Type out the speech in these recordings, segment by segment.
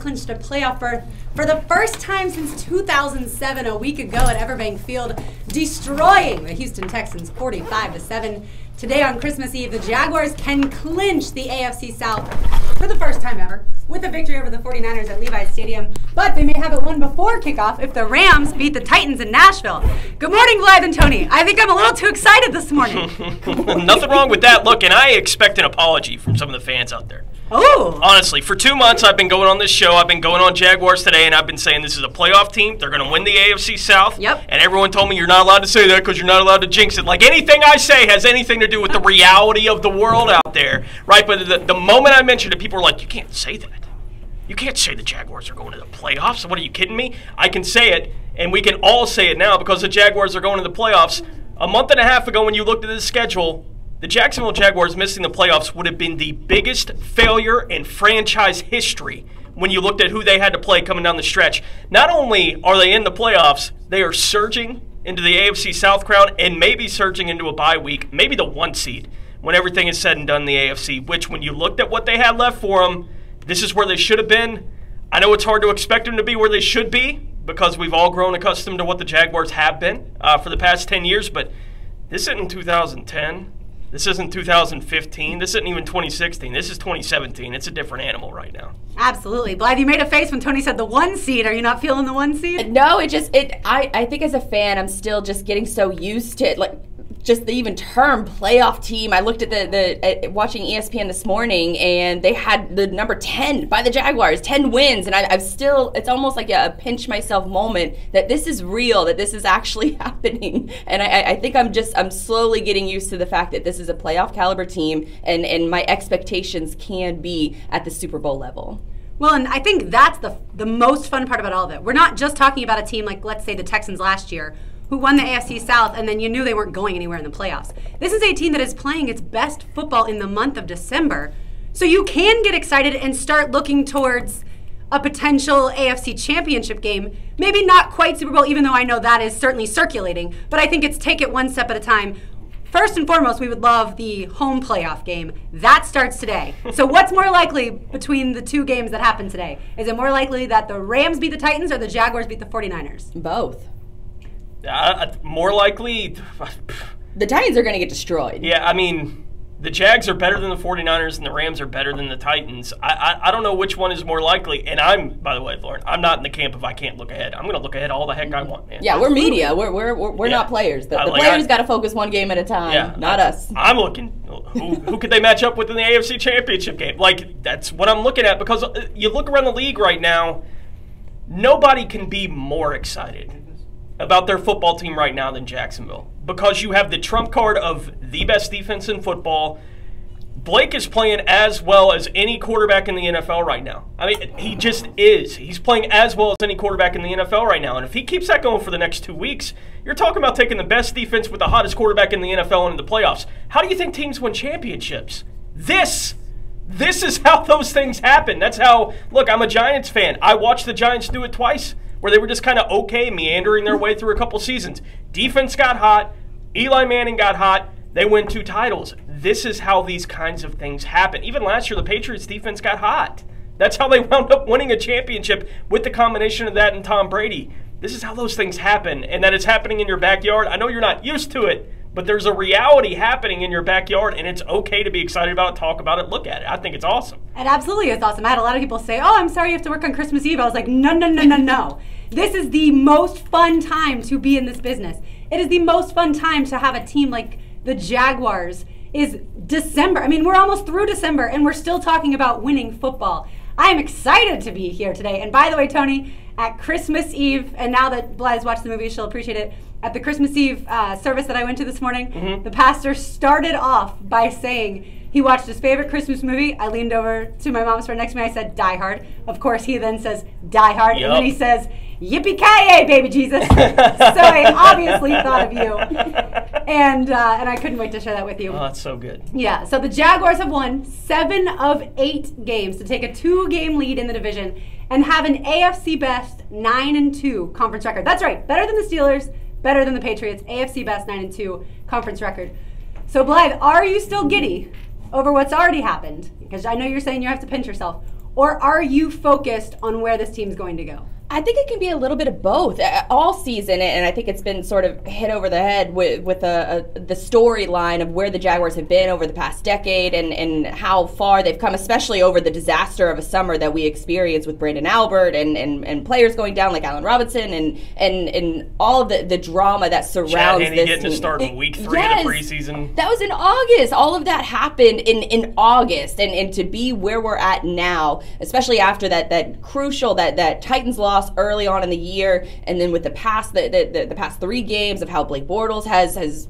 Clinched a playoff berth for the first time since 2007, a week ago at Everbank Field, destroying the Houston Texans 45-7. Today on Christmas Eve, the Jaguars can clinch the AFC South for the first time ever with a victory over the 49ers at Levi's Stadium, but they may have it won before kickoff if the Rams beat the Titans in Nashville. Good morning, Blythe and Tony. I think I'm a little too excited this morning. Nothing wrong with that. Look, and I expect an apology from some of the fans out there. Oh. Honestly, for 2 months I've been going on this show. I've been going on Jaguars Today, and I've been saying this is a playoff team. They're going to win the AFC South. Yep. And everyone told me you're not allowed to say that because you're not allowed to jinx it. Like anything I say has anything to do with the reality of the world out there, right? But the moment I mentioned it, people were like, you can't say that. You can't say the Jaguars are going to the playoffs. What, are you kidding me? I can say it, and we can all say it now because the Jaguars are going to the playoffs. A month and a half ago when you looked at the schedule, the Jacksonville Jaguars missing the playoffs would have been the biggest failure in franchise history when you looked at who they had to play coming down the stretch. Not only are they in the playoffs, they are surging into the AFC South crown and maybe surging into a bye week, maybe the 1 seed when everything is said and done in the AFC, which when you looked at what they had left for them, this is where they should have been. I know it's hard to expect them to be where they should be because we've all grown accustomed to what the Jaguars have been for the past 10 years, but this isn't 2010. This isn't 2015. This isn't even 2016. This is 2017. It's a different animal right now. Absolutely. Blythe, you made a face when Tony said the 1 seed. Are you not feeling the 1 seed? No, I think as a fan, I'm still just getting so used to it. Like, just the even term playoff team. I looked at watching ESPN this morning, and they had the number 10 by the Jaguars, 10 wins, and I've still, it's almost like a pinch myself moment that this is real, that this is actually happening. And I think I'm slowly getting used to the fact that this is a playoff caliber team, and my expectations can be at the Super Bowl level. Well, and I think that's the most fun part about all of it. We're not just talking about a team like, let's say, the Texans last year, who won the AFC South, and then you knew they weren't going anywhere in the playoffs. This is a team that is playing its best football in the month of December. So you can get excited and start looking towards a potential AFC championship game. Maybe not quite Super Bowl, even though I know that is certainly circulating, but I think it's take it one step at a time. First and foremost, we would love the home playoff game. That starts today. So what's more likely between the two games that happen today? Is it more likely that the Rams beat the Titans or the Jaguars beat the 49ers? Both. More likely, the Titans are going to get destroyed. Yeah, I mean, the Jags are better than the 49ers and the Rams are better than the Titans. I don't know which one is more likely. And by the way, Lauren, I'm not in the camp of I can't look ahead. I'm going to look ahead all the heck I want, man. Yeah, we're media. We're not players. The players got to focus one game at a time, not us. I'm looking. Who could they match up with in the AFC Championship game? Like, that's what I'm looking at because you look around the league right now, nobody can be more excited about their football team right now than Jacksonville because you have the trump card of the best defense in football. Blake is playing as well as any quarterback in the NFL right now. I mean, he just is. He's playing as well as any quarterback in the NFL right now. And if he keeps that going for the next 2 weeks, you're talking about taking the best defense with the hottest quarterback in the NFL into the playoffs. How do you think teams win championships? This is how those things happen. That's how, look, I'm a Giants fan. I watched the Giants do it twice, where they were just kind of okay meandering their way through a couple seasons. Defense got hot. Eli Manning got hot. They win 2 titles. This is how these kinds of things happen. Even last year, the Patriots' defense got hot. That's how they wound up winning a championship with the combination of that and Tom Brady. This is how those things happen, and that it's happening in your backyard. I know you're not used to it, but there's a reality happening in your backyard, and it's okay to be excited about it, talk about it, look at it. I think it's awesome. It absolutely is awesome. I had a lot of people say, oh, I'm sorry you have to work on Christmas Eve. I was like, no. This is the most fun time to be in this business. It is the most fun time to have a team like the Jaguars is December. I mean, we're almost through December, and we're still talking about winning football. I am excited to be here today. And by the way, Tony, at Christmas Eve, and now that Blythe's watched the movie, she'll appreciate it, at the Christmas Eve service that I went to this morning, the pastor started off by saying he watched his favorite Christmas movie. I leaned over to my mom's friend next to me. I said, Die Hard. Of course, he then says, Die Hard. Yep. And then he says, Yippee-ki-yay, baby Jesus. So I obviously thought of you. And I couldn't wait to share that with you. Oh, that's so good. Yeah, so the Jaguars have won 7 of 8 games to take a 2-game lead in the division and have an AFC best 9-2 conference record. That's right, better than the Steelers, better than the Patriots, AFC best 9-2 conference record. So Blythe, are you still giddy over what's already happened? Because I know you're saying you have to pinch yourself. Or are you focused on where this team's going to go? I think it can be a little bit of both all season, and I think it's been sort of hit over the head with the storyline of where the Jaguars have been over the past decade and how far they've come, especially over the disaster of a summer that we experienced with Brandon Albert and players going down like Allen Robinson and all of the drama that surrounds this team. Getting to start in week 3 of the preseason. That was in August. All of that happened in August, and to be where we're at now, especially after that crucial that Titans loss early on in the year, and then with the past 3 games of how Blake Bortles has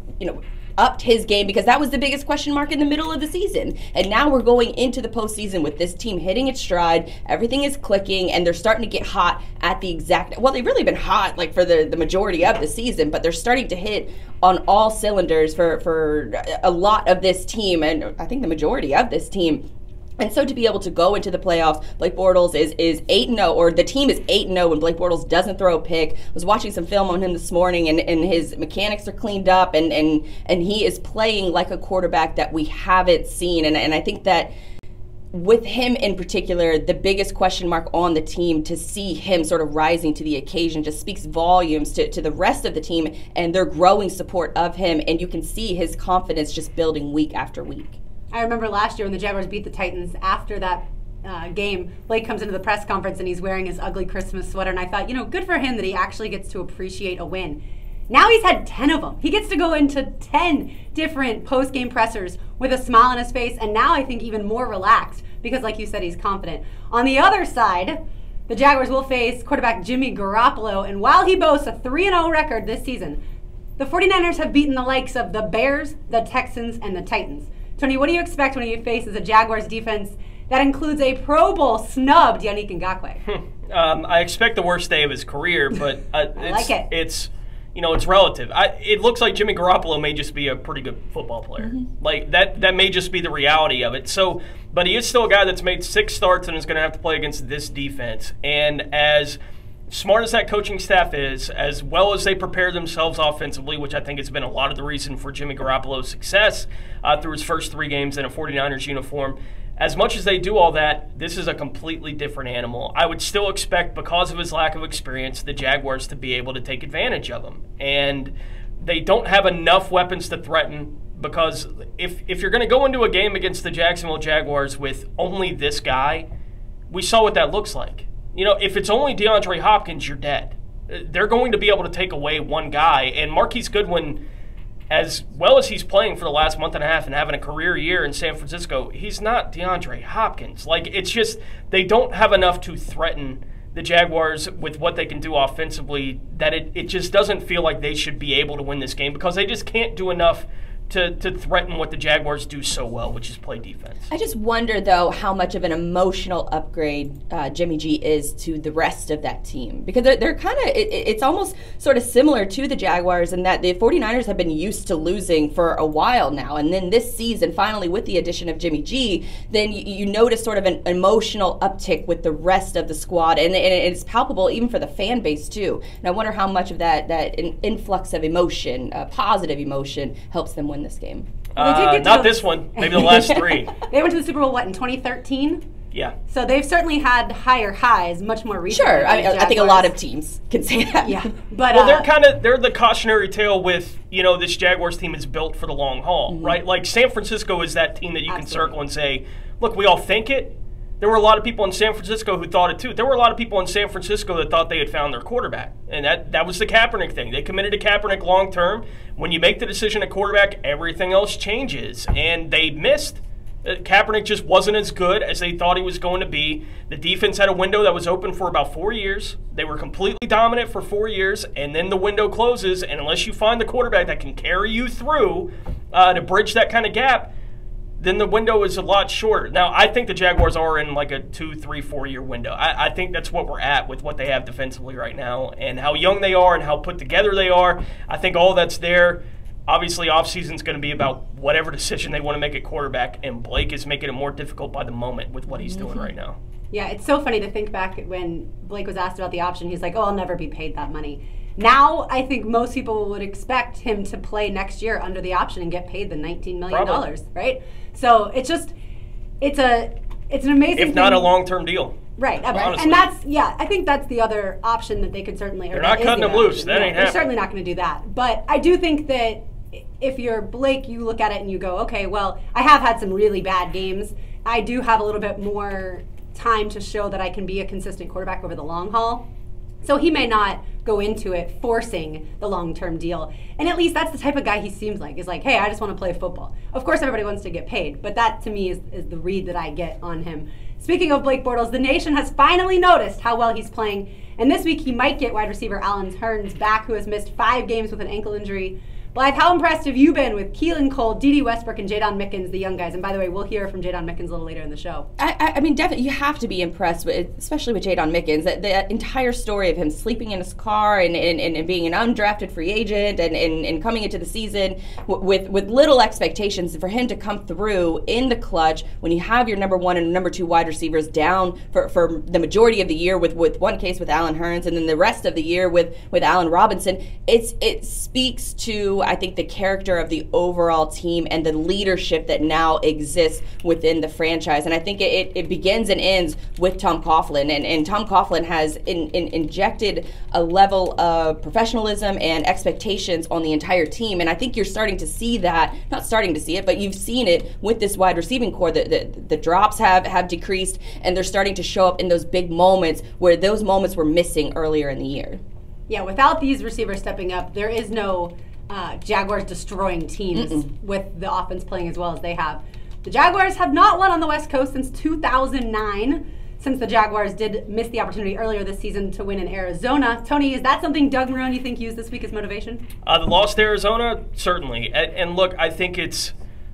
upped his game, because that was the biggest question mark in the middle of the season. And now we're going into the postseason with this team hitting its stride. Everything is clicking, and they're starting to get hot at the exact. Well, they've really been hot like for the majority of the season, but they're starting to hit on all cylinders for a lot of this team, and I think the majority of this team. And so to be able to go into the playoffs, Blake Bortles is 8-0, or the team is 8-0 when Blake Bortles doesn't throw a pick. I was watching some film on him this morning, and his mechanics are cleaned up, and he is playing like a quarterback that we haven't seen. And I think that with him in particular, the biggest question mark on the team, to see him sort of rising to the occasion just speaks volumes to the rest of the team and their growing support of him. And you can see his confidence just building week after week. I remember last year when the Jaguars beat the Titans, after that game, Blake comes into the press conference and he's wearing his ugly Christmas sweater, and I thought, good for him that he actually gets to appreciate a win. Now he's had 10 of them. He gets to go into 10 different post-game pressers with a smile on his face, and now I think even more relaxed because, like you said, he's confident. On the other side, the Jaguars will face quarterback Jimmy Garoppolo, and while he boasts a 3-0 record this season, the 49ers have beaten the likes of the Bears, the Texans, and the Titans. Tony, what do you expect when he faces a Jaguars defense that includes a Pro Bowl snubbed Yannick Ngakoue? I expect the worst day of his career, but it's relative. It looks like Jimmy Garoppolo may just be a pretty good football player. Mm-hmm. Like that may just be the reality of it. So, but he is still a guy that's made 6 starts and is going to have to play against this defense. And as smart as that coaching staff is, as well as they prepare themselves offensively, which I think has been a lot of the reason for Jimmy Garoppolo's success through his first 3 games in a 49ers uniform, as much as they do all that, this is a completely different animal. I would still expect, because of his lack of experience, the Jaguars to be able to take advantage of him. And they don't have enough weapons to threaten, because if you're going to go into a game against the Jacksonville Jaguars with only this guy, we saw what that looks like. If it's only DeAndre Hopkins, you're dead. They're going to be able to take away one guy. And Marquise Goodwin, as well as he's playing for the last month and a half and having a career year in San Francisco, he's not DeAndre Hopkins. It's just they don't have enough to threaten the Jaguars with what they can do offensively, that it just doesn't feel like they should be able to win this game, because they just can't do enough to threaten what the Jaguars do so well, which is play defense. I just wonder, though, how much of an emotional upgrade Jimmy G is to the rest of that team. Because they're kind of, it's almost sort of similar to the Jaguars in that the 49ers have been used to losing for a while now. And then this season, finally, with the addition of Jimmy G, then you notice sort of an emotional uptick with the rest of the squad. And it's palpable even for the fan base, too. And I wonder how much of that influx of emotion, positive emotion, helps them win this game. Well, not this one. Maybe the last 3. They went to the Super Bowl, in 2013? Yeah. So they've certainly had higher highs much more recently. Sure. I think a lot of teams can say that. Yeah. But they're the cautionary tale with, this Jaguars team is built for the long haul, mm-hmm. right? Like San Francisco is that team that you can circle and say, look, we all think it. There were a lot of people in San Francisco who thought it too. There were a lot of people in San Francisco that thought they had found their quarterback. And that was the Kaepernick thing. They committed to Kaepernick long term. When you make the decision at quarterback, everything else changes. And they missed. Kaepernick just wasn't as good as they thought he was going to be. The defense had a window that was open for about 4 years. They were completely dominant for 4 years, and then the window closes. And unless you find the quarterback that can carry you through to bridge that kind of gap, then the window is a lot shorter. Now, I think the Jaguars are in like a 2, 3, 4 year window. I think that's what we're at with what they have defensively right now and how young they are and how put together they are. I think all that's there. Obviously, offseason is going to be about whatever decision they want to make at quarterback, and Blake is making it more difficult by the moment with what he's doing right now. Yeah, it's so funny to think back when Blake was asked about the option. He's like, I'll never be paid that money. Now, I think most people would expect him to play next year under the option and get paid the $19 million, right? So it's It's an amazing if not a long-term deal. Right. And that's, I think that's the other option that they could certainly. They're not cutting them loose. That ain't happening. They're certainly not going to do that. But I do think that if you're Blake, you look at it and you go, okay, well, I have had some really bad games. I do have a little bit more time to show that I can be a consistent quarterback over the long haul. So he may not go into it forcing the long-term deal. And at least that's the type of guy he seems like. Is like, hey, I just want to play football. Of course, everybody wants to get paid. But that, to me, is the read that I get on him. Speaking of Blake Bortles, the nation has finally noticed how well he's playing. And this week, he might get wide receiver Alan Hearns back, who has missed 5 games with an ankle injury. Blythe, how impressed have you been with Keelan Cole, Dede Westbrook, and Jadon Mickens, the young guys? And by the way, we'll hear from Jadon Mickens a little later in the show. I mean, definitely, you have to be impressed, with, especially with Jadon Mickens. The entire story of him sleeping in his car and being an undrafted free agent and coming into the season with little expectations, for him to come through in the clutch when you have your number 1 and number 2 wide receivers down for the majority of the year, with one case with Alan Hearns, and then the rest of the year with Allen Robinson. It speaks to, I think, the character of the overall team and the leadership that now exists within the franchise. And I think it begins and ends with Tom Coughlin. And Tom Coughlin has injected a level of professionalism and expectations on the entire team. And I think you're starting to see that, not starting to see it, but you've seen it with this wide receiving core. The drops have decreased, and they're starting to show up in those big moments where those moments were missing earlier in the year. Yeah, without these receivers stepping up, there is no Jaguars destroying teams with the offense playing as well as they have. The Jaguars have not won on the West Coast since 2009, since the Jaguars did miss the opportunity earlier this season to win in Arizona. Tony, is that something Doug Marrone, you think, used this week as motivation? The loss to Arizona, certainly. And look, I think you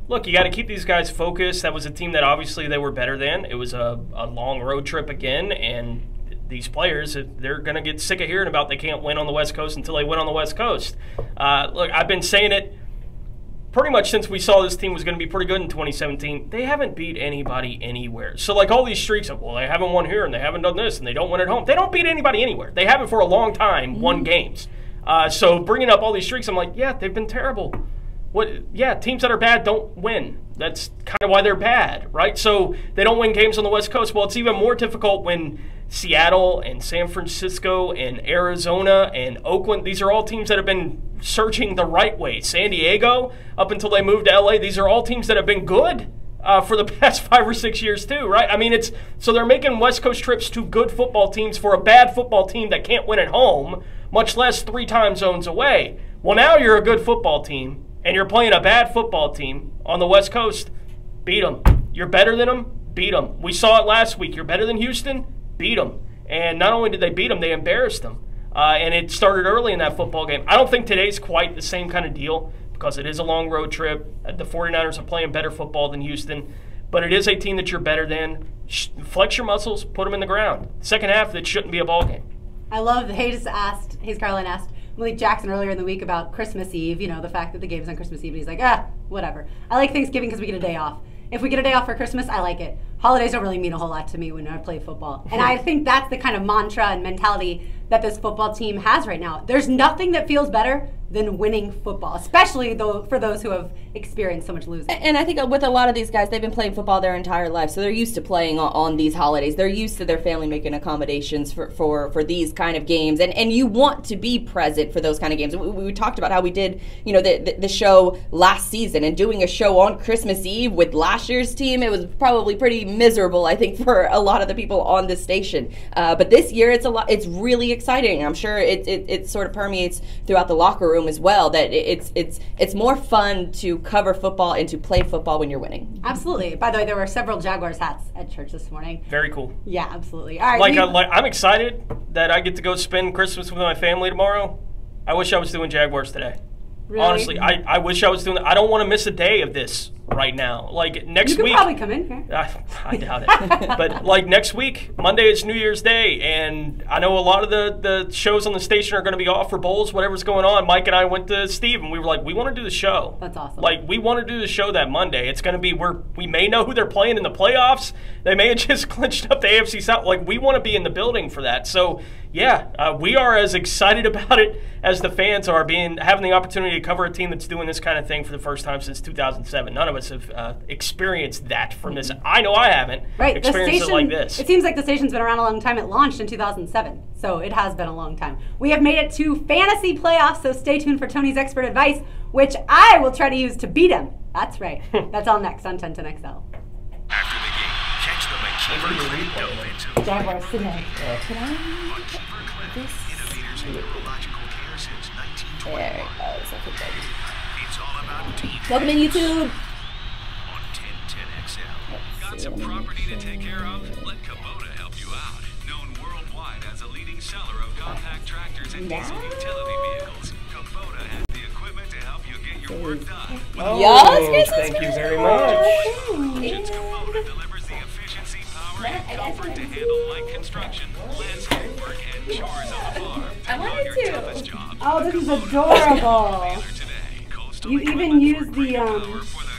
got to keep these guys focused. That was a team that obviously they were better than. It was a long road trip again, and these players, they're going to get sick of hearing about they can't win on the West Coast until they win on the West Coast. Look, I've been saying it pretty much since we saw this team was going to be pretty good in 2017. They haven't beat anybody anywhere. So, like, all these streaks of, well, they haven't won here and they haven't done this and they don't win at home. They don't beat anybody anywhere. They haven't for a long time won games. So bringing up all these streaks, I'm like, yeah, they've been terrible. Teams that are bad don't win. That's kind of why they're bad, right? So they don't win games on the West Coast. Well, it's even more difficult when Seattle and San Francisco and Arizona and Oakland, these are all teams that have been searching the right way. San Diego, up until they moved to LA, these are all teams that have been good for the past 5 or 6 years too, right? I mean, so they're making West Coast trips to good football teams for a bad football team that can't win at home, much less 3 time zones away. Well, now you're a good football team, and you're playing a bad football team on the West Coast. Beat them. You're better than them. Beat them. We saw it last week. You're better than Houston. Beat them. And not only did they beat them, they embarrassed them. And it started early in that football game. I don't think today's quite the same kind of deal because it is a long road trip. The 49ers are playing better football than Houston. But it is a team that you're better than. Flex your muscles. Put them in the ground. Second half, that shouldn't be a ball game. I love that Hayes Carlin asked Malik Jackson earlier in the week about Christmas Eve, the fact that the game's on Christmas Eve. And he's like, whatever. I like Thanksgiving because we get a day off. If we get a day off for Christmas, I like it. Holidays don't really mean a whole lot to me when I play football. And I think that's the kind of mantra and mentality that this football team has right now. There's nothing that feels better than winning football, especially for those who have experienced so much losing. And I think with a lot of these guys, they've been playing football their entire life, so they're used to playing on these holidays. They're used to their family making accommodations for these kind of games, and you want to be present for those kind of games. We talked about how we did, the show last season, and doing a show on Christmas Eve with last year's team, it was probably pretty miserable, I think, for a lot of the people on this station. But this year, it's really exciting. I'm sure it sort of permeates throughout the locker room as well, that it's more fun to cover football and to play football when you're winning. Absolutely. By the way, there were several Jaguars hats at church this morning. Very cool. Yeah, absolutely. All right. I'm excited that I get to go spend Christmas with my family tomorrow. I wish I was doing Jaguars today. Really? Honestly, I wish I was doing that. I don't want to miss a day of this right now. Like next week. You could probably come in here. I doubt it. But like next week, Monday is New Year's Day, and I know a lot of the shows on the station are going to be off for bowls, whatever's going on. Mike and I went to Steve, and we were like, we want to do the show. That's awesome. Like, we want to do the show that Monday. It's going to be where we may know who they're playing in the playoffs. They may have just clinched up the AFC South. Like, we want to be in the building for that. So, yeah, we are as excited about it as the fans are, having the opportunity to cover a team that's doing this kind of thing for the first time since 2007. None of us us have experienced that from this. I know I haven't experienced it like this. It seems like the station's been around a long time. It launched in 2007, so it has been a long time. We have made it to fantasy playoffs, so stay tuned for Tony's expert advice, which I will try to use to beat him. That's right. That's all next on 1010XL. After the game, catch them at Kiefer Jaguars today. Can I this? Innovators in neurological care since 1920. There it goes. Okay, good. It's all about team. Welcome in YouTube. On 1010XL. Got some property to take care of? Let Kubota help you out. Known worldwide as a leading seller of compact tractors and diesel utility vehicles, Kubota has the equipment to help you get your work done. Yes, thank you very much. Solutions Kubota delivers the efficiency, power, and comfort to handle light construction, landscape work, and chores on the farm. I wanted Your to. toughest job. Oh, this is adorable. Today, Coastal You even used the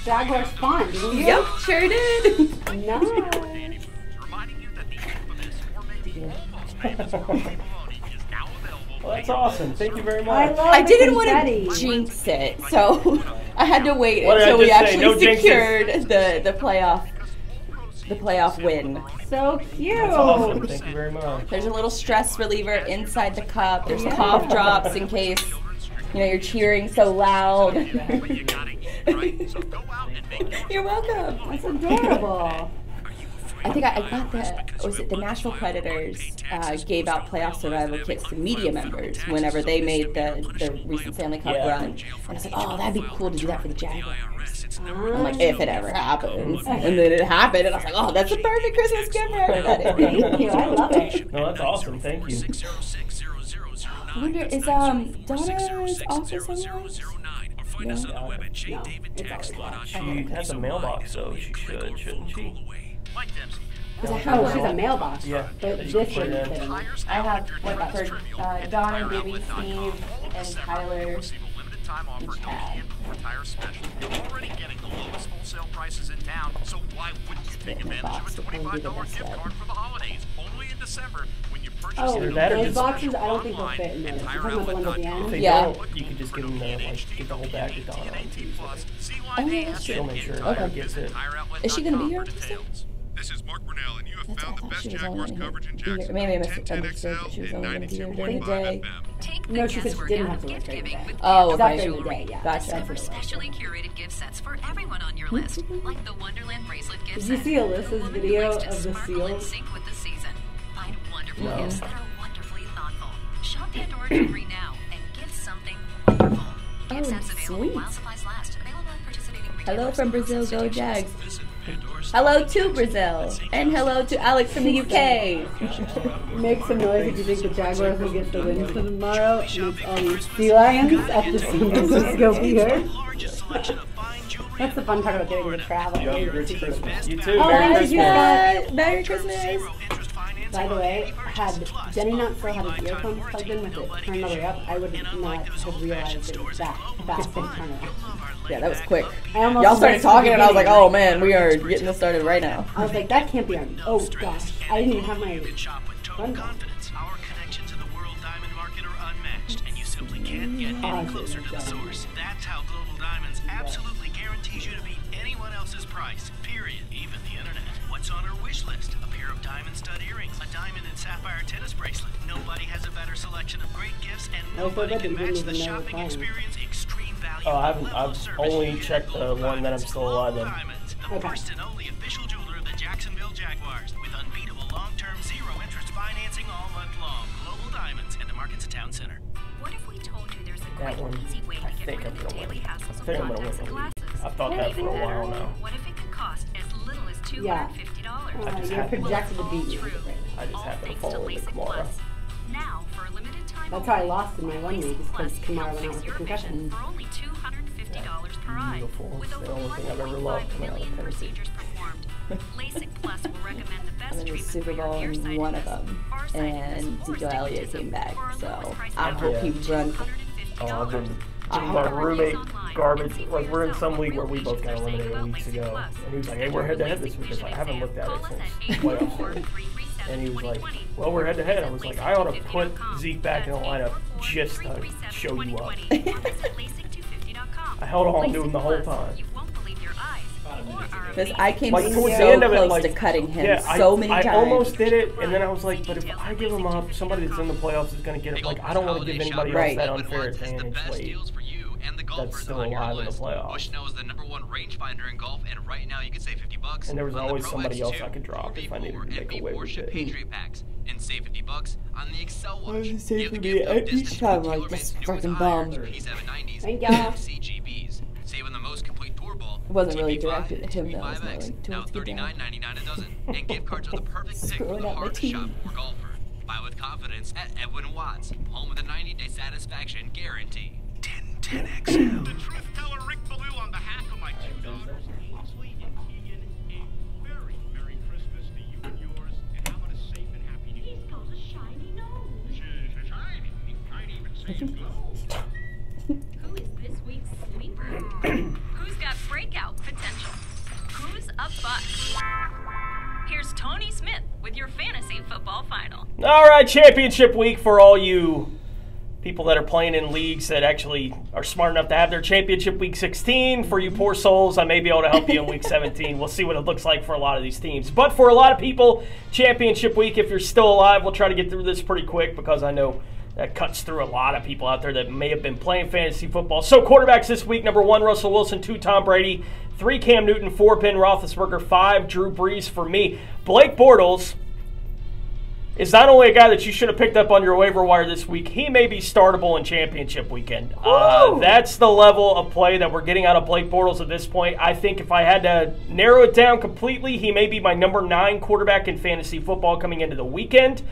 Jaguars font, didn't you? Yep, sure did. Nice. reminding you that the infamous gourmet almost famous bologna is now available. Well, that's awesome. Thank you very I much. love I the didn't want confetti. to jinx it, so I had to wait What did I until we just say? actually No jinxes. secured the playoff win. So cute. That's awesome. Thank you very much. There's a little stress reliever inside the cup. There's cough drops in case you're cheering so loud. You got it, right? So go out and make You're welcome. That's adorable. I think I got the Nashville Predators gave out playoff survival kits to media members whenever they made the recent Stanley Cup run. And I was like, oh, that'd be cool to do that for the Jaguars. I'm like, if it ever happens. And then it happened, and I was like, oh, that's a perfect Christmas gift for everybody. Thank you. I love it. No, that's awesome. Thank you. I wonder, is Donna's office somewhere? Find us on the web at It's always locked. She has a mailbox, so she should, shouldn't she? Like them. Oh, she's a mailbox. Yeah. But that you this can put shouldn't in. fit in. I have for Donna, Baby, Steve, and Tyler. Limited time offer and tire special. You're already getting the lowest wholesale prices in town, so why wouldn't you take advantage of a $25 gift card for the holidays? Only in December when you purchase Oh, Either that or those just- boxes, I don't think will fit in there. You're talking about the ones at the If end? they Yeah. don't, you could just give them the, get the whole bag to Donna on Tuesday. Oh, yeah, that's She'll true. make sure Okay. she gets it. Is she going to be here on Tuesday? This is Mark Brunell, and you have That's found what I the thought best she was only Jaguars going to coverage in be here. Jacksonville. Maybe I misunderstood that she 1010XL was only going to be here and during the 92.5 day. FM. Take the No, she said she guesswork didn't out have of to work gift during the giving day. with Oh, Except okay. during the day, yeah. Gotcha. Discover specially curated gift sets for everyone on your list, like the Wonderland bracelet gift Did set. you see Alyssa's for the woman who video likes to of the sparkle in seals? sync with the season. Find wonderful No. gifts that are wonderfully thoughtful. Shop Pandora Jewelry now and gift something wonderful. Gift sets available sweet. while supplies last. Available at participating retailers. Hello from Brazil, go Institutions. Jags. Hello to Brazil. And hello to Alex from the UK. Make some noise if you think the Jaguars will get the win tomorrow. And it's all these sea lions at the San Francisco Pier. That's the fun part about getting to travel. Merry Christmas. You too. Oh, Merry thank you, Christmas. Scott. Merry Christmas. By the way, had Jenny not still had his earphones plugged in with it turned all the way up, I would not have realized it was that fast of a turnaround. Yeah, that was quick. I almost Y'all started missed the talking, and I was like, beginning. oh man, we are getting this started right now. I was like, that can't be on. Oh gosh, I didn't even have my Shop with total gun. confidence. Our connection to the world diamond market are unmatched, and you simply can't get any closer to the source. That's how Global Diamonds absolutely guarantees you to beat anyone else's price. Period. Even the internet. What's on our wish list? A pair of diamond stud earrings, a diamond and sapphire tennis bracelet. Nobody has a better selection of great gifts, and nobody can match the shopping experience. Extreme value. Oh, I've only checked the one that I'm still alive in. Diamonds, the first and only official jeweler of the Jacksonville Jaguars, with unbeatable long-term zero-interest financing all month long. Global Diamonds and the Markets Town Center. What if we told you there's a That quick, one, easy way I to get think rid I'm of the gonna daily win. hassles I of think I'm gonna contacts and win. glasses? I've thought that for a while now. What if it could cost as little as $250? Yeah. just You're happened- projected to beat me. True. I just All happened to thanks fall into LASIK Kamara. Plus. Now, for a limited time That's how I only, lost in my one league, is because LASIK Plus can Kamara help went out fix with a your concussion. vision for only $250 per eye. Beautiful. With It's the over only thing I've ever 1.5 loved coming out of million Tennessee. procedures performed, LASIK Plus will recommend the best I'm in the treatment Super for your Bowl and nearsightedness, one of them. farsightedness, And or Ezekiel Elliott astigmatism came back. for a So lower price I tag hope of he runs. Oh, I've been Uh-huh. my roommate garbage. Like we're in some league where we both got eliminated weeks ago, and he was like, "Hey, we're head to head this week." It's like, I haven't looked at it since playoffs. And he was like, "Well, we're head to head." I was like, "I ought to put Zeke back in the lineup just to show you up." I held on to him the whole time. You won't believe your eyes Because I came Like, towards the so end of it, close like, to cutting him yeah, so many times. I almost did it, and then I was like, but if I give him up, somebody that's in the playoffs is going to get it. Like, I don't want to give anybody else that unfair advantage. That's still alive in the playoffs. Bushnell is the #1 rangefinder in golf, and right now you can save $50. And there was on the always Pro somebody Edge else 2, I could drop if I needed to make away with it. Patriot packs, and save $50 on the Excel Watch. Why does it say Give for the me gift of every distance time, with like, TaylorMade this new fucking with bomb? irons, P790s, Thank and ya. CGBs. Saving the most complete tour ball. It wasn't really TP5, directed at him, though. It was more TP5X, like now towards the down. $39.99 a dozen. And gift cards are the perfect pick for Screwing the up my hardest team. shot for golfer. Buy with confidence at Edwin Watts, home of the 90-day satisfaction guarantee. 10XL. The truth teller Rick Ballou on behalf of my two daughters, Ainsley and Keegan, a very Merry Christmas to you and yours, and how about a safe and happy New Year? He's got a shiny nose. Shiny. I'd even say it glows. Who is this week's sweeper? Who's got breakout potential? Who's a bust? Here's Tony Smith with your fantasy football final. All right, championship week for all you people that are playing in leagues that actually are smart enough to have their championship week 16. For you poor souls, I may be able to help you in week 17. We'll see what it looks like for a lot of these teams. But for a lot of people, championship week, if you're still alive, we'll try to get through this pretty quick because I know that cuts through a lot of people out there that may have been playing fantasy football. So quarterbacks this week, number 1, Russell Wilson, 2, Tom Brady, 3, Cam Newton, 4, Ben Roethlisberger, 5, Drew Brees for me. Blake Bortles is not only a guy that you should have picked up on your waiver wire this week, he may be startable in championship weekend. That's the level of play that we're getting out of Blake Bortles at this point. I think if I had to narrow it down completely, he may be my number 9 quarterback in fantasy football coming into the weekend.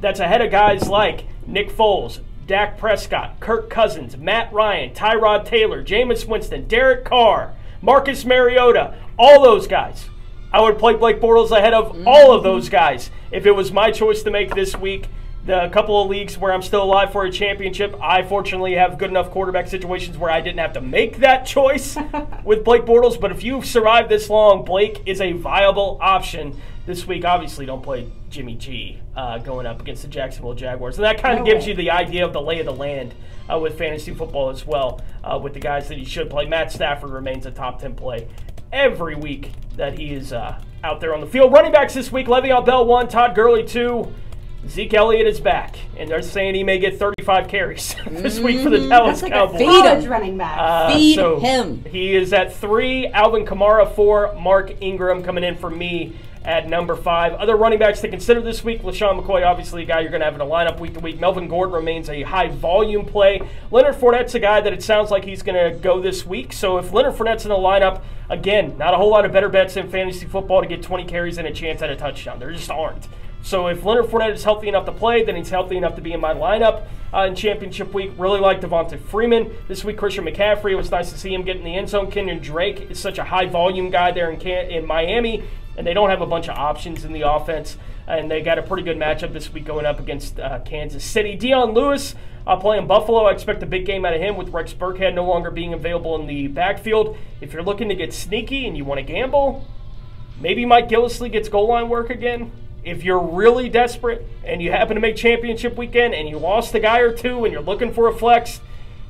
That's ahead of guys like Nick Foles, Dak Prescott, Kirk Cousins, Matt Ryan, Tyrod Taylor, Jameis Winston, Derek Carr, Marcus Mariota, all those guys. I would play Blake Bortles ahead of all of those guys if it was my choice to make this week. The couple of leagues where I'm still alive for a championship, I fortunately have good enough quarterback situations where I didn't have to make that choice with Blake Bortles. But if you've survived this long, Blake is a viable option this week. Obviously, don't play Jimmy G going up against the Jacksonville Jaguars. And that kind of gives you the idea of the lay of the land with fantasy football as well, with the guys that you should play. Matt Stafford remains a top 10 play every week that he is out there on the field. Running backs this week, Le'Veon Bell 1, Todd Gurley 2. Zeke Elliott is back, and they're saying he may get 35 carries this week for the Dallas Cowboys. Feed him, running back. Feed him. He is at 3. Alvin Kamara 4. Mark Ingram coming in for me at number 5. Other running backs to consider this week: LaShawn McCoy, obviously a guy you're going to have in a lineup week to week. Melvin Gordon remains a high volume play. Leonard Fournette's a guy that it sounds like he's going to go this week. So if Leonard Fournette's in the lineup, again, not a whole lot of better bets in fantasy football to get 20 carries and a chance at a touchdown. There just aren't. So if Leonard Fournette is healthy enough to play, then he's healthy enough to be in my lineup in championship week. Really like Devonta Freeman. This week, Christian McCaffrey, it was nice to see him get in the end zone. Kenyon Drake is such a high-volume guy there in Miami, and they don't have a bunch of options in the offense. And they got a pretty good matchup this week going up against Kansas City. Dion Lewis playing Buffalo. I expect a big game out of him with Rex Burkhead no longer being available in the backfield. If you're looking to get sneaky and you want to gamble, maybe Mike Gillislee gets goal line work again. If you're really desperate and you happen to make championship weekend and you lost a guy or two and you're looking for a flex,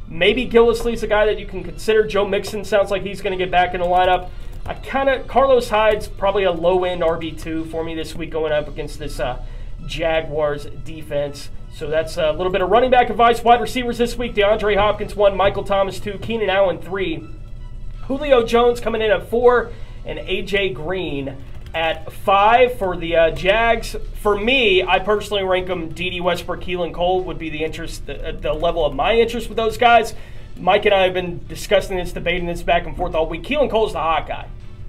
maybe Gillislee's a guy that you can consider. Joe Mixon sounds like he's going to get back in the lineup. Carlos Hyde's probably a low-end RB2 for me this week going up against this Jaguars defense. So that's a little bit of running back advice. Wide receivers this week: DeAndre Hopkins 1, Michael Thomas 2, Keenan Allen 3, Julio Jones coming in at 4, and A.J. Green at 5 for the Jags. For me, I personally rank them D.D. Westbrook, Keelan Cole would be the level of my interest with those guys. Mike and I have been discussing this, debating this back and forth all week. Keelan Cole's the hot guy.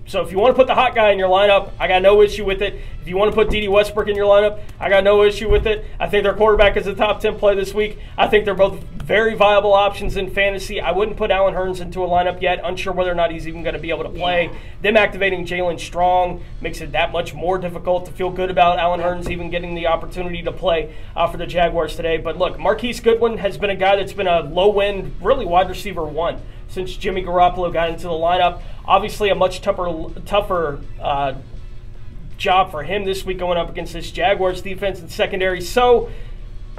So if you want to put the hot guy in your lineup, I got no issue with it. If you want to put D.D. Westbrook in your lineup, I got no issue with it. I think their quarterback is a top 10 play this week. I think they're both very viable options in fantasy. I wouldn't put Allen Hurns into a lineup yet. Unsure whether or not he's even going to be able to play. Them activating Jalen Strong makes it that much more difficult to feel good about Allen Hurns even getting the opportunity to play for the Jaguars today. But look, Marquise Goodwin has been a guy that's been a low-end, really wide receiver 1 since Jimmy Garoppolo got into the lineup. Obviously a much tougher job for him this week going up against this Jaguars defense and secondary. So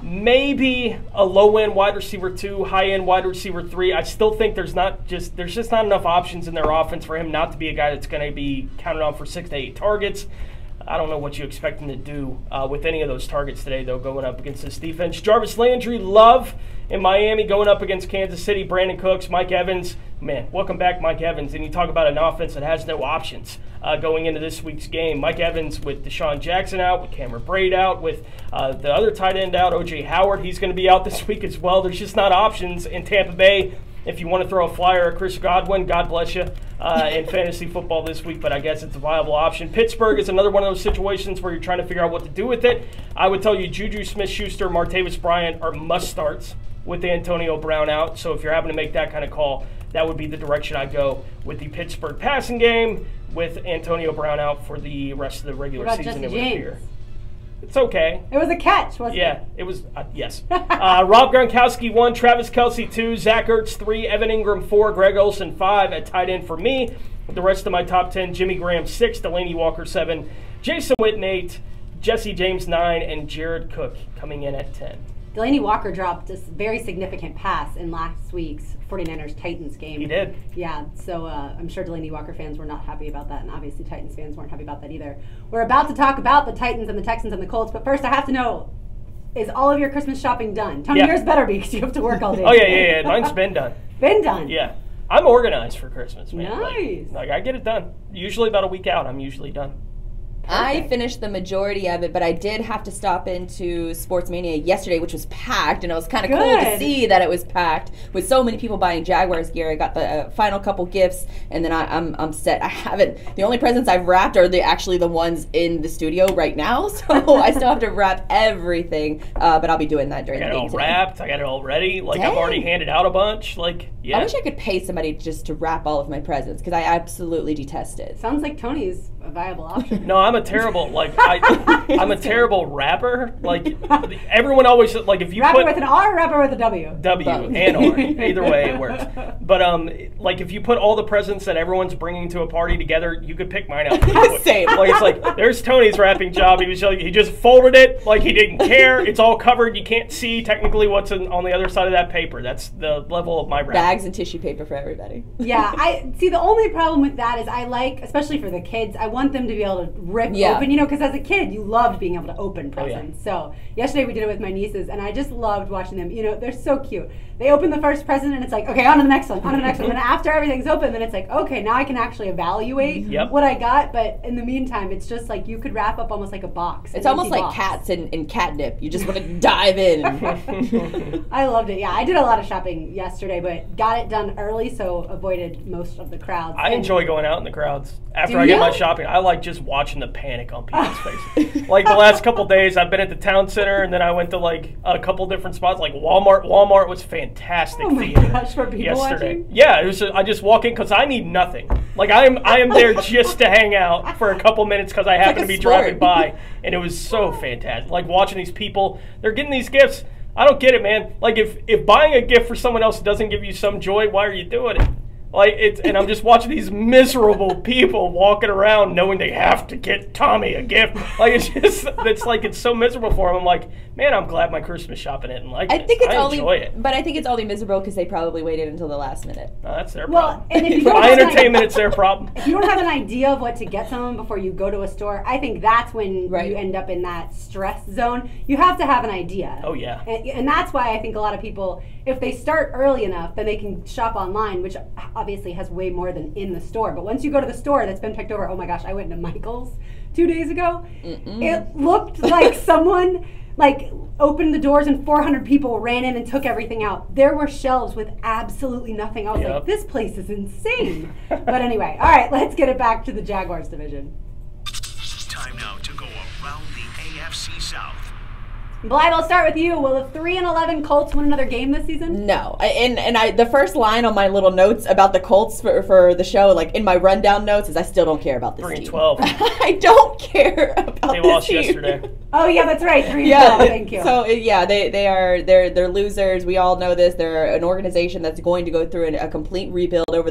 maybe a low-end wide receiver 2, high-end wide receiver 3. I still think there's just not enough options in their offense for him not to be a guy that's going to be counted on for 6 to 8 targets. I don't know what you expect him to do with any of those targets today, though, going up against this defense. Jarvis Landry, Love in Miami going up against Kansas City. Brandon Cooks, Mike Evans. Man, welcome back, Mike Evans. And you talk about an offense that has no options going into this week's game. Mike Evans with Deshaun Jackson out, with Cameron Braid out, with the other tight end out, O.J. Howard. He's going to be out this week as well. There's just not options in Tampa Bay. If you want to throw a flyer at Chris Godwin, God bless you, in fantasy football this week, but I guess it's a viable option. Pittsburgh is another one of those situations where you're trying to figure out what to do with it. I would tell you Juju Smith-Schuster, Martavis Bryant are must-starts with Antonio Brown out. So if you're having to make that kind of call, that would be the direction I'd go with the Pittsburgh passing game with Antonio Brown out for the rest of the regular season. Jesse James? It's okay. It was a catch, wasn't it? Yeah, it was, yes. Rob Gronkowski 1, Travis Kelce 2, Zach Ertz 3, Evan Ingram 4, Greg Olsen 5 at tight end for me. With the rest of my top 10, Jimmy Graham 6, Delaney Walker 7, Jason Witten 8, Jesse James 9, and Jared Cook coming in at 10. Delaney Walker dropped a very significant pass in last week's 49ers-Titans game. He did. Yeah, so I'm sure Delaney Walker fans were not happy about that, and obviously Titans fans weren't happy about that either. We're about to talk about the Titans and the Texans and the Colts, but first I have to know, is all of your Christmas shopping done? Tony, yours better be because you have to work all day. Oh, yeah. Mine's been done. Been done? Yeah. I'm organized for Christmas, man. Nice. Like I get it done. Usually about a week out, I'm usually done. I finished the majority of it, but I did have to stop into Sports Mania yesterday, which was packed, and it was kind of cool to see that it was packed with so many people buying Jaguars gear. I got the final couple gifts, and then I'm set. I haven't. The only presents I've wrapped are actually the ones in the studio right now, so I still have to wrap everything, but I'll be doing that during the game today. I got it all wrapped. I got it all ready. Like I've already handed out a bunch. Like yeah. I wish I could pay somebody just to wrap all of my presents because I absolutely detest it. Sounds like Tony's a viable option. No, I'm a terrible I'm a terrible rapper. Like everyone always like if you rapper put with an R, or rapper with a W. W and R. Either way it works. But like if you put all the presents that everyone's bringing to a party together, you could pick mine out. Same. Like it's like there's Tony's wrapping job. He just folded it like he didn't care. It's all covered. You can't see technically what's on the other side of that paper. That's the level of my wrapping. Bags and tissue paper for everybody. Yeah, I see. The only problem with that is I like, especially for the kids, I want them to be able to rip open, you know, because as a kid you loved being able to open presents. So yesterday we did it with my nieces, and I just loved watching them. You know, they're so cute. They open the first present, and it's like, okay, on to the next one, on to the next one. And then after everything's open, then it's like, okay, now I can actually evaluate what I got. But in the meantime, it's just like you could wrap up almost like a box. It's almost like cats and catnip. You just want to dive in. I loved it. Yeah, I did a lot of shopping yesterday, but got it done early, so avoided most of the crowds. I enjoy going out in the crowds after I get my shopping. I like just watching the panic on people's faces. Like the last couple days, I've been at the town center, and then I went to like a couple different spots, like Walmart. Walmart was fantastic. Oh my gosh, for people yesterday. Watching? Yeah, it was. I just walk in because I need nothing. Like I am there just to hang out for a couple minutes because I happen to be driving by, and it was so fantastic. Like watching these people, they're getting these gifts. I don't get it, man. Like if buying a gift for someone else doesn't give you some joy, why are you doing it? Like and I'm just watching these miserable people walking around knowing they have to get Tommy a gift. Like it's so miserable for them. I'm like, man, I'm glad my Christmas shopping didn't like it. Enjoy it. But I think it's only miserable because they probably waited until the last minute. No, that's their problem. And if you for my entertainment, it's their problem. If you don't have an idea of what to get someone before you go to a store, I think that's when you end up in that stress zone. You have to have an idea. Oh yeah. And that's why I think a lot of people, if they start early enough, then they can shop online, which obviously has way more than in the store. But once you go to the store that's been picked over, oh my gosh, I went to Michael's 2 days ago. It looked like someone opened the doors and 400 people ran in and took everything out. There were shelves with absolutely nothing. I was like, this place is insane. But anyway, all right, let's get it back to the Jaguars division. Time now to go around the AFC South. Blythe, I'll start with you. Will the 3-11 Colts win another game this season? No. And the first line on my little notes about the Colts for the show, like in my rundown notes, is I still don't care about this team. 3-12. I don't care about they this lost team. yesterday. Oh yeah, that's right. 3-0. Yeah, Thank you. So they're losers. We all know this. They're an organization that's going to go through a complete rebuild over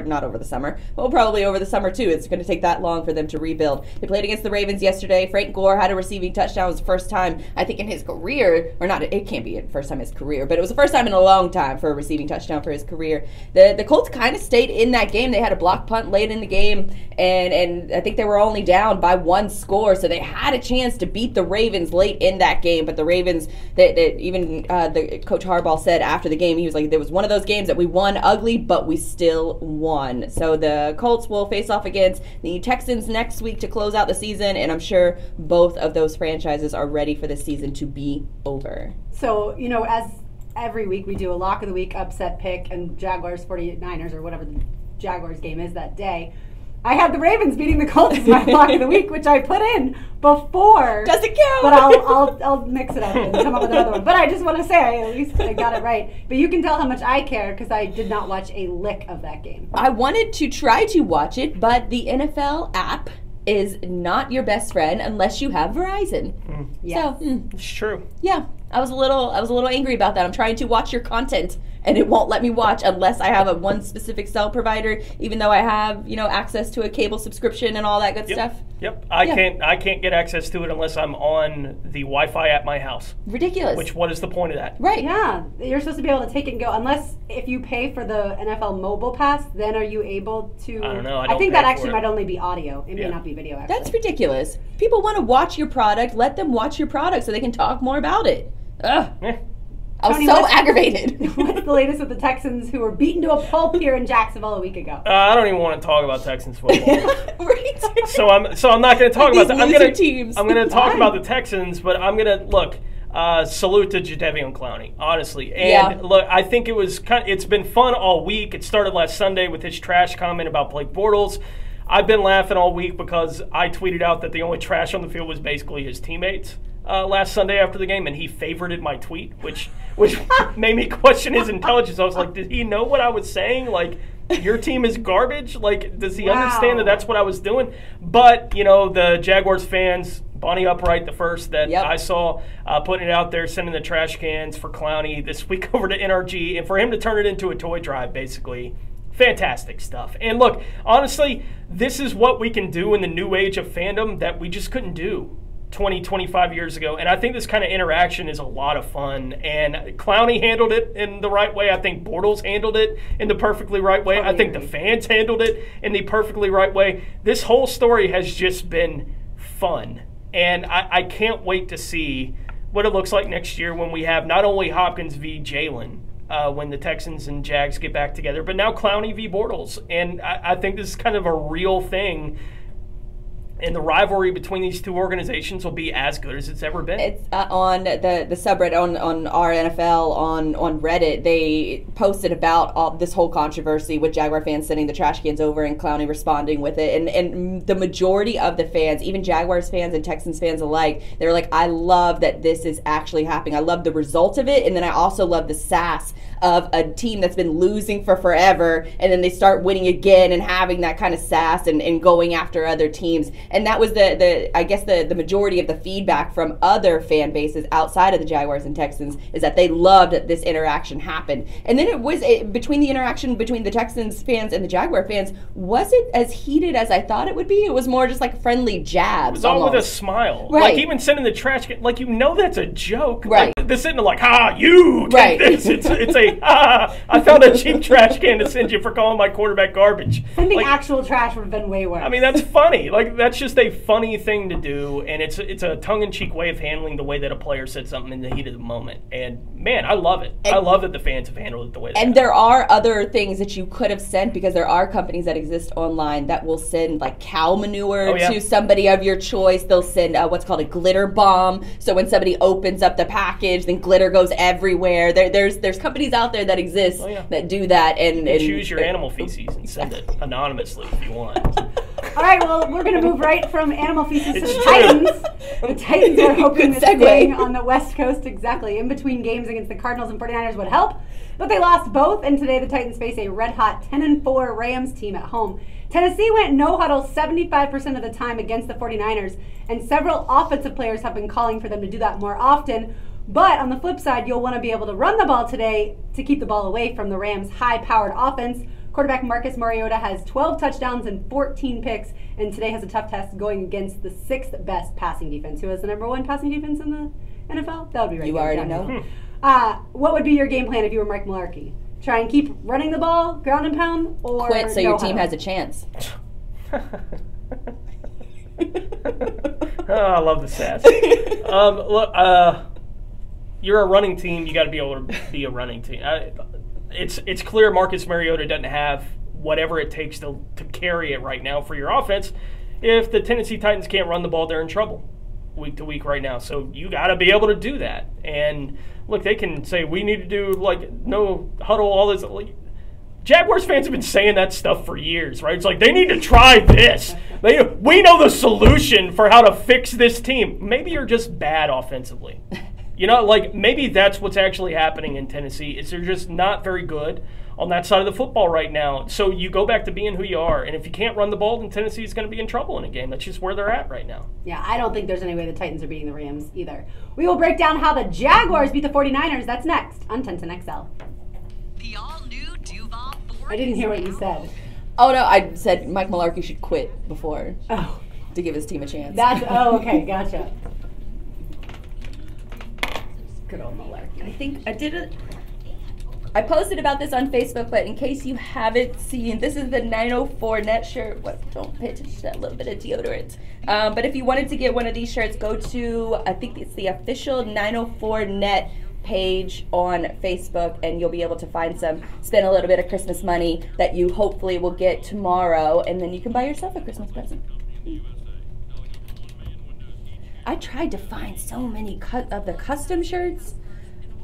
not over the summer. Well, probably over the summer too. It's going to take that long for them to rebuild. They played against the Ravens yesterday. Frank Gore had a receiving touchdown. It was the first time I think in his career, or not. It can't be the first time in his career, but it was the first time in a long time for a receiving touchdown for his career. The Colts kind of stayed in that game. They had a block punt late in the game, and I think they were only down by 1 score, so they had a chance to beat the Ravens late in that game. But the Ravens, the Coach Harbaugh said after the game, he was like, there was one of those games that we won ugly, but we still won. So the Colts will face off against the Texans next week to close out the season, and I'm sure both of those franchises are ready for the season to be over. So, as every week we do a lock of the week upset pick and Jaguars 49ers or whatever the Jaguars game is that day. I had the Ravens beating the Colts as my lock of the week, which I put in before. Doesn't count. But I'll mix it up and come up with another one. But I just want to say at least I got it right. But you can tell how much I care because I did not watch a lick of that game. I wanted to try to watch it, but the NFL app is not your best friend unless you have Verizon. Yes. So, It's true. yeah, I was a little angry about that. I'm trying to watch your content, and it won't let me watch unless I have one specific cell provider, even though I have, access to a cable subscription and all that good stuff. Yep. I can't get access to it unless I'm on the Wi-Fi at my house. Ridiculous. What is the point of that? Right. Yeah, you're supposed to be able to take it and go. Unless if you pay for the NFL mobile pass, then are you able to? I don't know. I think that actually it. might only be audio. It may not be video. Actually, That's ridiculous. People want to watch your product. Let them watch your product so they can talk more about it. Ugh. Yeah. I was Tony, so what's- aggravated. What's the latest with the Texans who were beaten to a pulp here in Jacksonville a week ago? I don't even want to talk about Texans football. Right. So I'm not going to talk These about that. loser teams. I'm going to talk Fine. about the Texans, but I'm going to look. Salute to Jadeveon Clowney, honestly. And Yeah. look, I think it's been fun all week. It started last Sunday with his trash comment about Blake Bortles. I've been laughing all week because I tweeted out that the only trash on the field was basically his teammates last Sunday after the game, and he favorited my tweet, which made me question his intelligence. I was like, did he know what I was saying? Like, your team is garbage? Like, does he understand that that's what I was doing? But, the Jaguars fans, Bonnie Upright, the first that I saw, putting it out there, sending the trash cans for Clowney this week over to NRG, and for him to turn it into a toy drive, basically. Fantastic stuff. And look, honestly, this is what we can do in the new age of fandom that we just couldn't do 20, 25 years ago. And I think this kind of interaction is a lot of fun. And Clowney handled it in the right way. I think Bortles handled it in the perfectly right way. I think the fans handled it in the perfectly right way. This whole story has just been fun. And I can't wait to see what it looks like next year when we have not only Hopkins v. Jalen, when the Texans and Jags get back together, but now Clowney v. Bortles. And I think this is kind of a real thing. And the rivalry between these two organizations will be as good as it's ever been. It's on the subreddit on our NFL on Reddit. They posted about this whole controversy with Jaguar fans sending the trash cans over and Clowney responding with it. And the majority of the fans, even Jaguars fans and Texans fans alike, they were like, I love that this is actually happening. I love the result of it, and then I also love the sass of a team that's been losing for forever, and then they start winning again and having that kind of sass and going after other teams. And that was I guess the majority of the feedback from other fan bases outside of the Jaguars and Texans is that they loved that this interaction happened. And then between the interaction between the Texans fans and the Jaguar fans wasn't as heated as I thought it would be. It was more just like friendly jabs. It was all with a smile. Right. Like even sending the trash can, like that's a joke. Right. Like, they're sitting there like, you take Right. this. It's a, I found a cheap trash can to send you for calling my quarterback garbage. Sending Like, actual trash would have been way worse. I mean, that's funny. Like, that's just a funny thing to do, and it's a tongue-in-cheek way of handling the way that a player said something in the heat of the moment. And, man, I love it. I love that the fans have handled it the way they have. And there are other things that you could have sent, because there are companies that exist online that will send, like, cow manure to somebody of your choice. They'll send what's called a glitter bomb. So when somebody opens up the package, then glitter goes everywhere. There's companies out there that exist that do that. And choose your animal feces and send it anonymously if you want. All right, well, we're going to move right from Animal Feces to It's the true. Titans. The Titans are hoping Good that segue. staying on the West Coast, exactly, in between games against the Cardinals and 49ers would help. But they lost both, and today the Titans face a red-hot 10-4 Rams team at home. Tennessee went no-huddle 75% of the time against the 49ers, and several offensive players have been calling for them to do that more often. But on the flip side, you'll want to be able to run the ball today to keep the ball away from the Rams' high-powered offense. Quarterback Marcus Mariota has 12 touchdowns and 14 picks, and today has a tough test going against the 6th best passing defense. Who has the number 1 passing defense in the NFL? That would be right. You here, already Jacksonville. know. What would be your game plan if you were Mike Mularkey? Try and keep running the ball, ground and pound, or Quit so no your team huddle? has a chance. Oh, I love the sass. Look, you're a running team. You got to be able to be a running team. It's clear Marcus Mariota doesn't have whatever it takes to carry it right now for your offense. If the Tennessee Titans can't run the ball, they're in trouble week to week right now. So you got to be able to do that. And look, they can say we need to do no huddle, all this. Jaguars fans have been saying that stuff for years, right? It's like they need to try this. We know the solution for how to fix this team. Maybe you're just bad offensively. Maybe that's what's actually happening in Tennessee is they're just not very good on that side of the football right now. So you go back to being who you are. And if you can't run the ball, then Tennessee's going to be in trouble in a game. That's just where they're at right now. Yeah, I don't think there's any way the Titans are beating the Rams either. We will break down how the Jaguars beat the 49ers. That's next on 1010XL. The all-new Duval Ford. I didn't hear what you said. Oh, no, I said Mike Mularkey should quit before Oh, to give his team a chance. okay, gotcha. Good old Mularkey. I think I did it. I posted about this on Facebook, but in case you haven't seen, this is the 904 net shirt. Don't pay attention to that little bit of deodorant. But if you wanted to get one of these shirts, go to, I think it's the official 904 net page on Facebook, and you'll be able to find some, spend a little bit of Christmas money that you hopefully will get tomorrow, and then you can buy yourself a Christmas present. I tried to find so many of the custom shirts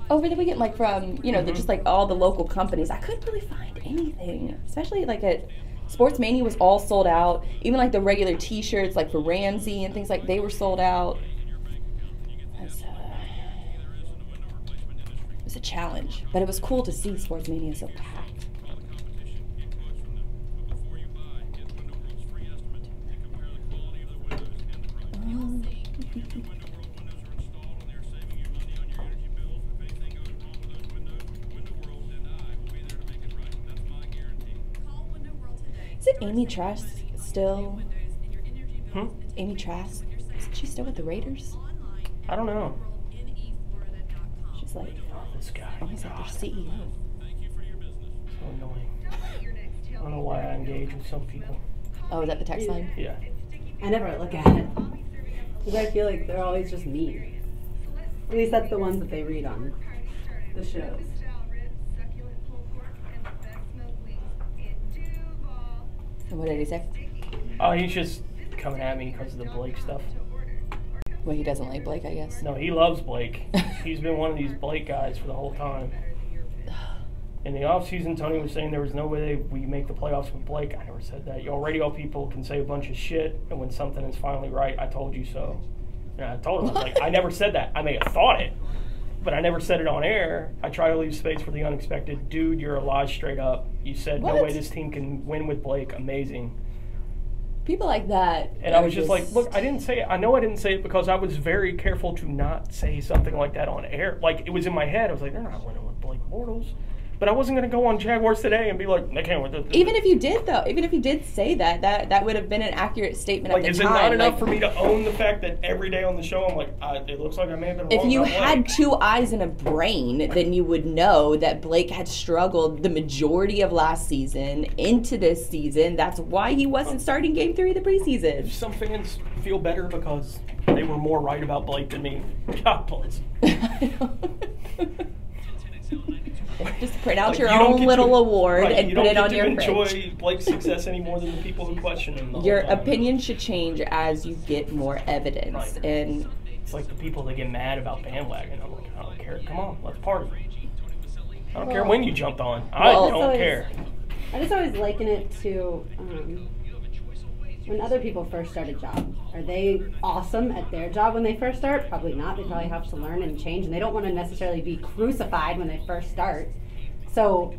over the weekend, from, just all the local companies. I couldn't really find anything, especially at Sports Mania was all sold out. Even the regular t-shirts, for Ramsey and things they were sold out. It was a challenge, but it was cool to see Sports Mania so packed. Is it Amy Trask still? Amy Trask? Isn't she still with the Raiders? I don't know. She's This guy. almost like their CEO. So annoying. I don't know why I engage with some people. Oh, is that the text line? Yeah. I never look at it. Because I feel like they're always just mean. At least that's the ones that they read on the shows. And what did he say? Oh, he's just coming at me because of the Blake stuff. Well, he doesn't like Blake, I guess. No, he loves Blake. He's been one of these Blake guys for the whole time. In the offseason, Tony was saying there was no way we make the playoffs with Blake. I never said that. Y'all radio people can say a bunch of shit, and when something is finally right, I told you so. And I told him, I never said that. I may have thought it, but I never said it on air. I try to leave space for the unexpected. Dude, you're a lie straight up. You said no way this team can win with Blake. Amazing. People like that. And I was just like, look, I didn't say it. I know I didn't say it because I was very careful to not say something like that on air. It was in my head. I was like, they're not winning with Blake Bortles. But I wasn't going to go on Jaguars Today and be like, they can't win. Even if you did, though, even if you did say that would have been an accurate statement at the time. Is it not enough for me to own the fact that every day on the show I'm like, it looks like I may have been wrong? If you had 2 eyes and a brain, then you would know that Blake had struggled the majority of last season into this season. That's why he wasn't starting Game 3 of the preseason. Some fans feel better because they were more right about Blake than me. God bless. Just print out your own little award and put it on your fridge. You don't enjoy Blake's success any more than the people who question him. Your opinion should change as you get more evidence. Right. And it's like the people that get mad about bandwagon. I'm like, I don't care. Come on, let's party. I don't care when you jumped on. I don't care. I just always liken it to when other people first start a job, are they awesome at their job when they first start? Probably not. They probably have to learn and change, and they don't want to necessarily be crucified when they first start. So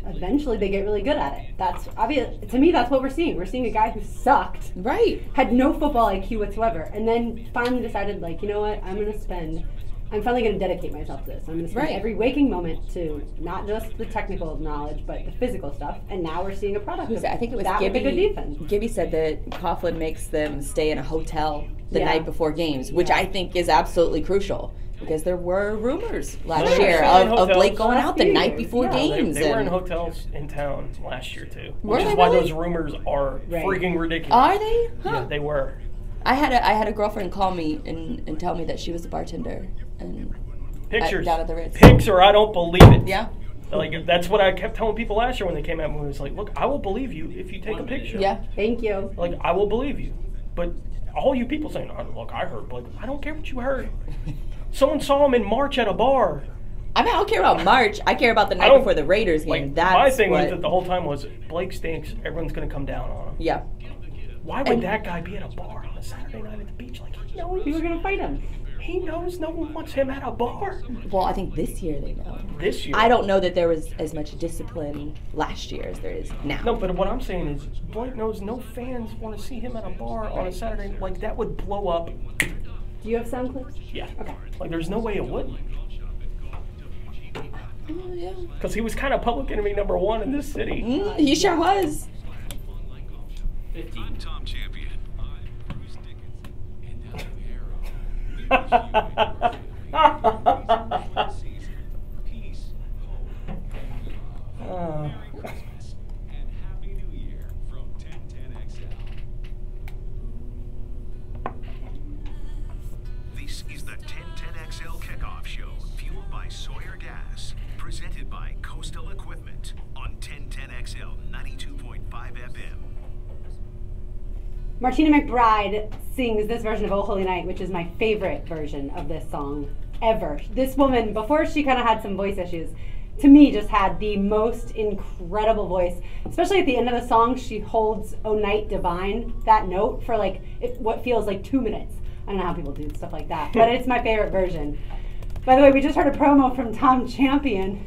eventually they get really good at it. That's obvious. To me, that's what we're seeing. We're seeing a guy who sucked, Right. had no football IQ whatsoever, and then finally decided, like, you know what, I'm finally going to dedicate myself to this. I'm going to spend Right. every waking moment to not just the technical knowledge, but the physical stuff. And now we're seeing a product. Who's of that? I think it was that with a good defense. Gibby said that Coughlin makes them stay in a hotel the Yeah. night before games, which Yeah. I think is absolutely crucial. Because there were rumors last They were year actually in of Blake hotels going out the last night year. before Yeah, games. They were in and- hotels in town last year too, Were which is they why really? those rumors are Right. freaking ridiculous. Are they? Huh. Yeah, they were. I had a girlfriend call me and tell me that she was a bartender and Pictures, down at the Ritz. picture. I don't believe it. Yeah. Like that's what I kept telling people last year when they came out. It was like, look, I will believe you if you take a picture. Yeah. Thank you. Like I will believe you, but all you people saying, oh, look, I heard Blake. I don't care what you heard. Someone saw him in March at a bar. I mean, I don't care about March. I care about the I night don't- before the Raiders game. Like That's my thing what, with it the whole time was Blake stinks. Everyone's gonna come down on him. Yeah. Why would And- that guy be at a bar on a Saturday night at the beach? Like he knows. People are going to fight him. He knows no one wants him at a bar. Well, I think this year they know. This year. I don't know that there was as much discipline last year as there is now. No, but what I'm saying is Blake knows no fans want to see him at a bar on a Saturday. Like that would blow up. Do you have sound clips? Yeah. Okay. Like there's no way it wouldn't. Oh, yeah. Because he was kind of public enemy number one in this city. He sure was. I'm Tom Champion. I'm Bruce Dickens. And Peace, Uh, Christmas, and Happy New Year from 1010XL. This is the 1010XL Kickoff Show, fueled by Sawyer Gas, presented by Coastal Equipment on 1010XL 92.5 FM. Martina McBride sings this version of Oh Holy Night, which is my favorite version of this song ever. This woman, before she kind of had some voice issues, to me just had the most incredible voice. Especially at the end of the song, she holds Oh Night Divine, that note, for like what feels like 2 minutes. I don't know how people do stuff like that, but it's my favorite version. By the way, we just heard a promo from Tom Champion.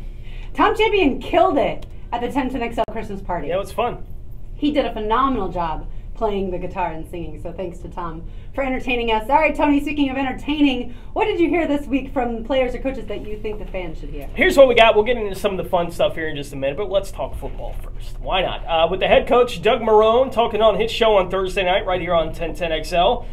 Tom Champion killed it at the 1010XL Christmas party. yeah, it was fun. He did a phenomenal job playing the guitar and singing, so thanks to Tom for entertaining us. All right, Tony, speaking of entertaining, what did you hear this week from players or coaches that you think the fans should hear? Here's what we got. We'll get into some of the fun stuff here in just a minute, but let's talk football first. Why not? With the head coach, Doug Marrone, talking on his show on Thursday night right here on 1010XL.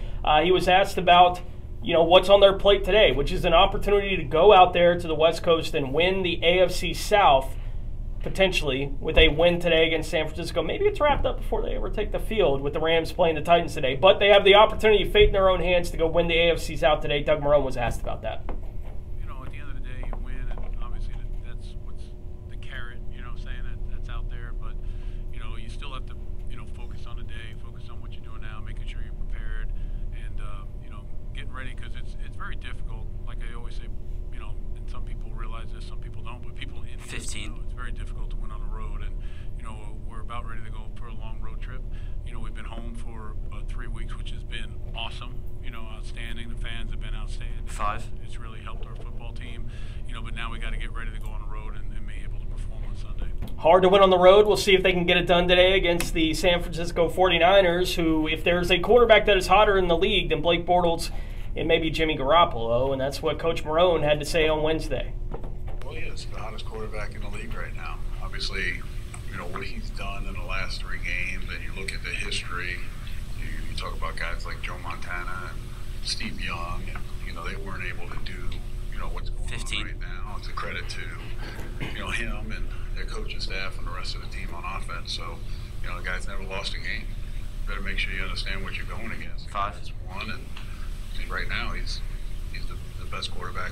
He was asked about, what's on their plate today, which is an opportunity to go out there to the West Coast and win the AFC South, potentially, with a win today against San Francisco. Maybe it's wrapped up before they ever take the field with the Rams playing the Titans today, but they have the opportunity, fate in their own hands, to go win the AFC South today. Doug Marrone was asked about that. At the end of the day, you win, and obviously that's what's the carrot, saying that's out there. But, you still have to, focus on the day, focus on what you're doing now, making sure you're prepared, and, getting ready, because it's very difficult. Like I always say, and some people realize this, some people don't, but people in 15. It's very difficult to win on the road, and, we're about ready to go for a long road trip. We've been home for 3 weeks, which has been awesome, outstanding. The fans have been outstanding. 5. It's really helped our football team, but now we got to get ready to go on the road and be able to perform on Sunday. Hard to win on the road. We'll see if they can get it done today against the San Francisco 49ers, who, if there's a quarterback that is hotter in the league than Blake Bortles, it may be Jimmy Garoppolo, and that's what Coach Marrone had to say on Wednesday. Well, he is the hottest quarterback in the league right now. Obviously, what he's done in the last 3 games, and you look at the history, you talk about guys like Joe Montana and Steve Young, and, they weren't able to do, what's going 15. on right now. It's a credit to, him and their coaching staff and the rest of the team on offense. So, the guy's never lost a game. You better make sure you understand what you're going against. 5. He's won, and right now he's the best quarterback,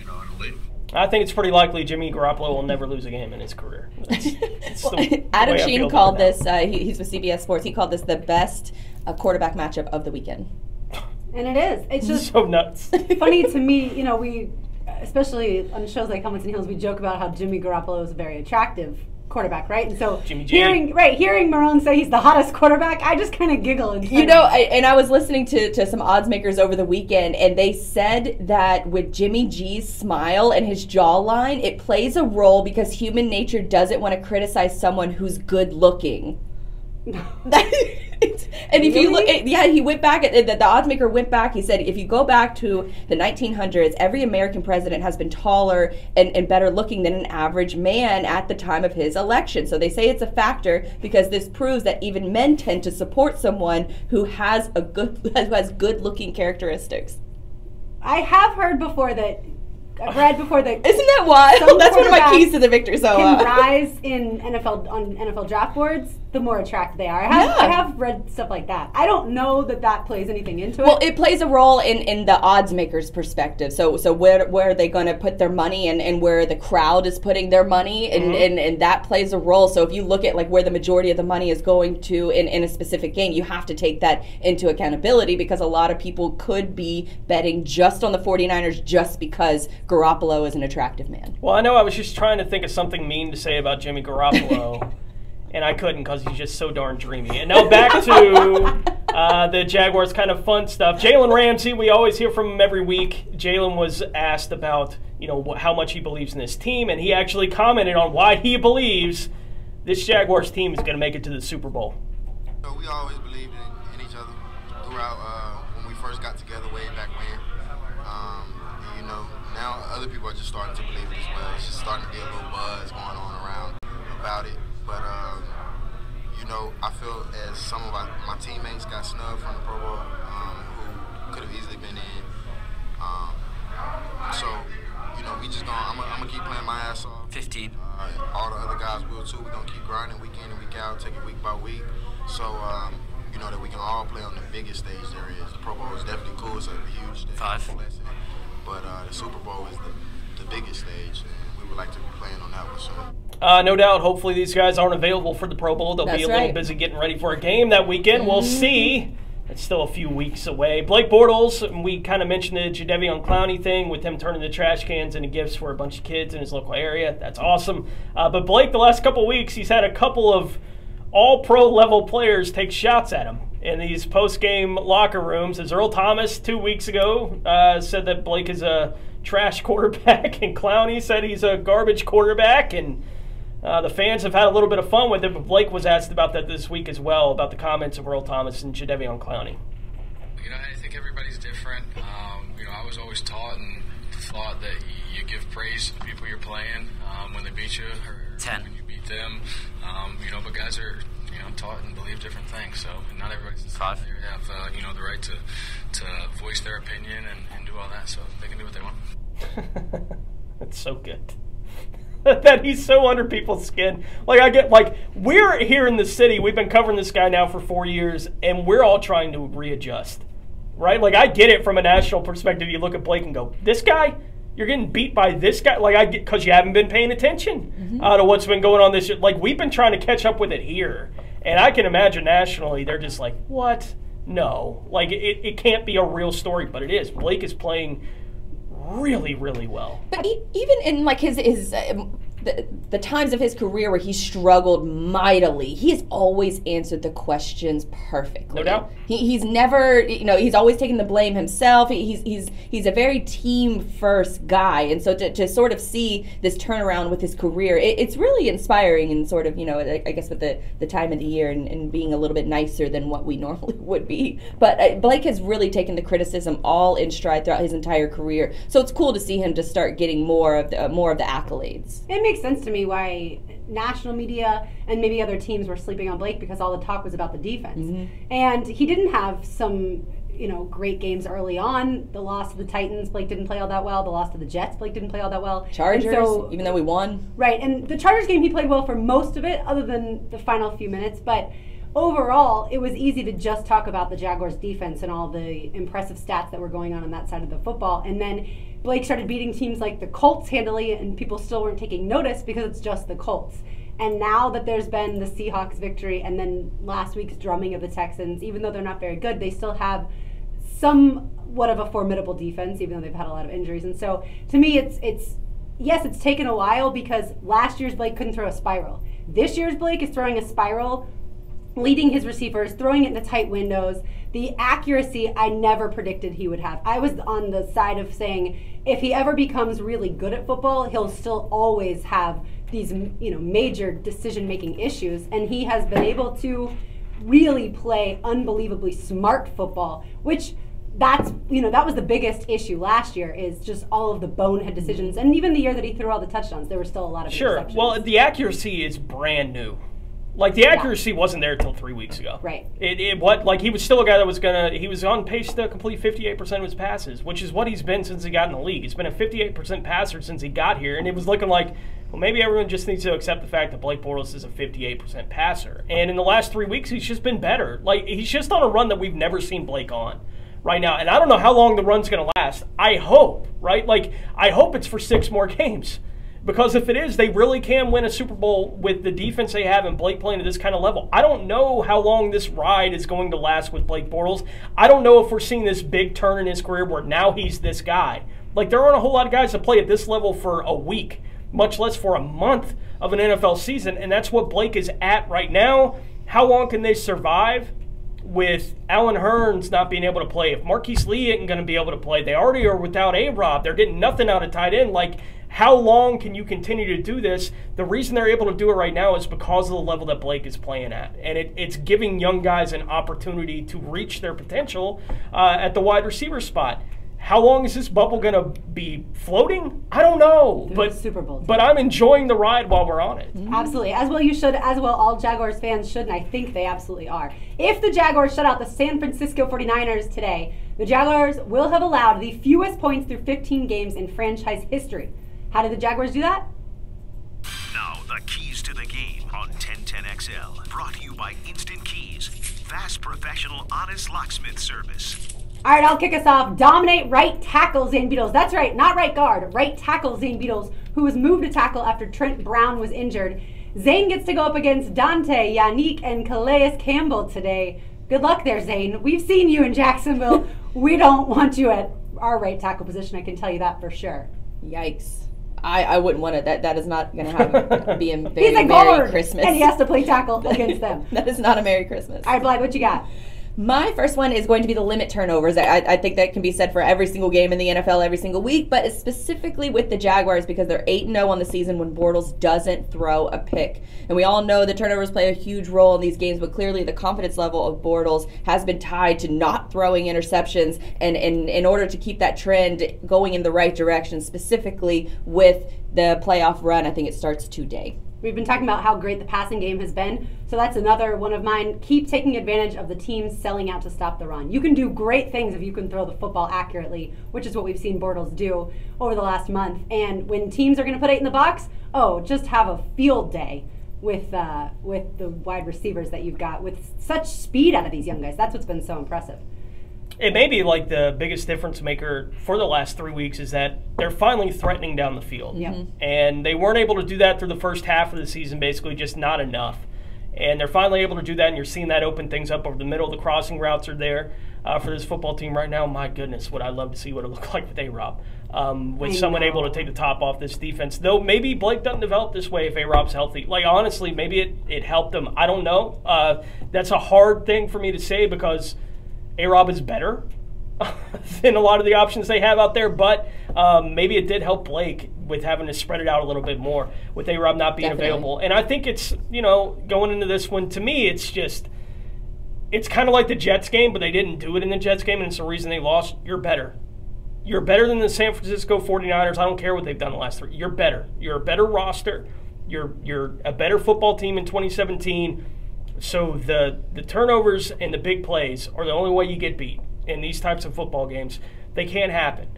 in the league. I think it's pretty likely Jimmy Garoppolo will never lose a game in his career. That's Well, the Adam way I Sheen feel called about it this, he's with CBS Sports, he called this the best quarterback matchup of the weekend. And it is. It's now. just So nuts. funny to me, we, especially on shows like Helmets and Heels, we joke about how Jimmy Garoppolo is a very attractive quarterback, right? And so Jimmy G. hearing Marone say he's the hottest quarterback, I just kind of giggle. You know, I was listening to some odds makers over the weekend, and they said that with Jimmy G's smile and his jawline, it plays a role because human nature doesn't want to criticize someone who's good looking. And if you look, he went back. The odds maker went back. He said, if you go back to the 1900s, every American president has been taller and better looking than an average man at the time of his election. So they say it's a factor because this proves that even men tend to support someone who has good looking characteristics. I have heard before that. I've read before that. Isn't that wild? That's one of my keys to the victory. So can rise in NFL draft boards the more attractive they are. I have read stuff like that. I don't know that plays anything into it. Well, it plays a role in the odds makers' perspective. So where are they going to put their money and where the crowd is putting their money, and that plays a role. So if you look at like where the majority of the money is going to in a specific game, you have to take that into accountability because a lot of people could be betting just on the 49ers just because Garoppolo is an attractive man. Well, I know I was just trying to think of something mean to say about Jimmy Garoppolo. And I couldn't because he's just so darn dreamy. And now back to the Jaguars kind of fun stuff. Jalen Ramsey, we always hear from him every week. Jalen was asked about, how much he believes in this team, and he actually commented on why he believes this Jaguars team is going to make it to the Super Bowl. So we always believed in each other throughout when we first got together way back when. Now other people are just starting to believe it as well. It's just starting to be a little buzz going on around about it. But, I feel as some of my teammates got snubbed from the Pro Bowl who could have easily been in. We just I'm going to keep playing my ass off. 15. All the other guys will too. We're going to keep grinding week in and week out, take it week by week. So, that we can all play on the biggest stage there is. The Pro Bowl is definitely cool. It's a huge stage. 5. But the Super Bowl is the biggest stage, and we would like to be playing on that one soon. No doubt. Hopefully these guys aren't available for the Pro Bowl. They'll be a little busy getting ready for a game that weekend. We'll see. It's still a few weeks away. Blake Bortles, we kind of mentioned the Jadeveon Clowney thing with him turning the trash cans into gifts for a bunch of kids in his local area. That's awesome. But Blake, the last couple of weeks, he's had a couple of all-pro level players take shots at him in these post-game locker rooms. As Earl Thomas 2 weeks ago said that Blake is a trash quarterback, and Clowney said he's a garbage quarterback, and the fans have had a little bit of fun with it, but Blake was asked about that this week as well, about the comments of Earl Thomas and Jadeveon Clowney. I think everybody's different. I was always taught and thought that you give praise to the people you're playing when they beat you, or 10. when you beat them. But guys are taught and believe different things. So not everybody's 5. They have the right to voice their opinion and do all that. So they can do what they want. That's so good. That he's so under people's skin. We're here in the city. We've been covering this guy now for 4 years, and we're all trying to readjust, right? I get it from a national perspective. You look at Blake and go, this guy, you're getting beat by this guy? I get, because you haven't been paying attention to what's been going on this year. We've been trying to catch up with it here, and I can imagine nationally they're just like, what? No. It can't be a real story, but it is. Blake is playing really, really well. But even in his the times of his career where he struggled mightily, he has always answered the questions perfectly. No doubt. He's never, he's always taken the blame himself. He's a very team first guy, and so to sort of see this turnaround with his career, it's really inspiring, and sort of I guess with the time of the year and being a little bit nicer than what we normally would be. But Blake has really taken the criticism all in stride throughout his entire career. So it's cool to see him just start getting more of the accolades. It makes sense to me why national media and maybe other teams were sleeping on Blake, because all the talk was about the defense. And he didn't have some, great games early on. The loss to the Titans, Blake didn't play all that well. The loss to the Jets, Blake didn't play all that well. Chargers, even though we won. Right, and the Chargers game, he played well for most of it, other than the final few minutes. But overall, it was easy to just talk about the Jaguars' defense and all the impressive stats that were going on that side of the football. And then Blake started beating teams like the Colts handily, and people still weren't taking notice because it's just the Colts. And now that there's been the Seahawks victory and then last week's drumming of the Texans, even though they're not very good, they still have somewhat of a formidable defense, even though they've had a lot of injuries. And so, to me, it's yes, it's taken a while because last year's Blake couldn't throw a spiral. This year's Blake is throwing a spiral, leading his receivers, throwing it into tight windows. The accuracy I never predicted he would have. I was on the side of saying if he ever becomes really good at football, he'll still always have these major decision-making issues, and he has been able to really play unbelievably smart football, which that was the biggest issue last year, is just all of the bonehead decisions. And even the year that he threw all the touchdowns, there were still a lot of interceptions. Well, the accuracy is brand new. Like, the accuracy wasn't there until 3 weeks ago. Right. He was still a guy that he was on pace to complete 58% of his passes, which is what he's been since he got in the league. He's been a 58% passer since he got here, and it was looking like, well, maybe everyone just needs to accept the fact that Blake Bortles is a 58% passer. And in the last 3 weeks, he's just been better. Like, he's just on a run that we've never seen Blake on right now. And I don't know how long the run's going to last. I hope, right? Like, I hope it's for 6 more games. Because if it is, they really can win a Super Bowl with the defense they have and Blake playing at this kind of level. I don't know how long this ride is going to last with Blake Bortles. I don't know if we're seeing this big turn in his career where now he's this guy. Like, there aren't a whole lot of guys that play at this level for a week, much less for a month of an NFL season, and that's what Blake is at right now. How long can they survive with Allen Hurns not being able to play? If Marquise Lee isn't going to be able to play, they already are without A-Rob. They're getting nothing out of tight end. Like, how long can you continue to do this? The reason they're able to do it right now is because of the level that Blake is playing at. And it's giving young guys an opportunity to reach their potential at the wide receiver spot. How long is this bubble going to be floating? I don't know. But Super Bowl. But I'm enjoying the ride while we're on it. Absolutely. As well you should, as well all Jaguars fans should, and I think they absolutely are. If the Jaguars shut out the San Francisco 49ers today, the Jaguars will have allowed the fewest points through 15 games in franchise history. How did the Jaguars do that? Now, the keys to the game on 1010XL. Brought to you by Instant Keys. Fast, professional, honest locksmith service. All right, I'll kick us off. Dominate right tackle Zane Beadles. That's right, not right guard. Right tackle Zane Beadles, who was moved to tackle after Trent Brown was injured. Zane gets to go up against Dante, Yannick, and Calais Campbell today. Good luck there, Zane. We've seen you in Jacksonville. We don't want you at our right tackle position, I can tell you that for sure. Yikes. I wouldn't want it. That is not going to be a very He's a Merry guard, Christmas. and he has to play tackle against them. That is not a Merry Christmas. All right, Blythe, what you got? My first one is going to be the limit turnovers. I think that can be said for every single game in the NFL every single week, but specifically with the Jaguars because they're 8-0 on the season when Bortles doesn't throw a pick. And we all know the turnovers play a huge role in these games, but clearly the confidence level of Bortles has been tied to not throwing interceptions, and in order to keep that trend going in the right direction, specifically with the playoff run, I think it starts today. We've been talking about how great the passing game has been, so that's another one of mine. Keep taking advantage of the teams selling out to stop the run. You can do great things if you can throw the football accurately, which is what we've seen Bortles do over the last month. And when teams are going to put 8 in the box, just have a field day with the wide receivers that you've got with such speed out of these young guys. That's what's been so impressive. It may be like the biggest difference maker for the last 3 weeks is that they're finally threatening down the field. Yep. And they weren't able to do that through the first half of the season, basically just not enough. And they're finally able to do that, and you're seeing that open things up over the middle. The crossing routes are there for this football team right now. My goodness, would I love to see what it looked like with A-Rob. With someone able to take the top off this defense. Though maybe Blake doesn't develop this way if A-Rob's healthy. Like, honestly, maybe it helped them. I don't know. That's a hard thing for me to say because A-Rob is better than a lot of the options they have out there, but maybe it did help Blake with having to spread it out a little bit more with A-Rob not being available. And I think it's, going into this one, to me, it's kind of like the Jets game, but they didn't do it in the Jets game, and it's the reason they lost. You're better. You're better than the San Francisco 49ers. I don't care what they've done the last 3. You're better. You're a better roster. You're a better football team in 2017. So the turnovers and the big plays are the only way you get beat in these types of football games. They can't happen.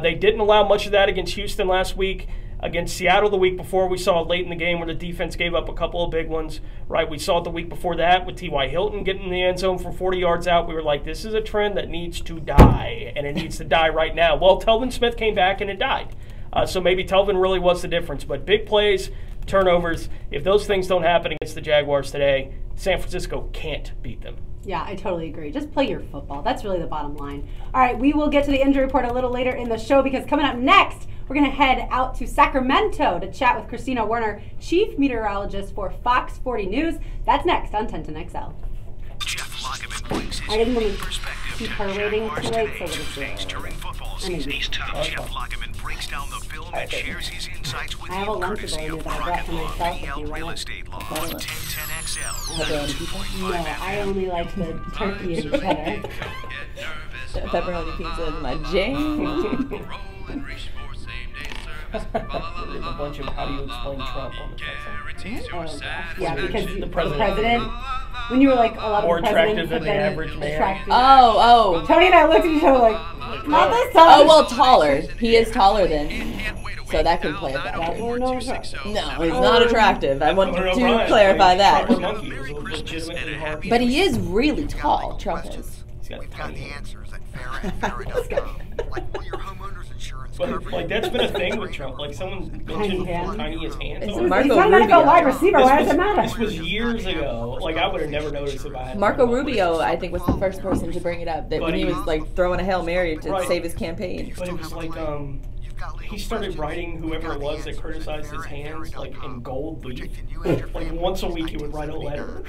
They didn't allow much of that against Houston last week. Against Seattle the week before, we saw it late in the game where the defense gave up a couple of big ones. Right, we saw it the week before that with T.Y. Hilton getting in the end zone for 40 yards out. We were like, this is a trend that needs to die, and it needs to die right now. Well, Telvin Smith came back and it died. So maybe Telvin really was the difference. But big plays, turnovers, if those things don't happen against the Jaguars today, San Francisco can't beat them. Yeah, I totally agree. Just play your football. That's really the bottom line. All right, we will get to the injury report a little later in the show because coming up next, We're going to head out to Sacramento to chat with Christina Werner, chief meteorologist for Fox 40 News. That's next on 1010XL. I didn't want to keep her waiting too late, so during football season. Each time Jeff Lageman breaks down the film and shares his insights with you, courtesy of Rocket Law, BL Real Estate Law, 1010XL. No, I only like the turkey and cheddar. Pepperoni pizza is my jam. There's a bunch of how do you explain Trump on the text. Yeah, because the president, when you were like, a lot more of attractive than the average man. Oh. Tony and I looked at each other like, not this time. Oh, well, taller. He is taller than. So that could play a factor. No, he's not attractive. I want to clarify that. But he is really tall, Trump is. He's got the answers that Farrah like one of your homeowners insurance coverage. Like that's been a thing with Trump. Like someone mentioned how tiny his hands are. He's not an NFL wide receiver. Why does it matter? This was years ago. Like I would have never noticed if I had. Marco Rubio, I think, was the first person to bring it up. That when he was like throwing a Hail Mary to save his campaign. But it was like he started writing whoever it was that criticized his hands like in gold leaf. Like once a week he would write a letter.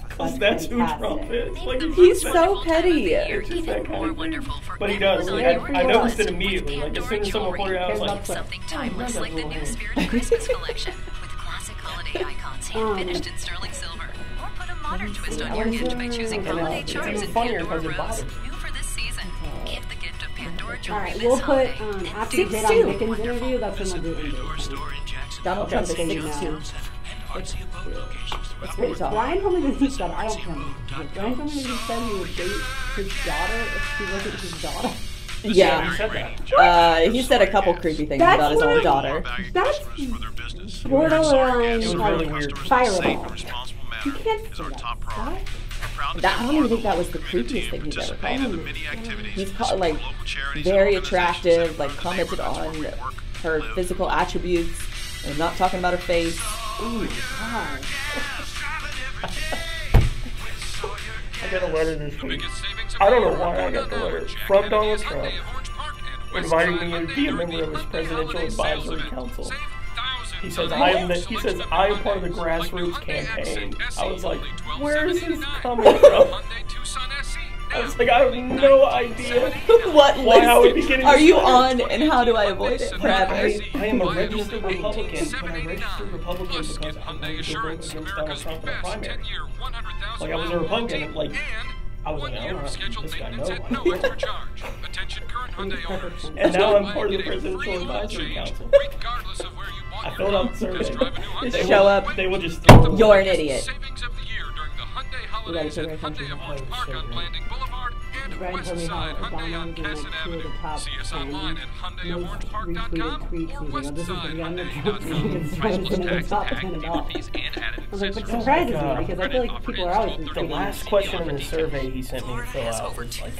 Because that's who Trump is. Like, he's so petty. It's just that kind of thing. But he does. Like, I noticed it immediately. Like as soon as someone pointed out, I was like, something timeless like the new Spirit Christmas collection with classic holiday icons hand finished in sterling silver. Or put a modern twist on your gift by choosing holiday charms in Pandora Rose. New for this season. Give the gift of Pandora jewelry this holiday. All right, we'll put after Jada Dickens interview. That's when we'll do it. Donald Trump is 6'2". That's pretty tall. Brian told me that he said, I don't care. Brian told me that he said he would date his daughter if she wasn't his daughter. Yeah. He said that. He said a couple creepy things about his own daughter. That's borderline really weird. fireable. You can't say that. I don't even think that was the creepiest thing he's ever called him. He's called, like, very attractive, like, commented on her physical attributes. I'm not talking about her face. Oh, God. I got a letter this week. I don't know why I got the letter. From Donald Trump, inviting me to be a member of his presidential advisory council. He says I am part of the grassroots campaign. I was like, where is this coming from? I was like, I have no idea what why I would be getting are you on, and how do I avoid it? I am a registered Republican, but I registered Republican because I wanted to vote against Donald Trump in the primary. Like I was a Republican, and like I was like, I don't know, this guy knows. And now I'm part of the Presidential Advisory Council. I filled out the survey. Just show up. They will just. You're an idiot. We gotta take our country. Brian told me how Obama was like two of the top 10 most retweeted tweets. This is the younger Trump in the top 10 at all. I was like, which surprises me because I feel like people are always retweeting. The last question in the survey he sent me to fill out was like,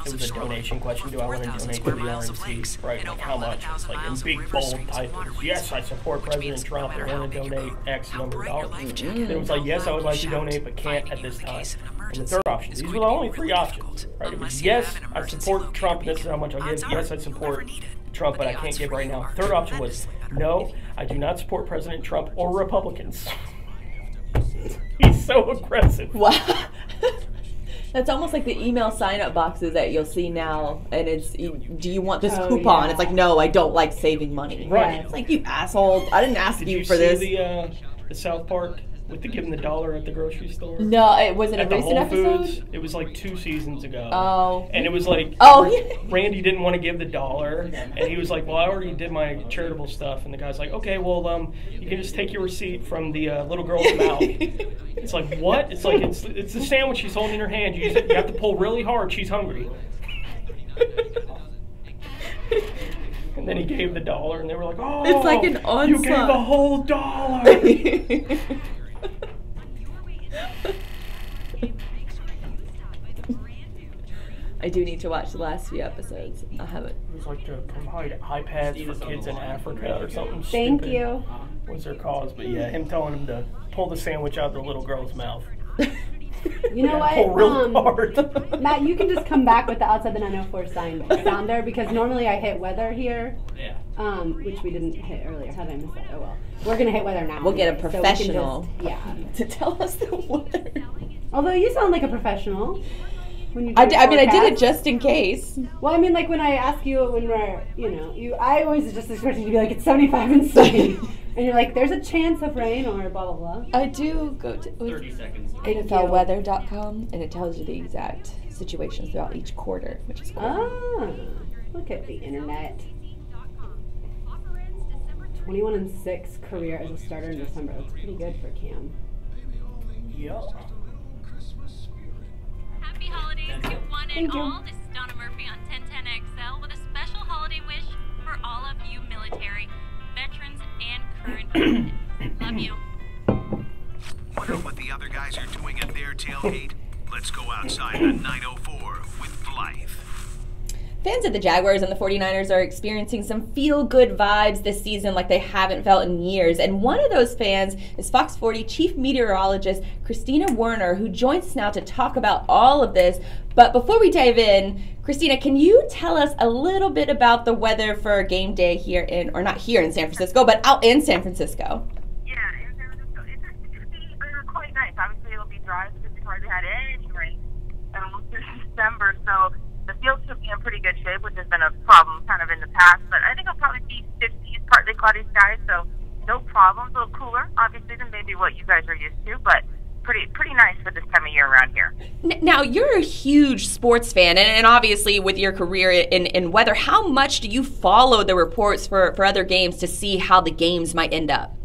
it was a donation question. Do I want to donate to the RNC? Right, like how much? It's like in big bold titles. Yes, I support President Trump. I want to donate X number of dollars. And it was like, yes, I would like to donate, but can't at this time. And the third option. These were the only three options. Right? It was yes, I support Trump. This is how much I'll give. Yes, I support Trump, but I can't give right now. Third option was no, I do not support President Trump or Republicans. He's so aggressive. Wow. That's almost like the email sign-up boxes that you'll see now, and it's, do you want this coupon? Yeah. It's like, no, I don't like saving money. Right. It's like, you asshole, I didn't ask you for this. Did you see the South Park with the giving the dollar at the grocery store? No, it wasn't a recent episode? Foods, it was like 2 seasons ago. Oh. And it was like, Randy didn't want to give the dollar, and he was like, well, I already did my charitable stuff. And the guy's like, okay, well, you can just take your receipt from the little girl's mouth. It's like, what? It's like, it's the sandwich she's holding in her hand. You have to pull really hard. She's hungry. And then he gave the dollar, and they were like, oh, it's like an onslaught. You gave a whole dollar. I do need to watch the last few episodes. I haven't. It was like to provide iPads for kids in Africa or something stupid. Thank you. Was their cause? But yeah, him telling him to pull the sandwich out of the little girl's mouth. You know what? Pull really hard. Matt, you can just come back with the outside the 904 sign down there because normally I hit weather here. Yeah. which we didn't hit earlier. How did I miss that? Oh well. We're gonna hit weather now. We'll get a so professional to tell us the weather. Although you sound like a professional. When you I did it just in case. Well, I mean, like when I ask you when we're, I always just expect you to be like, it's 75 and sunny. And you're like, there's a chance of rain or blah, blah, blah. I do go to 30 seconds. NFLweather.com, and it tells you the exact situations throughout each quarter, which is cool. Ah, look at the internet. 21-6 career as a starter in December. That's pretty good for Cam. Yeah. Happy holidays to one and all. This is Donna Murphy on 1010XL with a special holiday wish for all of you military, veterans, and current residents. Love you. Wonder what the other guys are doing at their tailgate? Let's go outside at 904 with Blythe. Fans of the Jaguars and the 49ers are experiencing some feel-good vibes this season like they haven't felt in years. And one of those fans is Fox 40 Chief Meteorologist Christina Werner, who joins us now to talk about all of this. But before we dive in, Christina, can you tell us a little bit about the weather for game day here in, or not here in San Francisco, but out in San Francisco? Yeah, in San Francisco. It's quite nice. Obviously, it'll be dry because we've hardly had any rain since December, so the field should be in pretty good shape, which has been a problem kind of in the past. But I think it'll probably be 50s, partly cloudy skies, so no problems. A little cooler, obviously, than maybe what you guys are used to, but pretty nice for this time of year around here. Now, you're a huge sports fan, and obviously with your career in weather, how much do you follow the reports for other games to see how the games might end up?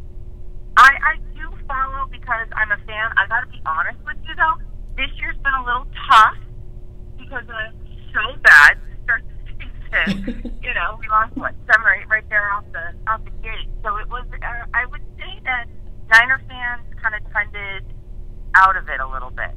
I do follow because I'm a fan. I got to be honest with you, though. This year's been a little tough because so bad to start the season. We lost 7 or 8 right there off the gate. So it was. I would say that Niner fans kind of trended out of it a little bit.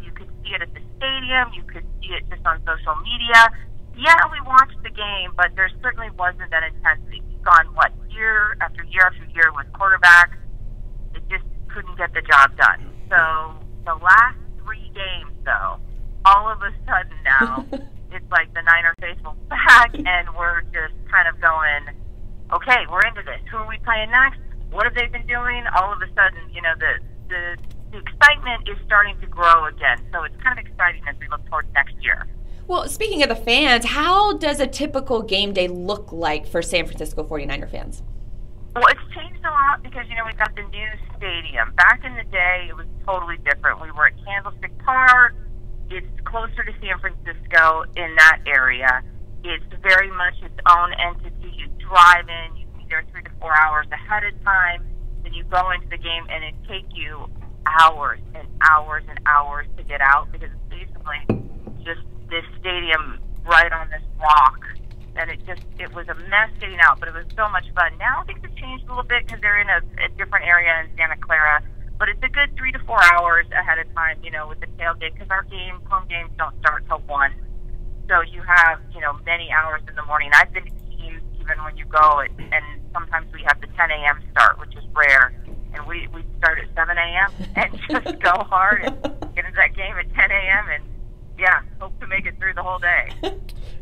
You could see it at the stadium. You could see it just on social media. Yeah, we watched the game, but there certainly wasn't that intensity. We've gone year after year after year with quarterbacks. It just couldn't get the job done. So the last 3 games, though, all of a sudden now, it's like the Niner faithful back, and we're just kind of going, okay, we're into this. Who are we playing next? What have they been doing? All of a sudden, the excitement is starting to grow again. So it's kind of exciting as we look towards next year. Well, speaking of the fans, how does a typical game day look like for San Francisco 49er fans? Well, it's changed a lot because, we've got the new stadium. Back in the day, it was totally different. We were at Candlestick Park. It's closer to San Francisco in that area. It's very much its own entity. You drive in, you be there 3 to 4 hours ahead of time, then you go into the game, and it takes you hours and hours and hours to get out because it's basically just this stadium right on this rock. And it was a mess getting out, but it was so much fun. Now things have changed a little bit because they're in a different area in Santa Clara. But it's a good 3 to 4 hours ahead of time, with the tailgate, because our home games don't start till 1. So you have, many hours in the morning. I've been to games even when you go, and sometimes we have the 10 a.m. start, which is rare. And we start at 7 a.m. and just go hard and get into that game at 10 a.m. and, hope to make it through the whole day.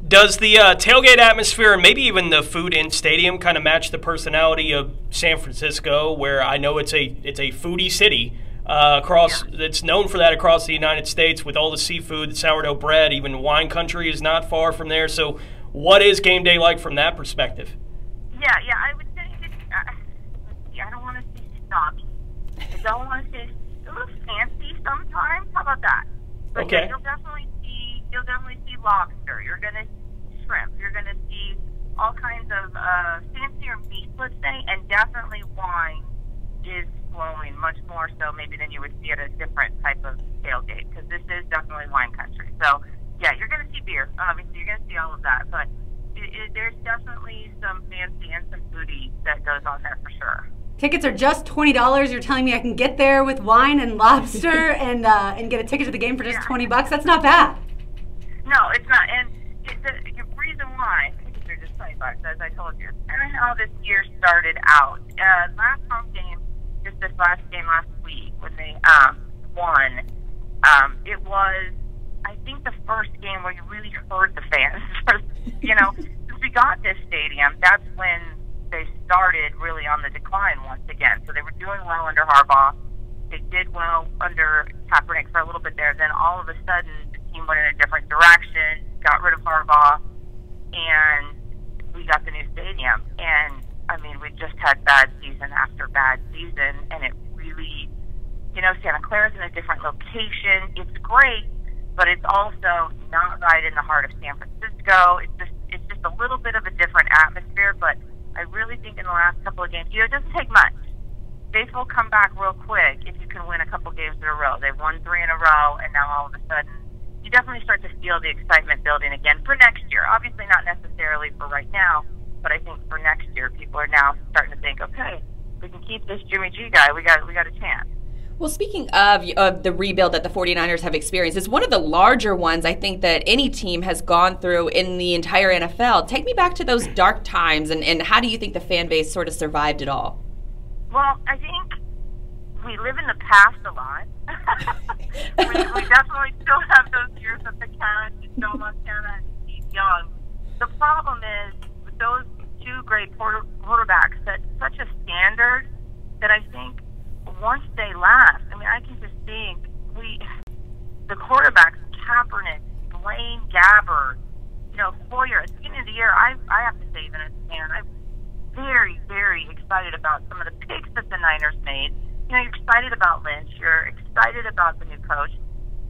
Does the tailgate atmosphere and maybe even the food in stadium kind of match the personality of San Francisco, where I know it's a foodie city it's known for that across the United States with all the seafood, the sourdough bread, even wine country is not far from there. So what is game day like from that perspective? Yeah, I would say I don't want to say snobby. I don't want to say a little fancy sometimes. How about that? But okay. You'll definitely see lobster. You're gonna see shrimp. You're gonna see all kinds of fancier meats, let's say, and definitely wine is flowing much more so maybe than you would see at a different type of tailgate, because this is definitely wine country. So yeah, you're gonna see beer. Obviously, you're gonna see all of that, but there's definitely some fancy and some foodie that goes on there for sure. Tickets are just $20. You're telling me I can get there with wine and lobster and get a ticket to the game for just $20? That's not bad. No, it's not. And the reason why tickets are just $20, as I told you, and how this year started out. Last home game, just this last game last week when they won, it was, I think, the first game where you really heard the fans. we got this stadium, that's when they started really on the decline once again. So they were doing well under Harbaugh. They did well under Kaepernick for a little bit there. Then all of a sudden, the team went in a different direction, got rid of Harbaugh, and we got the new stadium. And, I mean, we just had bad season after bad season, and it really, you know, Santa Clara's in a different location. It's great, but it's also not right in the heart of San Francisco. It's just a little bit of a different atmosphere, but I really think in the last couple of games, you know, it doesn't take much. Baseball will come back real quick if you can win a couple games in a row. They've won 3 in a row, and now all of a sudden, you definitely start to feel the excitement building again for next year. Obviously not necessarily for right now, but I think for next year, people are now starting to think, okay, we can keep this Jimmy G guy. We got a chance. Well, speaking of the rebuild that the 49ers have experienced, it's one of the larger ones I think that any team has gone through in the entire NFL. Take me back to those dark times, and how do you think the fan base sort of survived it all? Well, I think we live in the past a lot. we definitely still have those years of the Cat, Joe Montana, and Steve Young. The problem is with those two great quarterbacks set such a standard that I think once they last, I mean, I can just think the quarterbacks, Kaepernick, Blaine Gabbert, you know, Hoyer, at the beginning of the year, I have to say, even as a fan, I'm very, very excited about some of the picks that the Niners made. You know, you're excited about Lynch, you're excited about the new coach,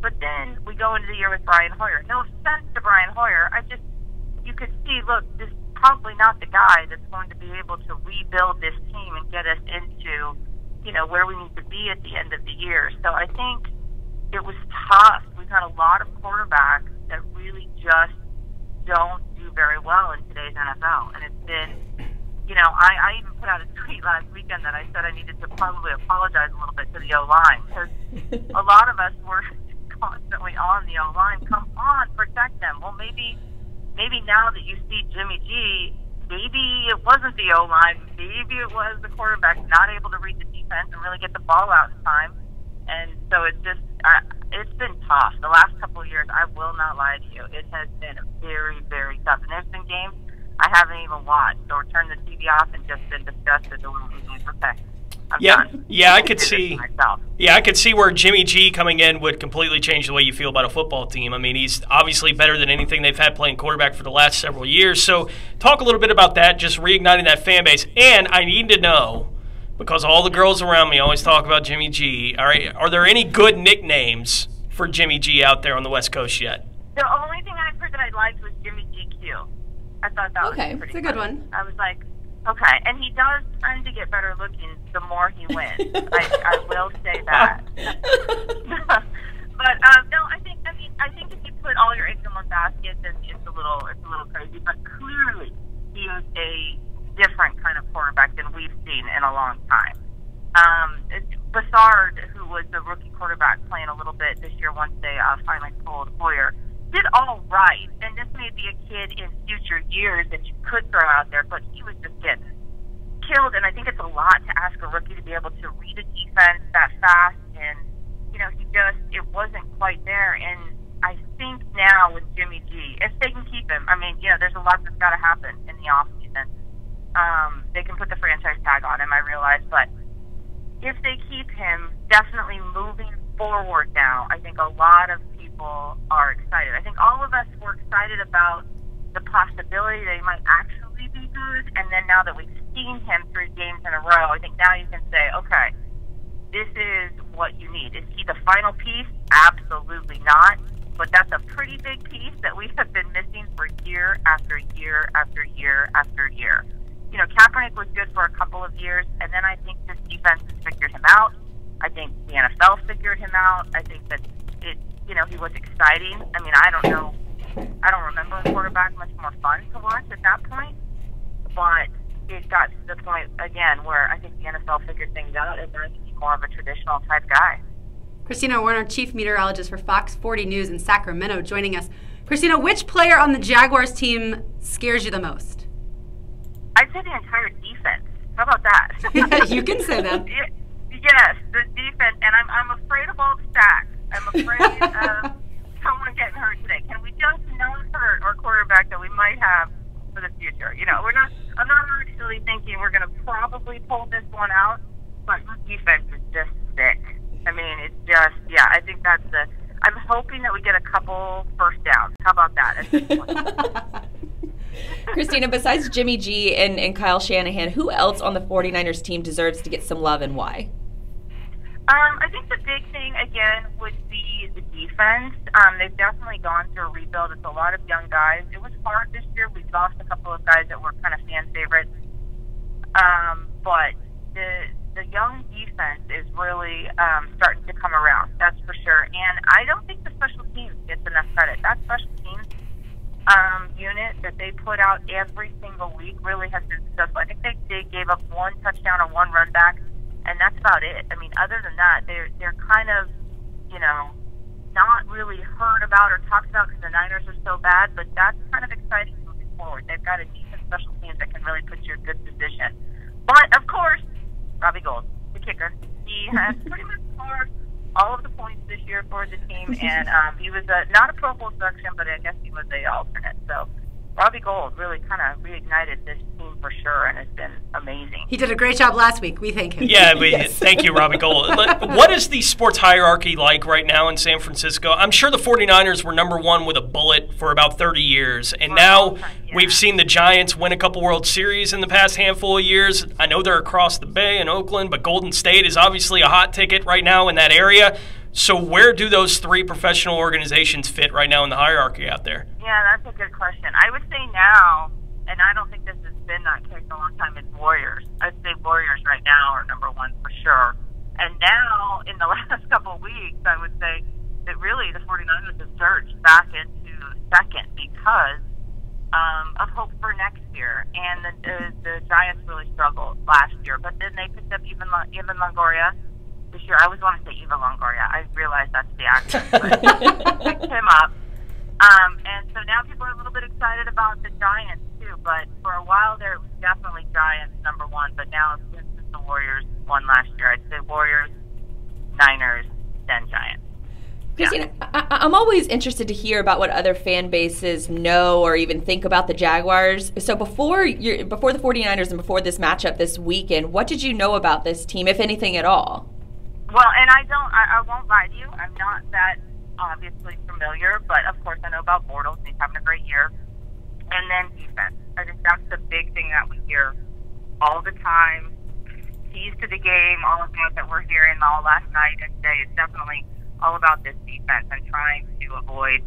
but then we go into the year with Brian Hoyer. No offense to Brian Hoyer, you could see, look, this is probably not the guy that's going to be able to rebuild this team and get us into, you know, where we need to be at the end of the year. So I think it was tough. We've had a lot of quarterbacks that really just don't do very well in today's NFL. And it's been, you know, I even put out a tweet last weekend that I said I needed to probably apologize a little bit to the O-line, because a lot of us were constantly on the O-line. Come on, protect them. Well, maybe now that you see Jimmy G, maybe it wasn't the O-line. Maybe it was the quarterback not able to read the defense and really get the ball out in time. And so it's just, it's been tough. The last couple of years, I will not lie to you, it has been very, very tough. And there's been games I haven't even watched or turned the TV off and just been disgusted. Okay, I'm done. Yeah, I could see. Yeah, I could see where Jimmy G coming in would completely change the way you feel about a football team. I mean, he's obviously better than anything they've had playing quarterback for the last several years. So talk a little bit about that, just reigniting that fan base. And I need to know, because all the girls around me always talk about Jimmy G, all right, are there any good nicknames for Jimmy G out there on the West Coast yet? The only thing I've heard that I liked was Jimmy GQ. I thought that was pretty it's a good one. I was like, okay, and he does tend to get better looking the more he wins. I will say that. But no, I think if you put all your eggs in one basket, then it's a little crazy. But clearly, he is a different kind of quarterback than we've seen in a long time. Bassard, who was the rookie quarterback playing a little bit this year, once they finally pulled Hoyer, did all right, and this may be a kid in future years that you could throw out there, but he was just getting killed, and I think it's a lot to ask a rookie to be able to read a defense that fast, and, you know, it wasn't quite there, and I think now with Jimmy G, if they can keep him, I mean, you know, there's a lot that's got to happen in the offseason. They can put the franchise tag on him, I realize, but if they keep him, definitely moving forward now, I think a lot of people are excited. I think all of us were excited about the possibility that he might actually be good, and then now that we've seen him 3 games in a row, I think now you can say, okay, this is what you need. Is he the final piece? Absolutely not, but that's a pretty big piece that we have been missing for year after year after year after year. You know, Kaepernick was good for a couple of years, and then I think this defense has figured him out. I think the NFL figured him out. I think that he was exciting. I mean, I don't remember a quarterback much more fun to watch at that point, but it got to the point, again, where I think the NFL figured things out, and they're more of a traditional type guy. Christina Warner, chief meteorologist for Fox 40 News in Sacramento, joining us. Christina, which player on the Jaguars team scares you the most? I'd say the entire defense. How about that? You can say that. Yes, the defense, and I'm afraid of all the sacks. I'm afraid of someone getting hurt today. Can we just not hurt our quarterback that we might have for the future. You know, I'm not actually thinking we're going to probably pull this one out, but the defense is just sick. I mean, it's just, I think that's I'm hoping that we get a couple first downs. How about that at this point? Christina, besides Jimmy G and Kyle Shanahan, who else on the 49ers team deserves to get some love and why? I think the big thing, again, would be the defense. They've definitely gone through a rebuild. It's a lot of young guys. It was hard this year. We lost a couple of guys that were kind of fan favorites. But the young defense is really starting to come around, that's for sure. And I don't think the special teams gets enough credit. That special teams unit that they put out every single week really has been successful. I think they gave up one touchdown and one run back, and that's about it. I mean, other than that, they're kind of, not really heard about or talked about because the Niners are so bad, but that's kind of exciting moving forward. They've got a decent special teams that can really put you in good position. But, of course, Robbie Gould, the kicker, he has pretty much scored all of the points this year for the team, and he was not a Pro Bowl selection, but I guess he was an alternate. So Robbie Gould really kind of reignited this team for sure, and it's been amazing. He did a great job last week. We thank him. Yeah, thank you, Robbie Gould. What is the sports hierarchy like right now in San Francisco? I'm sure the 49ers were number one with a bullet for about 30 years, and now we've seen the Giants win a couple World Series in the past handful of years. I know they're across the bay in Oakland, but Golden State is obviously a hot ticket right now in that area. So where do those three professional organizations fit right now in the hierarchy out there? Yeah, that's a good question. I would say now, and I don't think this has been that case in a long time, it's Warriors. I'd say Warriors right now are number one for sure. And now, in the last couple of weeks, I would say that really the 49ers have surged back into second because of hope for next year. And the Giants really struggled last year. But then they picked up Evan Longoria this year. I always want to say Eva Longoria. I realize that's the actor, but picked him up. And so now people are a little bit excited about the Giants too. But for a while there, it was definitely Giants number one. But now since the Warriors won last year, I'd say Warriors, Niners, then Giants. Christina, I'm always interested to hear about what other fan bases know or even think about the Jaguars. So before the 49ers and before this matchup this weekend, what did you know about this team, if anything at all? Well, and I won't lie to you, I'm not that obviously familiar, but of course I know about Bortles, he's having a great year. And then defense. I think that's the big thing that we hear all the time. Keys to the game, all of that we're hearing all last night and today is definitely all about this defense and trying to avoid,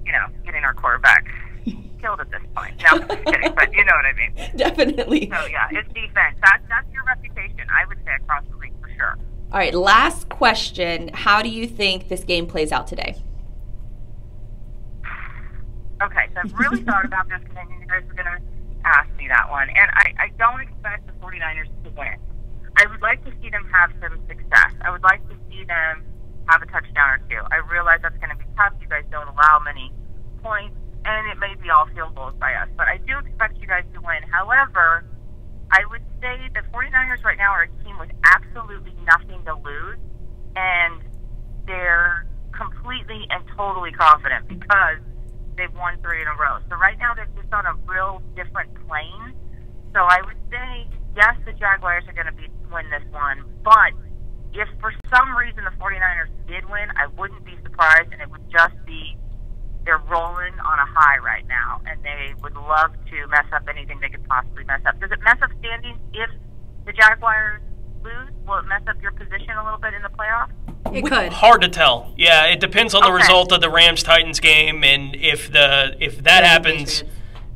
getting our quarterback killed at this point. No, I'm just kidding, but you know what I mean. Definitely. So yeah, it's defense. That's your reputation, I would say, across the league for sure. All right, last question. How do you think this game plays out today? Okay, so I've really thought about this because I knew you guys were going to ask me that one. And I don't expect the 49ers to win. I would like to see them have some success. I would like to see them have a touchdown or two. I realize that's going to be tough. You guys don't allow many points, and it may be all field goals by us. But I do expect you guys to win. However, I would say the 49ers right now are a team with absolutely nothing to lose, and they're completely and totally confident because they've won 3 in a row. So right now they're just on a real different plane. So I would say, yes, the Jaguars are going to win this one, but if for some reason the 49ers did win, I wouldn't be surprised, and it would just be they're rolling on a high right now, and they would love to mess up anything they could possibly mess up. Does it mess up standings if the Jaguars lose? Will it mess up your position a little bit in the playoffs? It could. Hard to tell. Yeah, it depends on the result of the Rams-Titans game, and if that happens,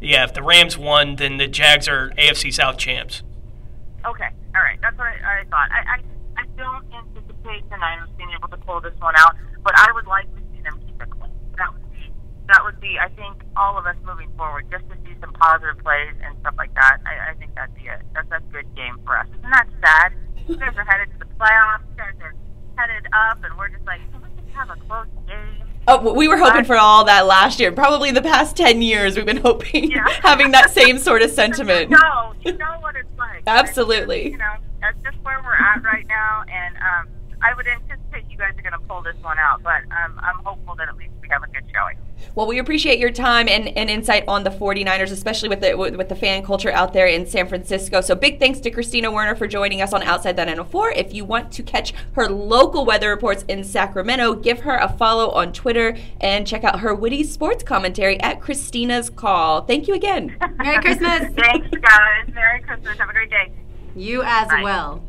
if the Rams won, then the Jags are AFC South champs. Okay, all right. That's what I thought. I don't anticipate the Niners being able to pull this one out, but I would like to see them keep it clean. That would be, I think, all of us moving forward, just to see some positive plays and stuff like that. I think that'd be that's a good game for us. Isn't that sad? You guys are headed to the playoffs. You guys are headed up, and we're just like, can we just have a close game? Oh, we were hoping for all that last year. Probably the past 10 years we've been hoping, having that same sort of sentiment. You know what it's like. Absolutely. That's just where we're at right now, and I would anticipate you guys are going to pull this one out, but I'm hopeful that at least we have a good showing. Well, we appreciate your time and insight on the 49ers, especially with the fan culture out there in San Francisco. So big thanks to Christina Werner for joining us on Outside the 904. If you want to catch her local weather reports in Sacramento, give her a follow on Twitter and check out her witty sports commentary at Christina's Call. Thank you again. Merry Christmas. Thanks, guys. Merry Christmas. Have a great day. You as well.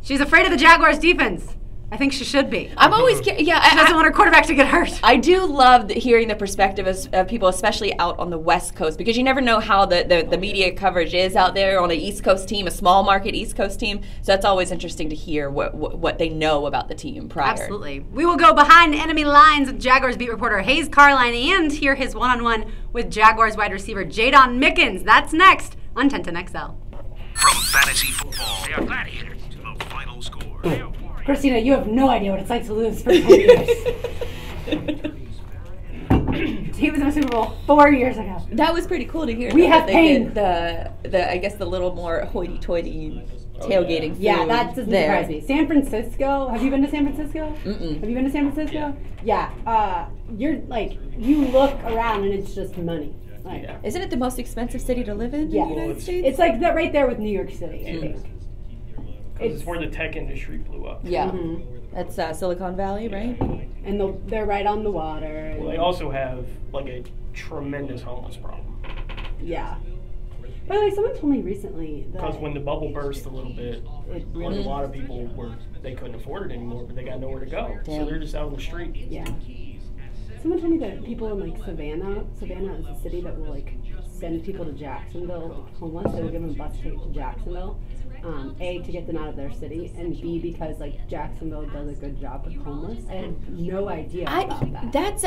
She's afraid of the Jaguars' defense. I think she should be. I'm always, She doesn't want her quarterback to get hurt. I do love hearing the perspective of people, especially out on the West Coast, because you never know how the media coverage is out there on an East Coast team, a small market East Coast team. So that's always interesting to hear what they know about the team prior. Absolutely. We will go behind enemy lines with Jaguars beat reporter Hayes Carline and hear his one-on-one with Jaguars wide receiver Jadon Mickens. That's next on 1010XL. From fantasy football, they are gladiators. The final score. Christina, you have no idea what it's like to lose for 10 years. He was in a Super Bowl 4 years ago. That was pretty cool to hear. We have they pain. Did I guess the little more hoity-toity tailgating food. Yeah, that doesn't there. surprise me. San Francisco. Have you been to San Francisco? Mm-mm. Have you been to San Francisco? Yeah. You're like, you look around and it's just money. Like, Isn't it the most expensive city to live in the United States? It's like that right there with New York City, I think. It's where the tech industry blew up. Yeah. That's Silicon Valley, right? And they're right on the water. Well, they also have like a tremendous homeless problem. Yeah. By the way, someone told me recently that Because when the bubble burst a little bit, a lot of people they couldn't afford it anymore, but they got nowhere to go. Damn. So they're just out on the street. Yeah. Someone told me that people in like Savannah is a city that will like send people to Jacksonville like, homeless. They will give them a bus ticket to Jacksonville. A, to get them out of their city, and B, because like Jacksonville does a good job with homeless. I had no idea about that.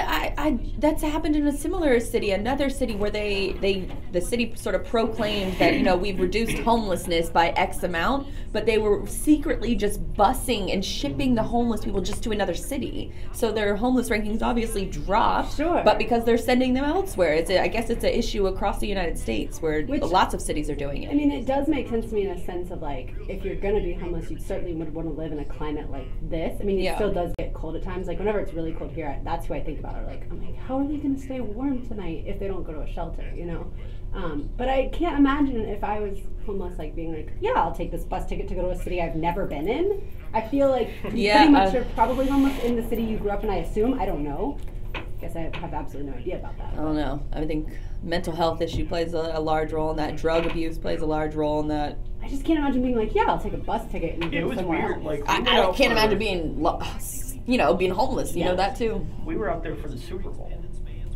That's happened in a similar city, another city where the city sort of proclaimed that we've reduced homelessness by X amount, but they were secretly just busing and shipping the homeless people just to another city. So their homeless rankings obviously dropped, but because they're sending them elsewhere. I guess it's an issue across the United States where lots of cities are doing it. I mean, it does make sense to me in a sense of like, if you're going to be homeless, you certainly would want to live in a climate like this. I mean, it still does get cold at times. Like, whenever it's really cold here, that's who I think about. I'm like, how are they going to stay warm tonight if they don't go to a shelter, But I can't imagine if I was homeless, like, being like, yeah, I'll take this bus ticket to go to a city I've never been in. I feel like you pretty much are probably homeless in the city you grew up in, I assume. I don't know. I guess I have absolutely no idea about that. I don't know. I think mental health issue plays a large role in that. Drug abuse plays a large role in that. I just can't imagine being like, yeah, I'll take a bus ticket and go somewhere else. Like, I can't imagine being, being homeless. You know that too. We were out there for the Super Bowl.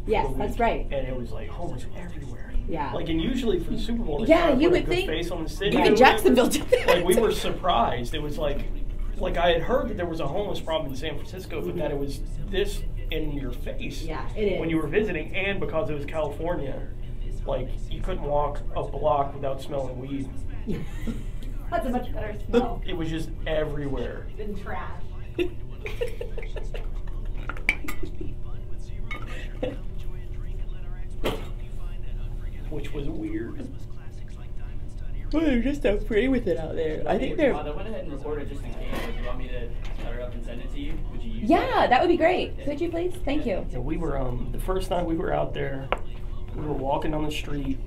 Yes, that's right. And it was like homeless everywhere. Yeah. Like, and usually for the Super Bowl, you would think. Face on the city. Even Jacksonville did that. Like, we were surprised. It was like I had heard that there was a homeless problem in San Francisco, but that it was this in your face. Yeah, it is. When you were visiting, and because it was California, like, you couldn't walk a block without smelling weed. That's a much better smell. It was just everywhere. Than trash. Which was weird. Well, they're just so free with it out there. I think they're. I went ahead and recorded just in case. Like, you want me to cut it up and send it to you? Would you use Yeah, that would be great. Could you please? Thank you. Yeah, we were the first night we were out there. We were walking down the street.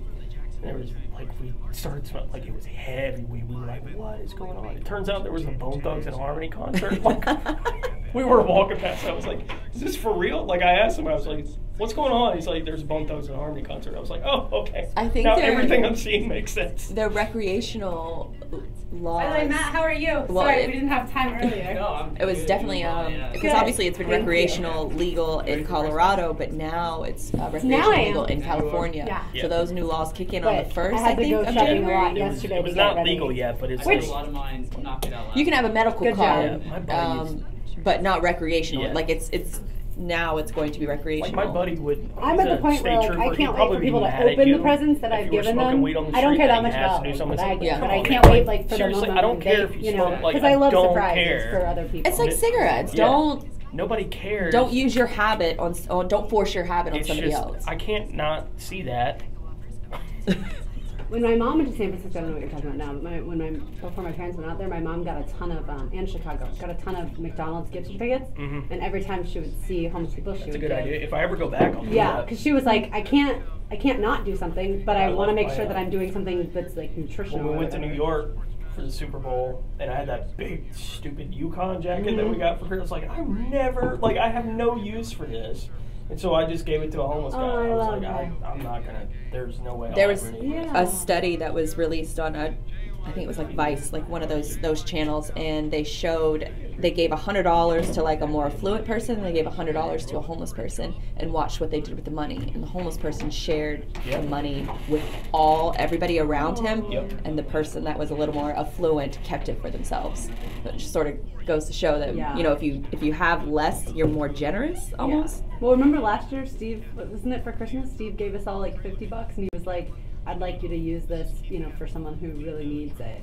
And there was like we started smelling like it was heavy weed. We were like, "What is going on?" It turns out there was a Bone Thugs and Harmony concert. Like, we were walking past. I was like, "Is this for real?" Like, I asked him. I was like, "What's going on?" He's like, "There's a Bone Thugs and Harmony concert." I was like, "Oh, okay." I think now everything I'm seeing makes sense. The recreational laws. By the way, Matt, how are you? Well, Sorry, we didn't have time earlier. It was definitely because obviously it's been recreational legal in Colorado, but now it's recreational legal in California. Yeah. So those new laws kick in on the 1st. I had to go shopping a lot yesterday. It was not legal yet, but it's a lot of mine knocked it out. You can have a medical card, my buddy but not recreational. Yeah. Like it's now it's going to be recreational. Like, my buddy would. I'm at the point where like, I can't wait for people to open the presents that I've given them. I don't care that much about it, but I can't wait like for the moment. I don't care if you smoke. Like, because I love don't surprises care. for other people. It's like cigarettes. Nobody cares. Don't use your habit on. Don't force your habit on somebody else. I can't not see that. When my mom went to San Francisco, I don't know what you're talking about now, but before my parents went out there, my mom got a ton of, and Chicago, got a ton of McDonald's gift certificates, and every time she would see homeless people, she would That's a good idea. If I ever go back, I'll do that. because she was like, I can't not do something, but I want to make sure that I'm doing something that's like nutritional. When we went to New York for the Super Bowl, and I had that big, stupid Yukon jacket that we got for Christmas, like, I have no use for this. And so I just gave it to a homeless guy. I was like, I'm not going to, there's no way. There was a study that was released on I think it was like Vice, like one of those channels, and they gave $100 to like a more affluent person, and they gave $100 to a homeless person, and watched what they did with the money. And the homeless person shared the money with everybody around him, and the person that was a little more affluent kept it for themselves. So it just sort of goes to show that if you have less, you're more generous almost. Well, remember last year, Steve, wasn't it for Christmas? Steve gave us all like $50, and he was like, I'd like you to use this, for someone who really needs it.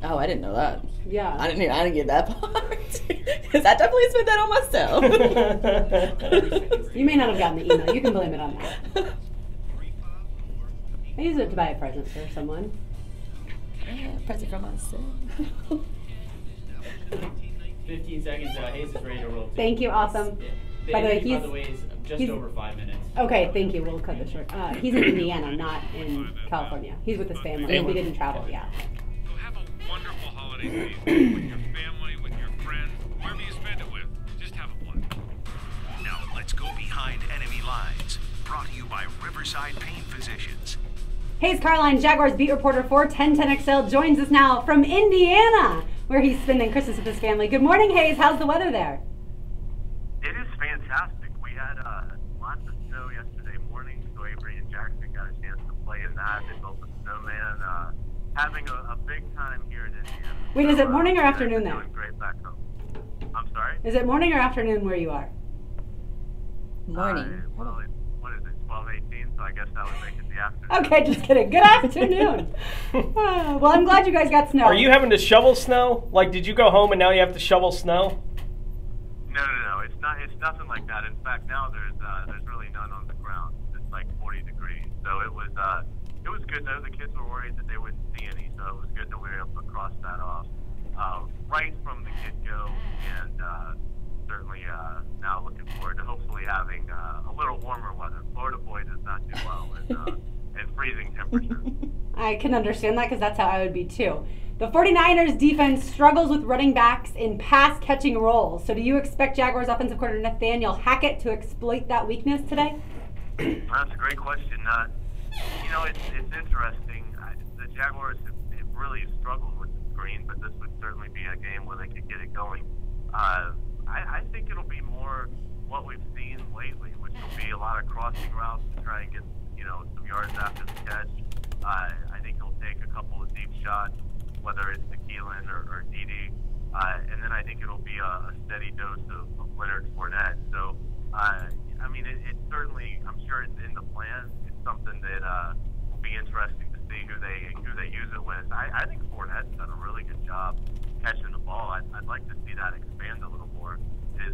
Oh, I didn't know that. Yeah. I didn't get that part. Because I definitely spent that on myself. You may not have gotten the email. You can blame it on that. I use it to buy a present for someone. Present for myself. 15 seconds. Hayes is ready to roll. Thank you. Awesome. Yeah. By the way, he's just over 5 minutes. Okay, thank you. We'll cut this short. He's in Indiana, not in California. He's with his family. We didn't travel, So have a wonderful holiday season with your family, with your friends, whoever you spend it with. Just have a blast. Now let's go behind enemy lines. Brought to you by Riverside Pain Physicians. Hayes Carline, Jaguars beat reporter for 1010XL, joins us now from Indiana, where he's spending Christmas with his family. Good morning, Hayes. How's the weather there? It is fantastic. We had lots of snow yesterday morning, so Avery and Jackson got a chance to play in that. They built a snowman. Having a big time here in Indiana. Wait, is it morning or afternoon there? Doing great back home. I'm sorry? Is it morning or afternoon where you are? Morning. Well, what is it, 12:18? So I guess that would make it the afternoon. Okay, just kidding. Good afternoon. Well, I'm glad you guys got snow. Are you having to shovel snow? Like, did you go home and now you have to shovel snow? No. It's nothing like that. In fact, now there's really none on the ground. It's like 40 degrees. So it was good though. The kids were worried that they wouldn't see any, so it was good that we were able to cross that off right from the get-go, and certainly now looking forward to hopefully having a little warmer weather. Florida boy does not do well in freezing temperatures. I can understand that because that's how I would be too. The 49ers defense struggles with running backs in pass-catching roles. So do you expect Jaguars offensive coordinator Nathaniel Hackett to exploit that weakness today? That's a great question. It's interesting. The Jaguars have really struggled with the screen, but this would certainly be a game where they could get it going. I think it'll be more what we've seen lately, which will be a lot of crossing routes to try and get some yards after the catch. I think he'll take a couple of deep shots, whether it's to Keelan or Dede, and then I think it'll be a steady dose of Leonard Fournette. So, it certainly, I'm sure it's in the plan. It's something that will be interesting to see who they use it with. I think Fournette's done a really good job catching the ball. I'd like to see that expand a little more as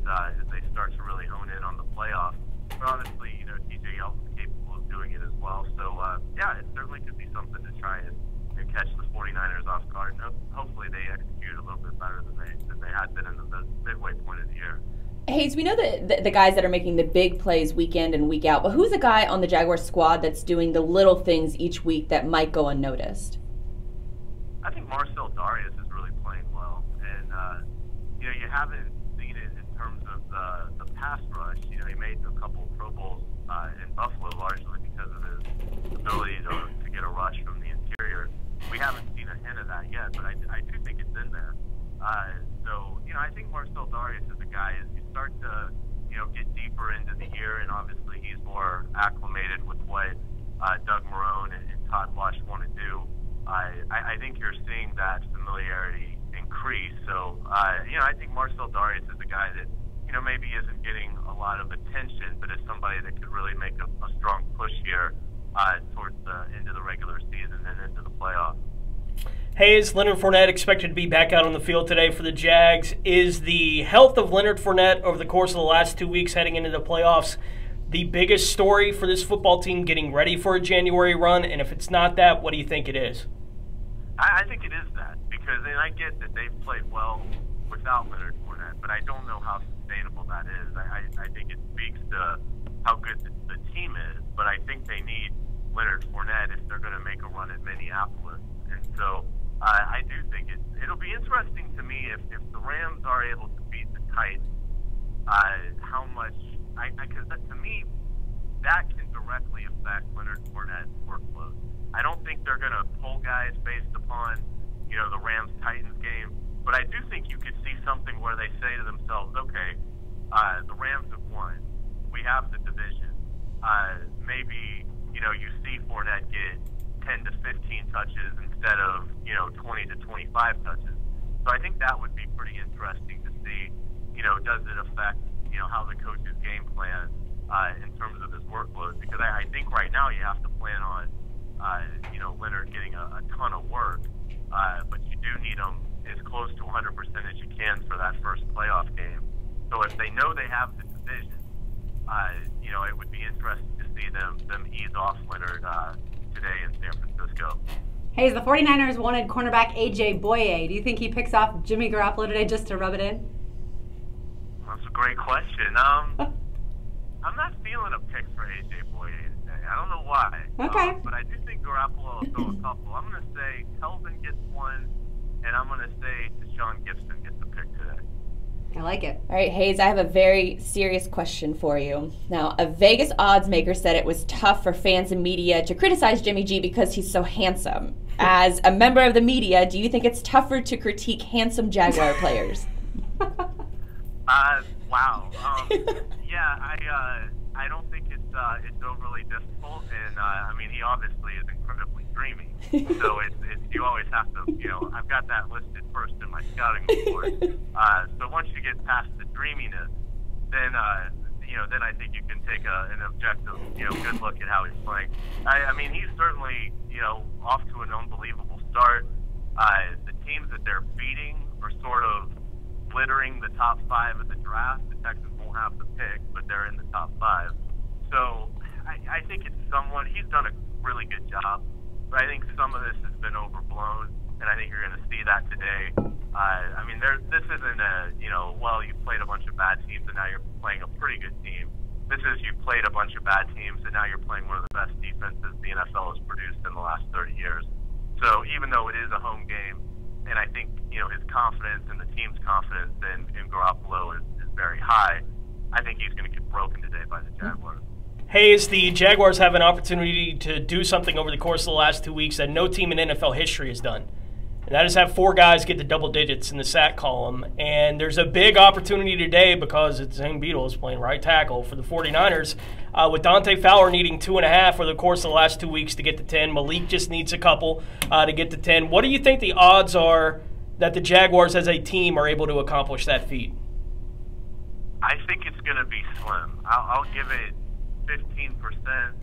they start to really hone in on the playoffs. But honestly, TJ Yeldon's capable of doing it as well. So, it certainly could be something to try and catch the 49ers off guard. And hopefully they execute a little bit better than they had been in the midway point of the year. Hayes, we know that the guys that are making the big plays week in and week out, but who's a guy on the Jaguars squad that's doing the little things each week that might go unnoticed? I think Marcel Darius is really playing well. And, you haven't seen it in terms of the pass rush. He made a couple of Pro Bowls in Buffalo largely because of his ability to get a rush from the interior. We haven't seen a hint of that yet, but I do think it's in there. I think Marcel Darius is a guy, as you start to, get deeper into the year, and obviously he's more acclimated with what Doug Marrone and Todd Wash want to do. I think you're seeing that familiarity increase. So, I think Marcel Darius is a guy that, maybe isn't getting a lot of attention, but is somebody that could really make a strong push here towards the end of the regular season and into the playoffs. Hayes, Leonard Fournette expected to be back out on the field today for the Jags. Is the health of Leonard Fournette over the course of the last 2 weeks heading into the playoffs the biggest story for this football team getting ready for a January run? And if it's not that, what do you think it is? I think it is that, because and I get that they've played well without Leonard Fournette, but I don't know how sustainable that is. I think it speaks to how good the team is, but I think they need Leonard Fournette if they're going to make a run at Minneapolis. And so I do think it'll be interesting to me if the Rams are able to beat the Titans, how much, because to me, that can directly affect Leonard Fournette's workload. I don't think they're going to pull guys based upon, the Rams-Titans game, but I do think you could see something where they say to themselves, okay, the Rams have won. We have the division. Maybe, you see Fournette get 10 to 15 touches instead of, 20 to 25 touches. So I think that would be pretty interesting to see, does it affect, how the coach's game plan in terms of his workload? Because I think right now you have to plan on, Leonard getting a ton of work, but you do need him as close to 100% as you can for that first playoff game. So if they know they have the division, it would be interesting to see them ease off Leonard today in San Francisco. Hey, the 49ers wanted cornerback A.J. Boye. Do you think he picks off Jimmy Garoppolo today just to rub it in? That's a great question. I'm not feeling a pick for A.J. Boye today. I don't know why. Okay. But I do think Garoppolo will throw a couple. I'm going to say Kelvin gets one, and I'm going to say Deshaun Gibson gets the pick today. I like it. All right, Hayes, I have a very serious question for you. Now, a Vegas odds maker said it was tough for fans and media to criticize Jimmy G because he's so handsome. As a member of the media, do you think it's tougher to critique handsome Jaguar players? Wow. I don't think it's overly difficult, and he obviously is incredibly dreamy. So you always have to, I've got that listed first in my scouting report. So once you get past the dreaminess, then I think you can take an objective, good look at how he's playing. He's certainly, off to an unbelievable start. The teams that they're beating are sort of littering the top 5 of the draft. The Texans won't have the pick, but they're in the top 5. So I think it's somewhat, he's done a really good job, but I think some of this has been overblown, and I think you're going to see that today. This isn't you played a bunch of bad teams and now you're playing a pretty good team. This is you played a bunch of bad teams and now you're playing one of the best defenses the NFL has produced in the last 30 years. So even though it is a home game, and I think, his confidence and the team's confidence in Garoppolo is very high, I think he's going to get broken today by the Jaguars. Hayes, the Jaguars have an opportunity to do something over the course of the last 2 weeks that no team in NFL history has done. And that is have 4 guys get to double digits in the sack column. And there's a big opportunity today because Zane Beadle is playing right tackle for the 49ers, with Dante Fowler needing 2.5 over the course of the last 2 weeks to get to 10. Malik just needs a couple to get to 10. What do you think the odds are that the Jaguars as a team are able to accomplish that feat? I think it's going to be slim. I'll give it 15%.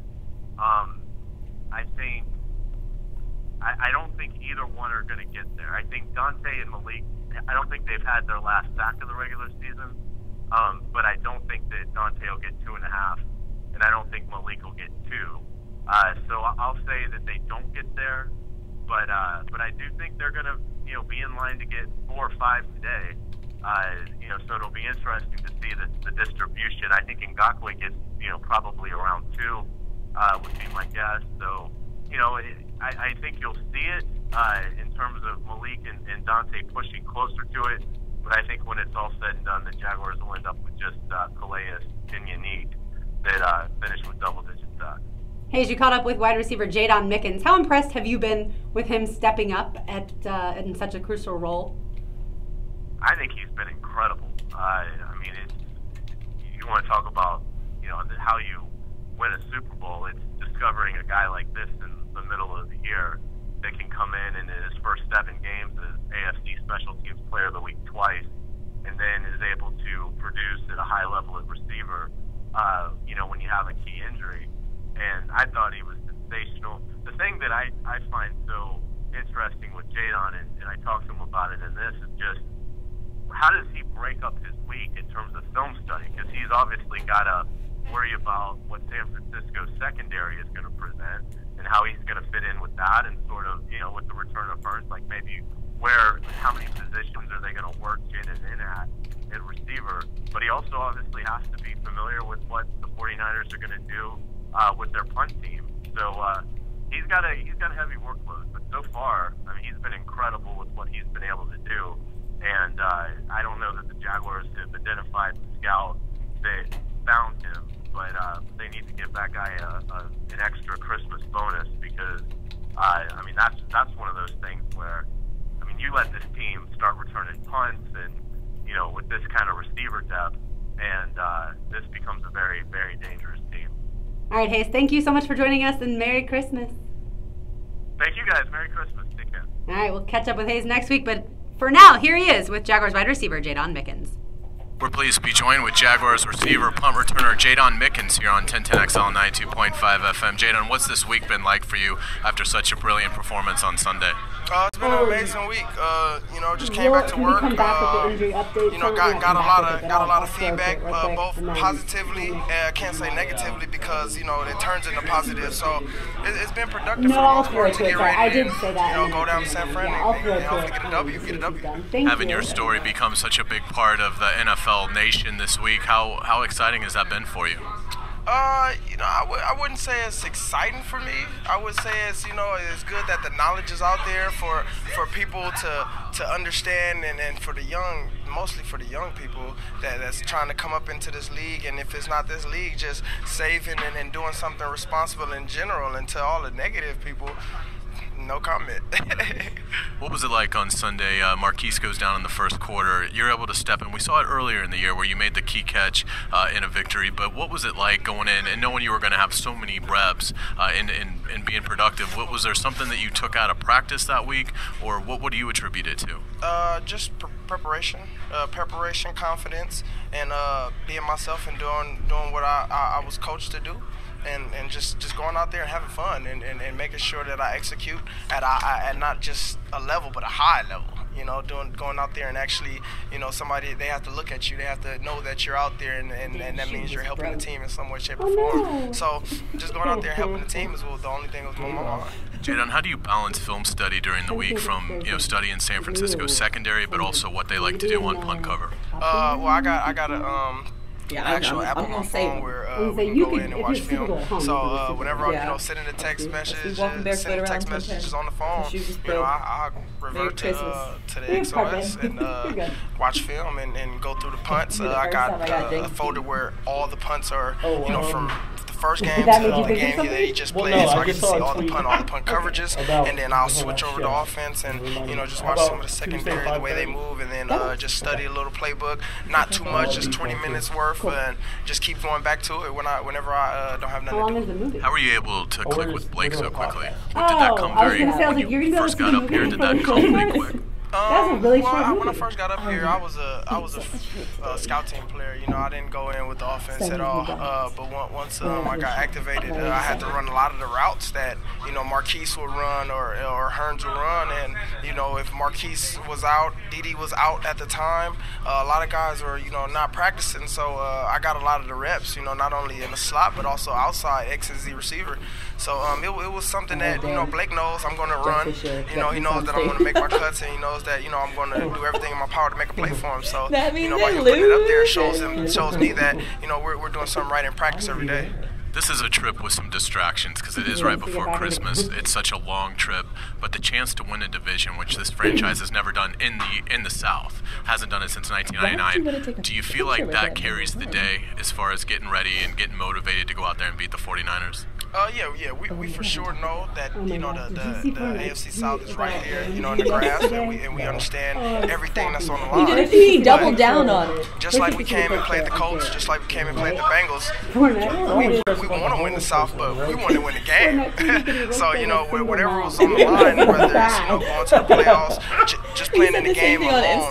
I don't think either one are going to get there. I think Dante and Malik, I don't think they've had their last sack of the regular season, but I don't think that Dante will get 2.5, and I don't think Malik will get 2. So I'll say that they don't get there, but I do think they're going to be in line to get 4 or 5 today. So it'll be interesting to see the distribution. I think Ngakoue gets probably around 2 would be my guess. So I think you'll see it in terms of Malik and Dante pushing closer to it. But I think when it's all said and done, the Jaguars will end up with just Calais and Yannick that finish with double-digit sacks. Hayes, you caught up with wide receiver Jadon Mickens. How impressed have you been with him stepping up in such a crucial role? I think he's been incredible. You want to talk about how you win a Super Bowl. It's discovering a guy like this in the middle of the year that can come in his first 7 games as AFC Special Teams Player of the Week twice, and then is able to produce at a high level at receiver, when you have a key injury. And I thought he was sensational. The thing that I find so interesting with Jadon, and I talked to him about it in this, is just how does he break up his week in terms of film study? Because he's obviously got a worry about what San Francisco's secondary is going to present and how he's going to fit in with that, and sort of, with the return of Burns, like maybe how many positions are they going to work Jaden in at receiver. But he also obviously has to be familiar with what the 49ers are going to do with their punt team. So he's got a heavy workload. But so far, I mean, he's been incredible with what he's been able to do. And I don't know that the Jaguars have identified the scout that found him, but they need to give that guy an extra Christmas bonus, because I mean, that's one of those things where, I mean, you let this team start returning punts and, with this kind of receiver depth, and this becomes a very, very dangerous team. All right, Hayes, thank you so much for joining us, and Merry Christmas. Thank you, guys. Merry Christmas. Take care. All right, we'll catch up with Hayes next week, but for now, here he is with Jaguars wide receiver Jadon Mickens. We're pleased to be joined with Jaguars receiver, punt returner Jadon Mickens here on 1010XL 92.5 FM. Jadon, what's this week been like for you after such a brilliant performance on Sunday? It's been an amazing week. Just came back to work. Got a lot of feedback, both positively and I can't say negatively, because it turns into positive. So it's been productive for the most part to get ready and go down to San Fran and hopefully get a W. Having your story become such a big part of the NFL nation this week, how exciting has that been for you? I wouldn't say it's exciting for me. I would say it's good that the knowledge is out there for people to understand, and for the young, mostly for the young people that's trying to come up into this league. And if it's not this league, just saving and doing something responsible in general. And to all the negative people, no comment. What was it like on Sunday? Marquise goes down in the first quarter. You're able to step in. We saw it earlier in the year where you made the key catch in a victory. But what was it like going in and knowing you were going to have so many reps and being productive? Was there something that you took out of practice that week, or what do you attribute it to? Just preparation, confidence, and being myself and doing what I was coached to do. And just going out there and having fun and making sure that I execute at not just a level but a high level. Going out there and actually, somebody, they have to look at you. They have to know that you're out there, and that means you're helping the team in some way, shape, or form. So just going out there and helping the team is the only thing that was on my mind. Jadon, how do you balance film study during the week from studying San Francisco's secondary, but also what they like to do on punt cover? Well, I got a actual app on my phone where we can go in and watch film. So whenever I sending a text message, sending text messages on the phone, I revert to the XOS and watch film and go through the punts. I got a folder where all the punts are, from first game to the game that he just played, so I get to see all the punt coverages, and then I'll switch over to offense and just watch some of the secondary, the way they move, and then just study a little playbook. Not too much, just 20 minutes worth, and just keep going back to it whenever I don't have nothing to do. How were you able to click with Blake so quickly? Did that come when you first got up here? Did that come pretty quick? When I first got up here, I was a scout team player. I didn't go in with the offense at all. But once I got activated, I had to run a lot of the routes that Marquise would run or Hearns would run. And if Marquise was out, Dede was out at the time, a lot of guys were not practicing. So I got a lot of the reps. Not only in the slot but also outside X and Z receiver. So it was something that Blake knows I'm going to run. He knows that I'm going to make my cuts, and he knows that I'm going to do everything in my power to make a play for him. So by him putting it up there shows me that we're doing something right in practice every day. This is a trip with some distractions because it is right before Christmas. It's such a long trip, but the chance to win a division, which this franchise has never done in the South, hasn't done it since 1999. Do you feel like that carries the day as far as getting ready and getting motivated to go out there and beat the 49ers? Yeah. We for sure know that the AFC South is right there, in the grasp, and we understand everything that's on the line. He doubled down on it. Just like we came and played the Colts, just like we came and played the Bengals. We want to win the South, but we want to win the game. So whatever was on the line, whether it's going to the playoffs, just playing in the game alone, and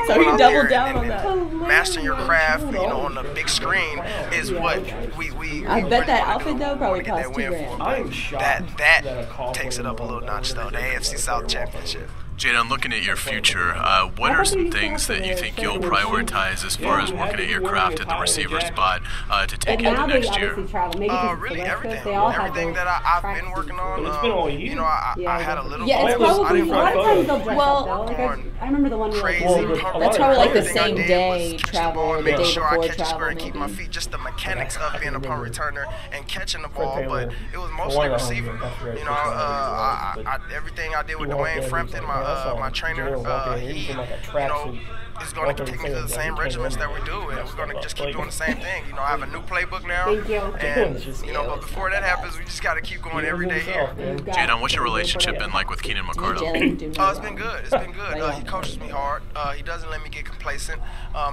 so he doubled down on that. Mastering your craft, on the big screen is what we I bet that outfit though probably cost $2,000. That takes it up a little notch though. The AFC South Championship. Jada, I'm looking at your future. What are some things that you think you'll prioritize as far as working at your craft at the receiver spot to take into next year? Really everything. Everything that I've been working on. It's been all year. You know, I had a little. Yeah, it's probably a lot of times they'll dress up though. Like I remember the one crazy. That's probably like the same day travel or the day sure I before catch the square travel. and keep my feet. Just the mechanics of being a punt returner and catching the ball, but it was mostly receiver. You know, everything I did with Dwayne Frampton, my trainer, he, you know, is going to take me to the same regiments that we do, and we're going to just keep doing the same thing. You know, I have a new playbook now, and you know, but before that happens, we just got to keep going every day here. Jadon, what's your relationship been like with Keenan McCardle? It's been good. It's been good. He coaches me hard. He doesn't let me get complacent.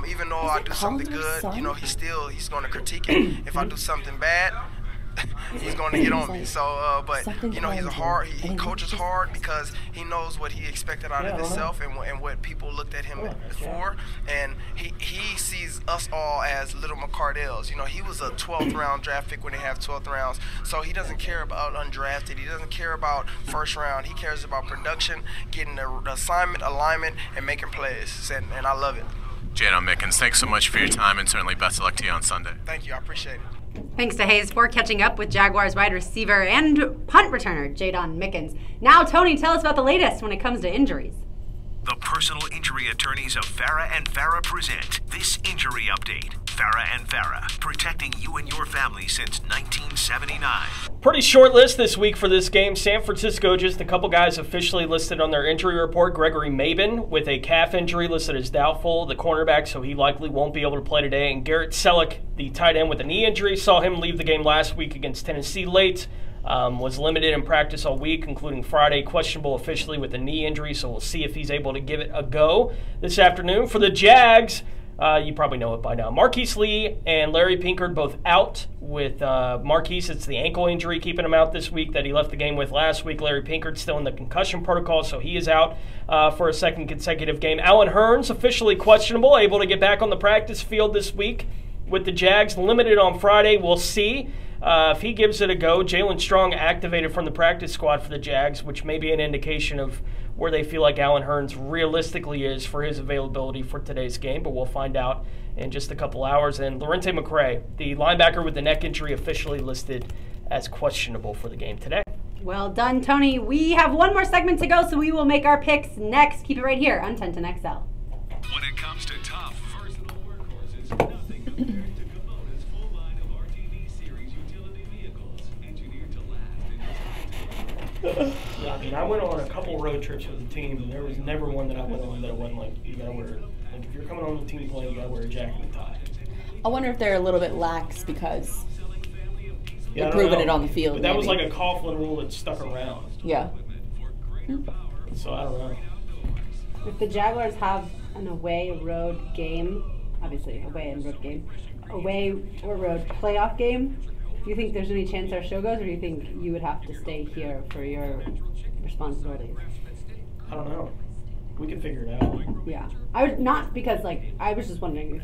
Even though I do something good, you know, he's going to critique it. If I do something bad, he's going to get on me. So, but you know, he coaches hard because he knows what he expected out of himself and what people looked at him for, and he sees us all as little McCardell's. You know, he was a 12th round draft pick when they have 12th rounds, so he doesn't care about undrafted. He doesn't care about first round. He cares about production, getting the assignment, alignment, and making plays, and I love it. Jadon Mickens, thanks so much for your time, and certainly best of luck to you on Sunday. Thank you. I appreciate it. Thanks to Hayes for catching up with Jaguars wide receiver and punt returner Jadon Mickens. Now, Tony, tell us about the latest when it comes to injuries. The personal injury attorneys of Farah and Farah present this injury update. Farah and Farah, protecting you and your family since 1979. Pretty short list this week for this game. San Francisco, just a couple guys officially listed on their injury report. Gregory Mabin with a calf injury listed as doubtful, the cornerback, so he likely won't be able to play today. And Garrett Selleck, the tight end with a knee injury, saw him leave the game last week against Tennessee late. Was limited in practice all week, including Friday, questionable officially with a knee injury, so we'll see if he's able to give it a go this afternoon. For the Jags, you probably know it by now. Marquise Lee and Larry Pinkard both out. With Marquise, it's the ankle injury keeping him out this week that he left the game with last week. Larry Pinkard still in the concussion protocol, so he is out for a second consecutive game. Allen Hurns, officially questionable, able to get back on the practice field this week with the Jags. Limited on Friday. We'll see if he gives it a go. Jalen Strong activated from the practice squad for the Jags, which may be an indication of where they feel like Allen Hurns realistically is for his availability for today's game, but we'll find out in just a couple hours. And Lorente McCray, the linebacker with the neck injury, officially listed as questionable for the game today. Well done, Tony. We have one more segment to go, so we will make our picks next. Keep it right here on 10 to XL. When it comes to tough, versatile workhorses, nothing compared to Kubota's full line of RTV series utility vehicles, engineered to last. Yeah, I mean, I went on a couple road trips with the team, and there was never one that I went on that I wasn't like, you gotta wear, like, if you're coming on the team play, you gotta wear a jacket and tie. I wonder if they're a little bit lax because Yeah, they're proving it on the field. But that was maybe. like a Coughlin rule that stuck around. Yeah. So I don't know. If the Jaguars have an away road game, obviously away and road game, away or road playoff game, do you think there's any chance our show goes, or do you think you would have to stay here for your responsibilities? I don't know. We can figure it out. Yeah. I would not, because like I was just wondering if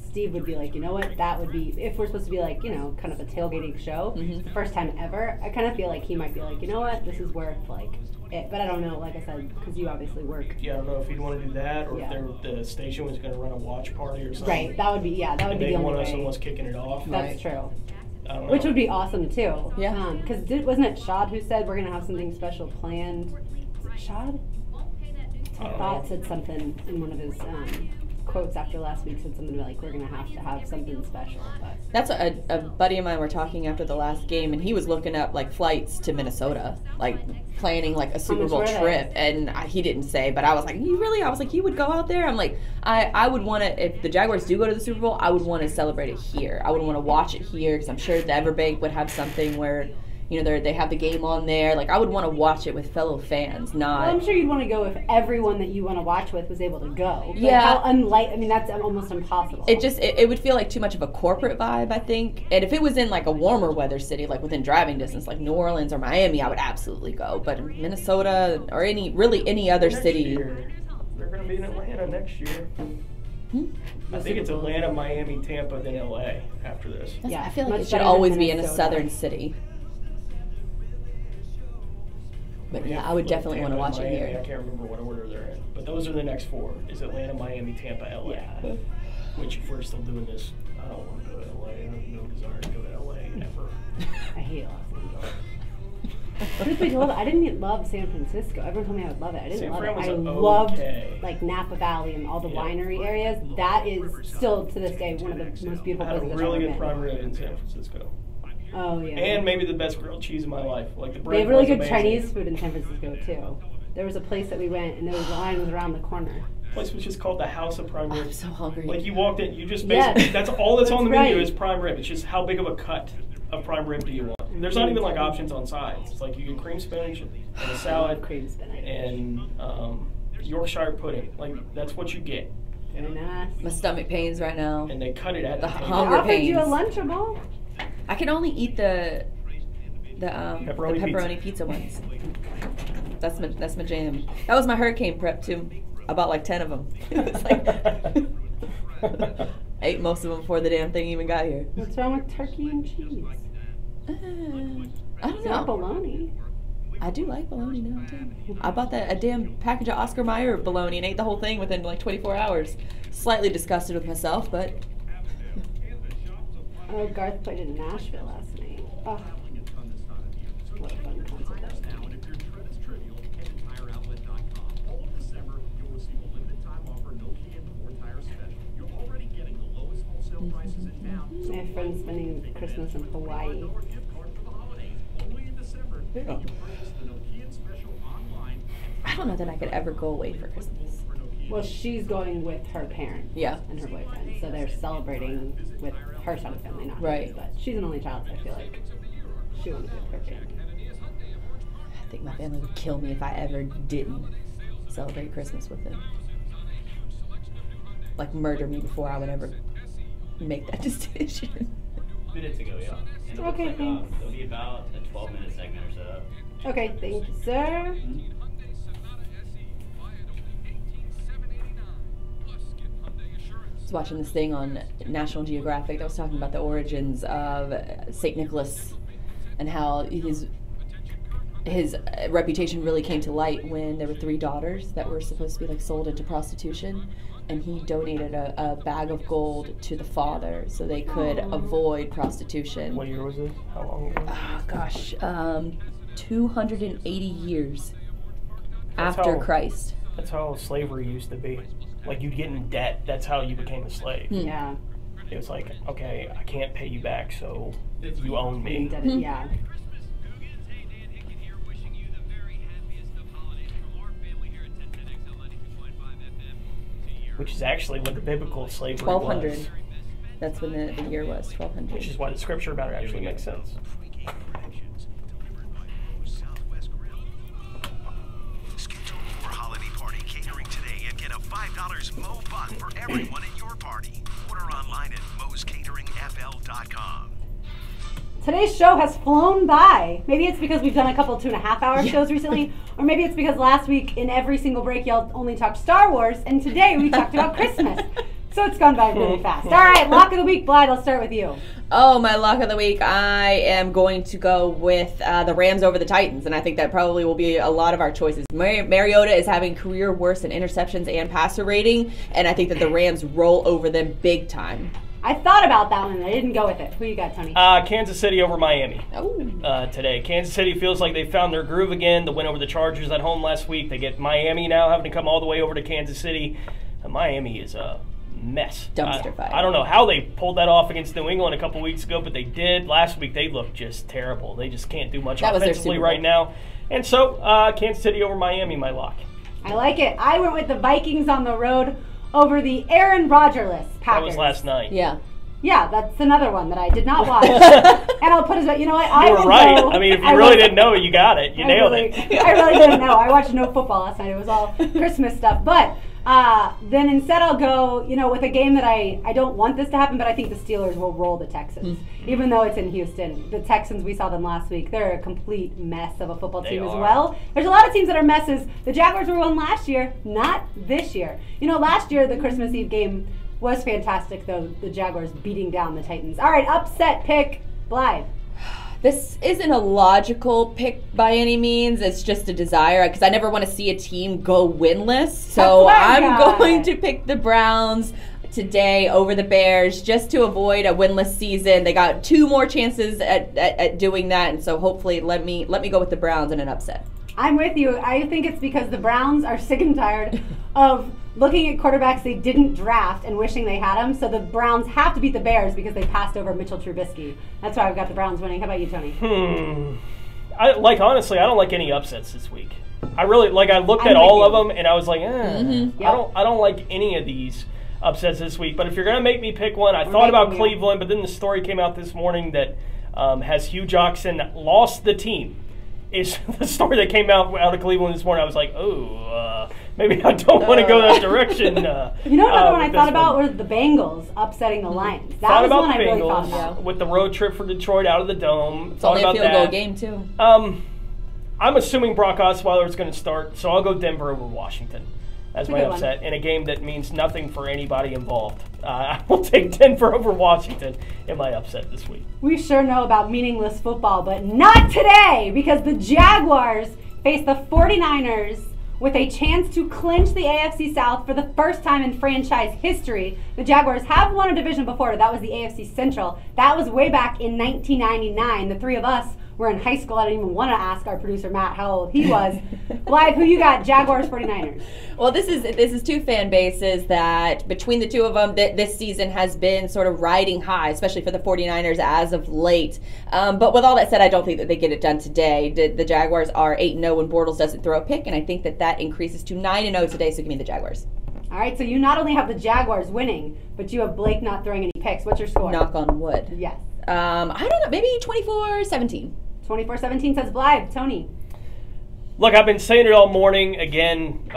Steve would be like, you know what, that would be, if we're supposed to be like, you know, kind of a tailgating show, the first time ever, I kind of feel like he might be like, you know what, this is worth like it. But I don't know, like I said, because you obviously work. Yeah, I don't know if he'd want to do that, or if the station was going to run a watch party or something. Right, that would be, that would be the only way. And they want us kicking it off. That's true. I don't know. Which would be awesome too. Yeah. Because wasn't it Shad who said we're going to have something special planned? Was it Shad? I thought said something in one of his quotes after last week, said something like, we're going to have something special. But That's a buddy of mine were talking after the last game, and he was looking up like flights to Minnesota, like planning like a Super Bowl trip, and he didn't say, but I was like, you really? I was like, you would go out there? I'm like, I would want to, if the Jaguars do go to the Super Bowl, I would want to celebrate it here. I would want to watch it here, because I'm sure the Everbank would have something where, you know, they have the game on there. Like, I would want to watch it with fellow fans, not... Well, I'm sure you'd want to go if everyone that you want to watch with was able to go. But yeah. I mean, that's almost impossible. It would feel like too much of a corporate vibe, I think. And if it was in, like, a warmer weather city, like within driving distance, like New Orleans or Miami, I would absolutely go. But Minnesota or any other city... Year, they're going to be in Atlanta next year. I think it's Atlanta, Miami, Tampa, then L.A. after this. Yeah, I feel like it should always be in a southern city. But yeah, I would definitely want to watch it here. I can't remember what order they're in. But those are the next 4. Is Atlanta, Miami, Tampa, LA. Yeah. Which, if we're still doing this, I don't want to go to LA. I have no desire to go to LA ever. I hate Los Angeles. Truth be told, I didn't love San Francisco. Everyone told me I would love it. I didn't love it. I loved like Napa Valley and all the winery areas. That is still to this day one of the most beautiful places I've ever been. Really good prime rib in San Francisco. Oh yeah. And maybe the best grilled cheese in my life. Like the bread. They have really good Chinese food in San Francisco too. There was a place that we went and the line was around the corner. The place was just called the House of Prime Rib. I'm so hungry. Like you walked in, you just basically that's all that's on the right. menu is prime rib. It's just how big of a cut of prime rib do you want? There's not even like options on sides. It's like you get cream spinach and a salad and Yorkshire pudding. Like that's what you get. Very nice. My stomach pains right now. And they cut it at the table. hunger offered pains. you a Lunchable. I can only eat the pepperoni pizza ones. That's my jam. That was my hurricane prep too. I bought like 10 of them. It's like I ate most of them before the damn thing even got here. What's wrong with turkey and cheese? I don't It's know. not bologna. I do like bologna now too. I bought a damn package of Oscar Mayer bologna and ate the whole thing within like 24 hours. Slightly disgusted with myself, but. Oh, Garth played in Nashville last night. Oh. What a fun concert that was. I have friends spending Christmas in Hawaii. I don't know that I could ever go away for Christmas. Well, she's going with her parents and her boyfriend, so they're celebrating with her side of the family, not hers, but she's an only child, so I feel like she wants to be with her family. I think my family would kill me if I ever didn't celebrate Christmas with them. Like murder me before I would ever make that decision. Minutes ago, yeah. And it Okay, looks like, thanks. it'll be about a 12-minute segment or so. Okay, thank you, sir. I was watching this thing on National Geographic that was talking about the origins of St. Nicholas and how his reputation really came to light when there were 3 daughters that were supposed to be like sold into prostitution, and he donated a bag of gold to the father so they could avoid prostitution. What year was this? How long ago? Oh gosh, 280 years after Christ. That's how slavery used to be. Like you'd get in debt. That's how you became a slave. Yeah. It was like, okay, I can't pay you back, so you own me. Yeah. Which is actually what the biblical slavery 1200. was. That's when the year was, 1200. Which is why the scripture about it actually makes sense. Schedule your holiday party catering today and get a $5 Mo Buck for everyone at your party. Order online at moscateringfl.com. Today's show has flown by. Maybe it's because we've done a couple 2.5-hour shows recently, or maybe it's because last week in every single break y'all only talked Star Wars, and today we talked about Christmas. So it's gone by really fast. All right, lock of the week, Blythe, I'll start with you. Oh, my lock of the week, I am going to go with the Rams over the Titans, and I think that probably will be a lot of our choices. Mariota is having career worst in interceptions and passer rating, and I think that the Rams roll over them big time. I thought about that one, and I didn't go with it. Who you got, Tony? Kansas City over Miami today. Kansas City feels like they found their groove again. The win over the Chargers at home last week. They get Miami now having to come all the way over to Kansas City. Miami is a mess. Dumpster fire. I don't know how they pulled that off against New England a couple weeks ago, but they did. Last week they looked just terrible. They just can't do much offensively right now. And so Kansas City over Miami, my lock. I like it. I went with the Vikings on the road over the Aaron Rodgers-less Packers. That was last night. Yeah. Yeah, that's another one that I did not watch. And I'll put it, you know what? You were right. I mean, if you really didn't know it, you got it. You nailed it. I really didn't know. I watched no football last night. It was all Christmas stuff. But then instead I'll go, with a game that I don't want this to happen, but I think the Steelers will roll the Texans. Even though it's in Houston. The Texans, we saw them last week. They're a complete mess of a football team as well. There's a lot of teams that are messes. The Jaguars were one last year, not this year. Last year the Christmas Eve game was fantastic, though, the Jaguars beating down the Titans. All right, upset pick, Blythe. This isn't a logical pick by any means. It's just a desire because I never want to see a team go winless. So I'm going to pick the Browns today over the Bears just to avoid a winless season. They got 2 more chances at doing that, and so hopefully let me go with the Browns in an upset. I'm with you. I think it's because the Browns are sick and tired of looking at quarterbacks they didn't draft and wishing they had them. So the Browns have to beat the Bears because they passed over Mitchell Trubisky. That's why I've got the Browns winning. How about you, Tony? Honestly, I don't like any upsets this week. I really I looked at all of them and I was like, I don't like any of these upsets this week. But if you're gonna make me pick one, I thought about Cleveland, but then the story came out this morning that has Hugh Jackson lost the team. Is the story that came out of Cleveland this morning. I was like, maybe I don't want to go that direction. You know, another one I thought about was the Bengals upsetting the Lions. That was one I really thought about. With the road trip for Detroit out of the Dome. It's only a field goal game, too. I'm assuming Brock Osweiler is going to start, so I'll go Denver over Washington as my upset in a game that means nothing for anybody involved. I will take Denver over Washington in my upset this week. We sure know about meaningless football, but not today, because the Jaguars face the 49ers with a chance to clinch the AFC South for the first time in franchise history. The Jaguars have won a division before. That was the AFC Central. That was way back in 1999. The 3 of us were in high school. I don't even want to ask our producer Matt how old he was. Blythe, who you got? Jaguars, 49ers. Well, this is 2 fan bases that between the 2 of them this season has been sort of riding high, especially for the 49ers as of late. But with all that said, I don't think that they get it done today. The Jaguars are 8-0 when Bortles doesn't throw a pick, and I think that increases to 9-0 today, so give me the Jaguars. All right, so you not only have the Jaguars winning, but you have Blake not throwing any picks. What's your score? Knock on wood. Yes. I don't know, maybe 24-17. 24-17 says Blythe. Tony. Look, I've been saying it all morning. Again,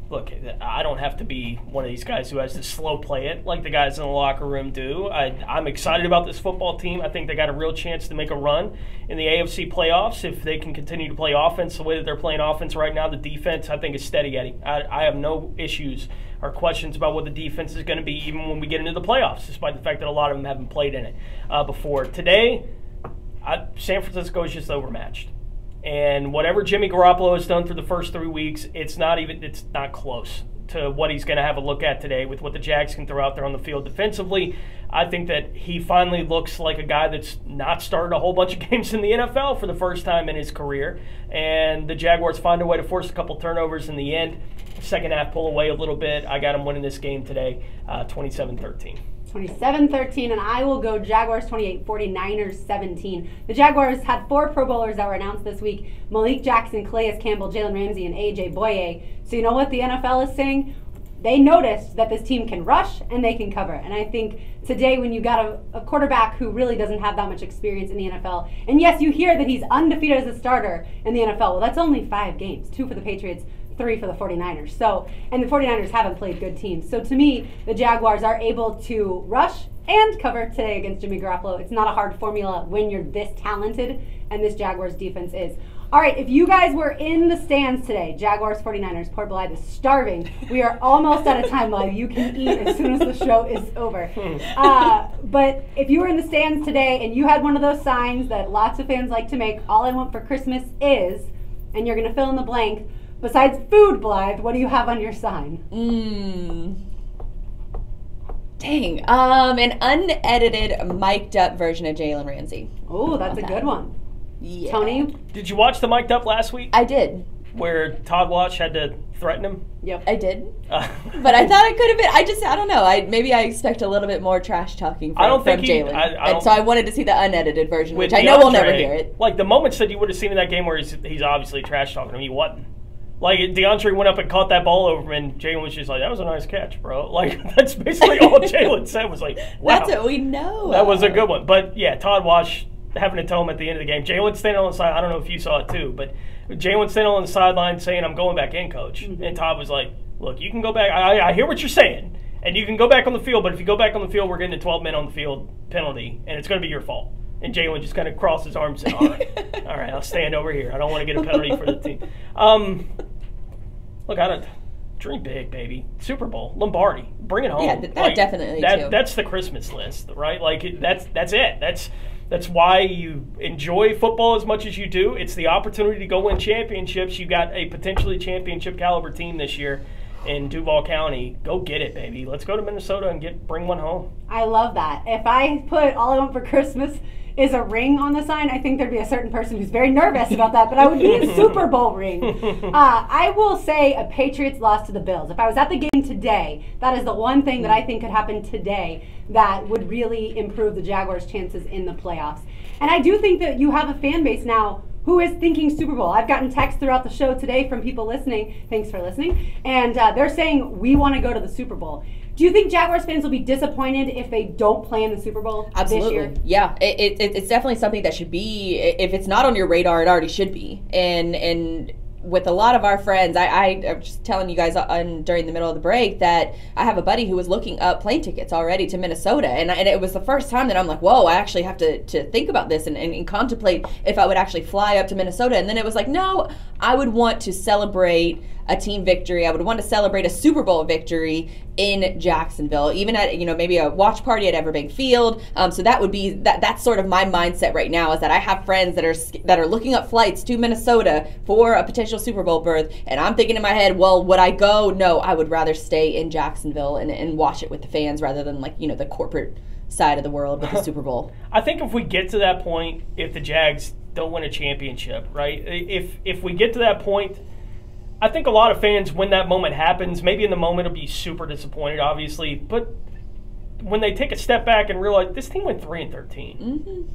look, I don't have to be one of these guys who has to slow play it like the guys in the locker room do. I'm excited about this football team. I think they got a real chance to make a run in the AFC playoffs if they can continue to play offense the way that they're playing offense right now. The defense, I think, is steady, Eddie. I have no issues or questions about what the defense is going to be even when we get into the playoffs, despite the fact that a lot of them haven't played in it before. Today, San Francisco is just overmatched. And whatever Jimmy Garoppolo has done through the first 3 weeks, it's not close to what he's going to have a look at today with what the Jags can throw out there on the field defensively. I think that he finally looks like a guy that's not started a whole bunch of games in the NFL for the first time in his career. And the Jaguars find a way to force a couple turnovers in the end. Second half pull away a little bit. I got him winning this game today, 27-13. 27-13, and I will go Jaguars 28, 49ers 17. The Jaguars had 4 Pro Bowlers that were announced this week: Malik Jackson, Calais Campbell, Jalen Ramsey, and A.J. Boye. So you know what the NFL is saying? They noticed that this team can rush and they can cover. And I think today when you got a quarterback who really doesn't have that much experience in the NFL, and yes, you hear that he's undefeated as a starter in the NFL. Well, that's only 5 games, 2 for the Patriots, 3 for the 49ers. So, and the 49ers haven't played good teams. So to me, the Jaguars are able to rush and cover today against Jimmy Garoppolo. It's not a hard formula when you're this talented, and this Jaguars defense is. All right, if you guys were in the stands today, Jaguars, 49ers, poor Blythe is starving. We are almost out of time, Blythe. You can eat as soon as the show is over. But if you were in the stands today and you had one of those signs that lots of fans like to make, all I want for Christmas is, and you're going to fill in the blank, besides food, Blythe, what do you have on your sign? Dang. An unedited, mic'd up version of Jalen Ramsey. Oh, that's a good one. Yeah. Tony? Did you watch the mic'd up last week? I did. Where Todd Watch had to threaten him? Yep. I did. But I thought it could have been, I don't know. Maybe I expect a little bit more trash talking from Jalen. And so I wanted to see the unedited version, which I know we'll never hear it. Like the moments that you would have seen in that game where he's obviously trash talking him, he wasn't. Like, DeAndre went up and caught that ball over him, and Jalen was just like, that was a nice catch, bro. Like, that's basically all Jalen said was like, wow. That's what we know. That was a good one. But, yeah, Todd Watch having to tell him at the end of the game. Jalen standing on the side. I don't know if you saw it too, but Jalen standing on the sideline saying, I'm going back in, coach. Mm-hmm. And Todd was like, look, you can go back. I hear what you're saying, and you can go back on the field, but if you go back on the field, we're getting a 12 men on the field penalty, and it's going to be your fault. And Jalen just kind of crossed his arms and said, all right, I'll stand over here. I don't want to get a penalty for the team. Look, I don't dream big, baby. Super Bowl, Lombardi, bring it home. Yeah, that definitely too. That's the Christmas list, right? Like that's it. That's why you enjoy football as much as you do. It's the opportunity to go win championships. You got a potentially championship caliber team this year in Duval County. Go get it, baby. Let's go to Minnesota and bring one home. I love that. If I put all I want for Christmas is a ring on the sign, I think there'd be a certain person who's very nervous about that, but I would need a Super Bowl ring. I will say a Patriots loss to the Bills. If I was at the game today, that is the one thing that I think could happen today that would really improve the Jaguars' chances in the playoffs. And I do think that you have a fan base now who is thinking Super Bowl. I've gotten texts throughout the show today from people listening. Thanks for listening. And they're saying, we want to go to the Super Bowl. Do you think Jaguars fans will be disappointed if they don't play in the Super Bowl this year? Yeah, it's definitely something that should be, if it's not on your radar, it already should be. And with a lot of our friends, I'm just telling you guys during the middle of the break that I have a buddy who was looking up plane tickets already to Minnesota, and it was the first time that I'm like, whoa, I actually have to think about this and contemplate if I would actually fly up to Minnesota. And then it was like, no, I would want to celebrate a team victory. I would want to celebrate a Super Bowl victory in Jacksonville, even at maybe a watch party at Everbank Field. So that would be that's sort of my mindset right now, is that I have friends that are looking up flights to Minnesota for a potential Super Bowl berth, and I'm thinking in my head, well, would I go? No, I would rather stay in Jacksonville and watch it with the fans rather than the corporate side of the world with the Super Bowl. I think if we get to that point, if the Jags don't win a championship, right? If we get to that point, I think a lot of fans, when that moment happens, maybe in the moment it'll be super disappointed, obviously, but when they take a step back and realize this team went 3-13.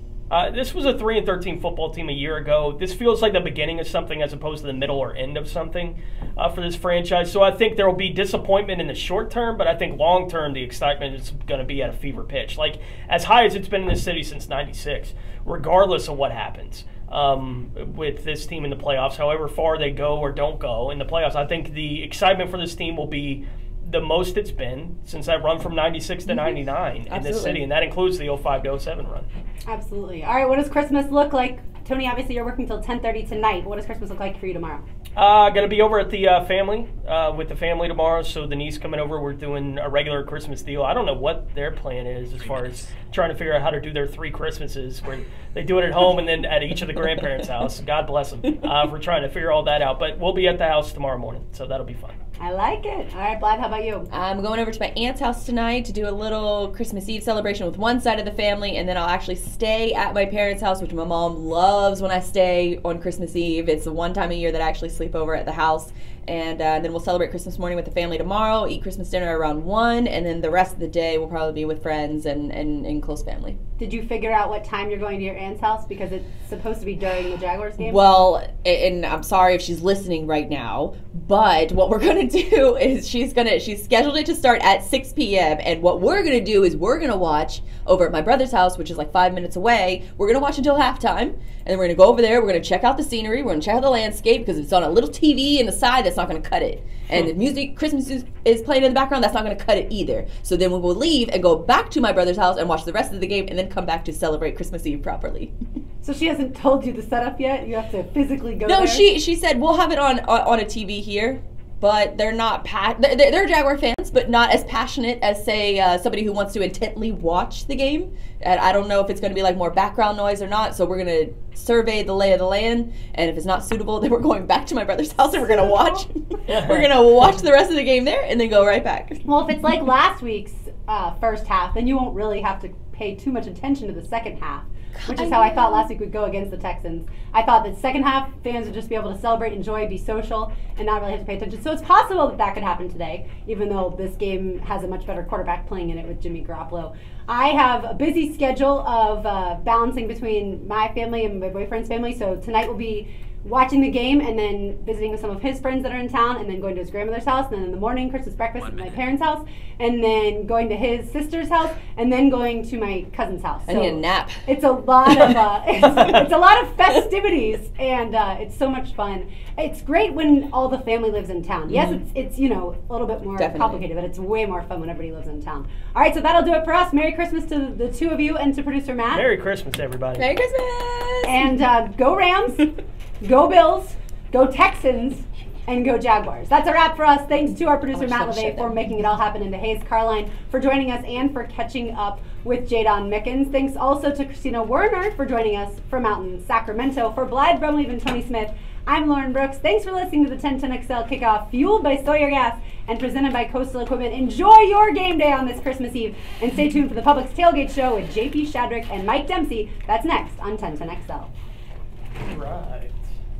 This was a 3-13 football team a year ago. This feels like the beginning of something as opposed to the middle or end of something for this franchise. So I think there will be disappointment in the short term, but I think long term the excitement is going to be at a fever pitch, like as high as it's been in this city since '96, regardless of what happens. With this team in the playoffs, however far they go or don't go in the playoffs, I think the excitement for this team will be the most it's been since that run from 96 to 99 in this city, and that includes the 05 to 07 run. Absolutely. All right, what does Christmas look like? Tony, obviously you're working till 10:30 tonight. What does Christmas look like for you tomorrow? Going to be over at the family, with the family tomorrow. So the niece coming over. We're doing a regular Christmas deal. I don't know what their plan is as far as trying to figure out how to do their 3 Christmases, where they do it at home and then at each of the grandparents' house. God bless them for trying to figure all that out. But we'll be at the house tomorrow morning, so that'll be fun. I like it. All right, Blythe, how about you? I'm going over to my aunt's house tonight to do a little Christmas Eve celebration with one side of the family, and then I'll actually stay at my parents' house, which my mom loves when I stay on Christmas Eve. It's the one time a year that I actually sleep over at the house. And then we'll celebrate Christmas morning with the family tomorrow, eat Christmas dinner around 1, and then the rest of the day we'll probably be with friends and close family. Did you figure out what time you're going to your aunt's house? Because it's supposed to be during the Jaguars game? Well, and I'm sorry if she's listening right now, but what we're going to do is she's scheduled it to start at 6 p.m. And what we're going to do is we're going to watch over at my brother's house, which is like 5 minutes away. We're going to watch until halftime. And then we're going to go over there. We're going to check out the scenery. We're going to check out the landscape because it's on a little TV in the side that's not going to cut it. And the music, Christmas is playing in the background, that's not going to cut it either. So then we will leave and go back to my brother's house and watch the rest of the game and then come back to celebrate Christmas Eve properly. So she hasn't told you the setup yet? You have to physically go there? No, she said we'll have it on a TV here. But they're not they're Jaguar fans, but not as passionate as, say, somebody who wants to intently watch the game. And I don't know if it's going to be like more background noise or not, so we're going to survey the lay of the land, and if it's not suitable, then we're going back to my brother's house and we're going to watch. We're going to watch the rest of the game there and then go right back. Well, if it's like last week's first half, then you won't really have to pay too much attention to the second half. Which is how I thought last week would go against the Texans. I thought that second half fans would just be able to celebrate, enjoy, be social, and not really have to pay attention. So it's possible that that could happen today, even though this game has a much better quarterback playing in it with Jimmy Garoppolo. I have a busy schedule of balancing between my family and my boyfriend's family. So tonight will be watching the game and then visiting with some of his friends that are in town, and then going to his grandmother's house, and then in the morning Christmas breakfast at my parents' house, and then going to his sister's house, and then going to my cousin's house. I need a nap. It's a lot of it's a lot of festivities, and it's so much fun. It's great when all the family lives in town. Yes, it's you know, a little bit more complicated, but it's way more fun when everybody lives in town. All right, so that'll do it for us. Merry Christmas to the two of you and to producer Matt. Merry Christmas, everybody. Merry Christmas. And go Rams. Go Bills, go Texans, and go Jaguars. That's a wrap for us. Thanks to our producer Matt LeVay for making it all happen, and to Hayes Carline for joining us and for catching up with Jadon Mickens. Thanks also to Christina Werner for joining us from out in Sacramento. For Blythe Brumleve and Tony Smith, I'm Lauren Brooks. Thanks for listening to the 1010XL Kickoff, fueled by Sawyer Gas and presented by Coastal Equipment. Enjoy your game day on this Christmas Eve, and stay tuned for the Publix Tailgate Show with JP Shadrick and Mike Dempsey. That's next on 1010XL. Right.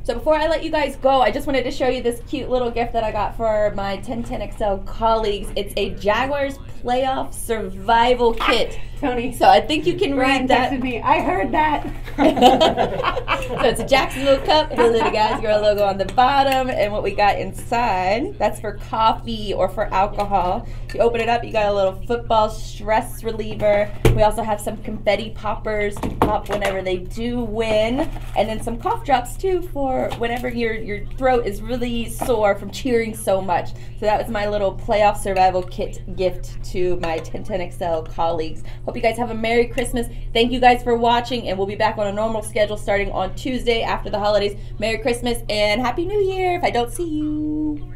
So before I let you guys go, I just wanted to show you this cute little gift that I got for my 1010XL colleagues. It's a Jaguars playoff survival kit. Tony. So I think you can read that. Texted me. I heard that. So it's a Jacksonville cup with a little Guys Girl logo on the bottom, and what we got inside, that's for coffee or for alcohol. You open it up, you got a little football stress reliever. We also have some confetti poppers to pop whenever they do win, and then some cough drops too for whenever your throat is really sore from cheering so much. So that was my little playoff survival kit gift to my 1010XL colleagues. Hope you guys have a Merry Christmas. Thank you guys for watching, and we'll be back on a normal schedule starting on Tuesday after the holidays. Merry Christmas and Happy New Year if I don't see you.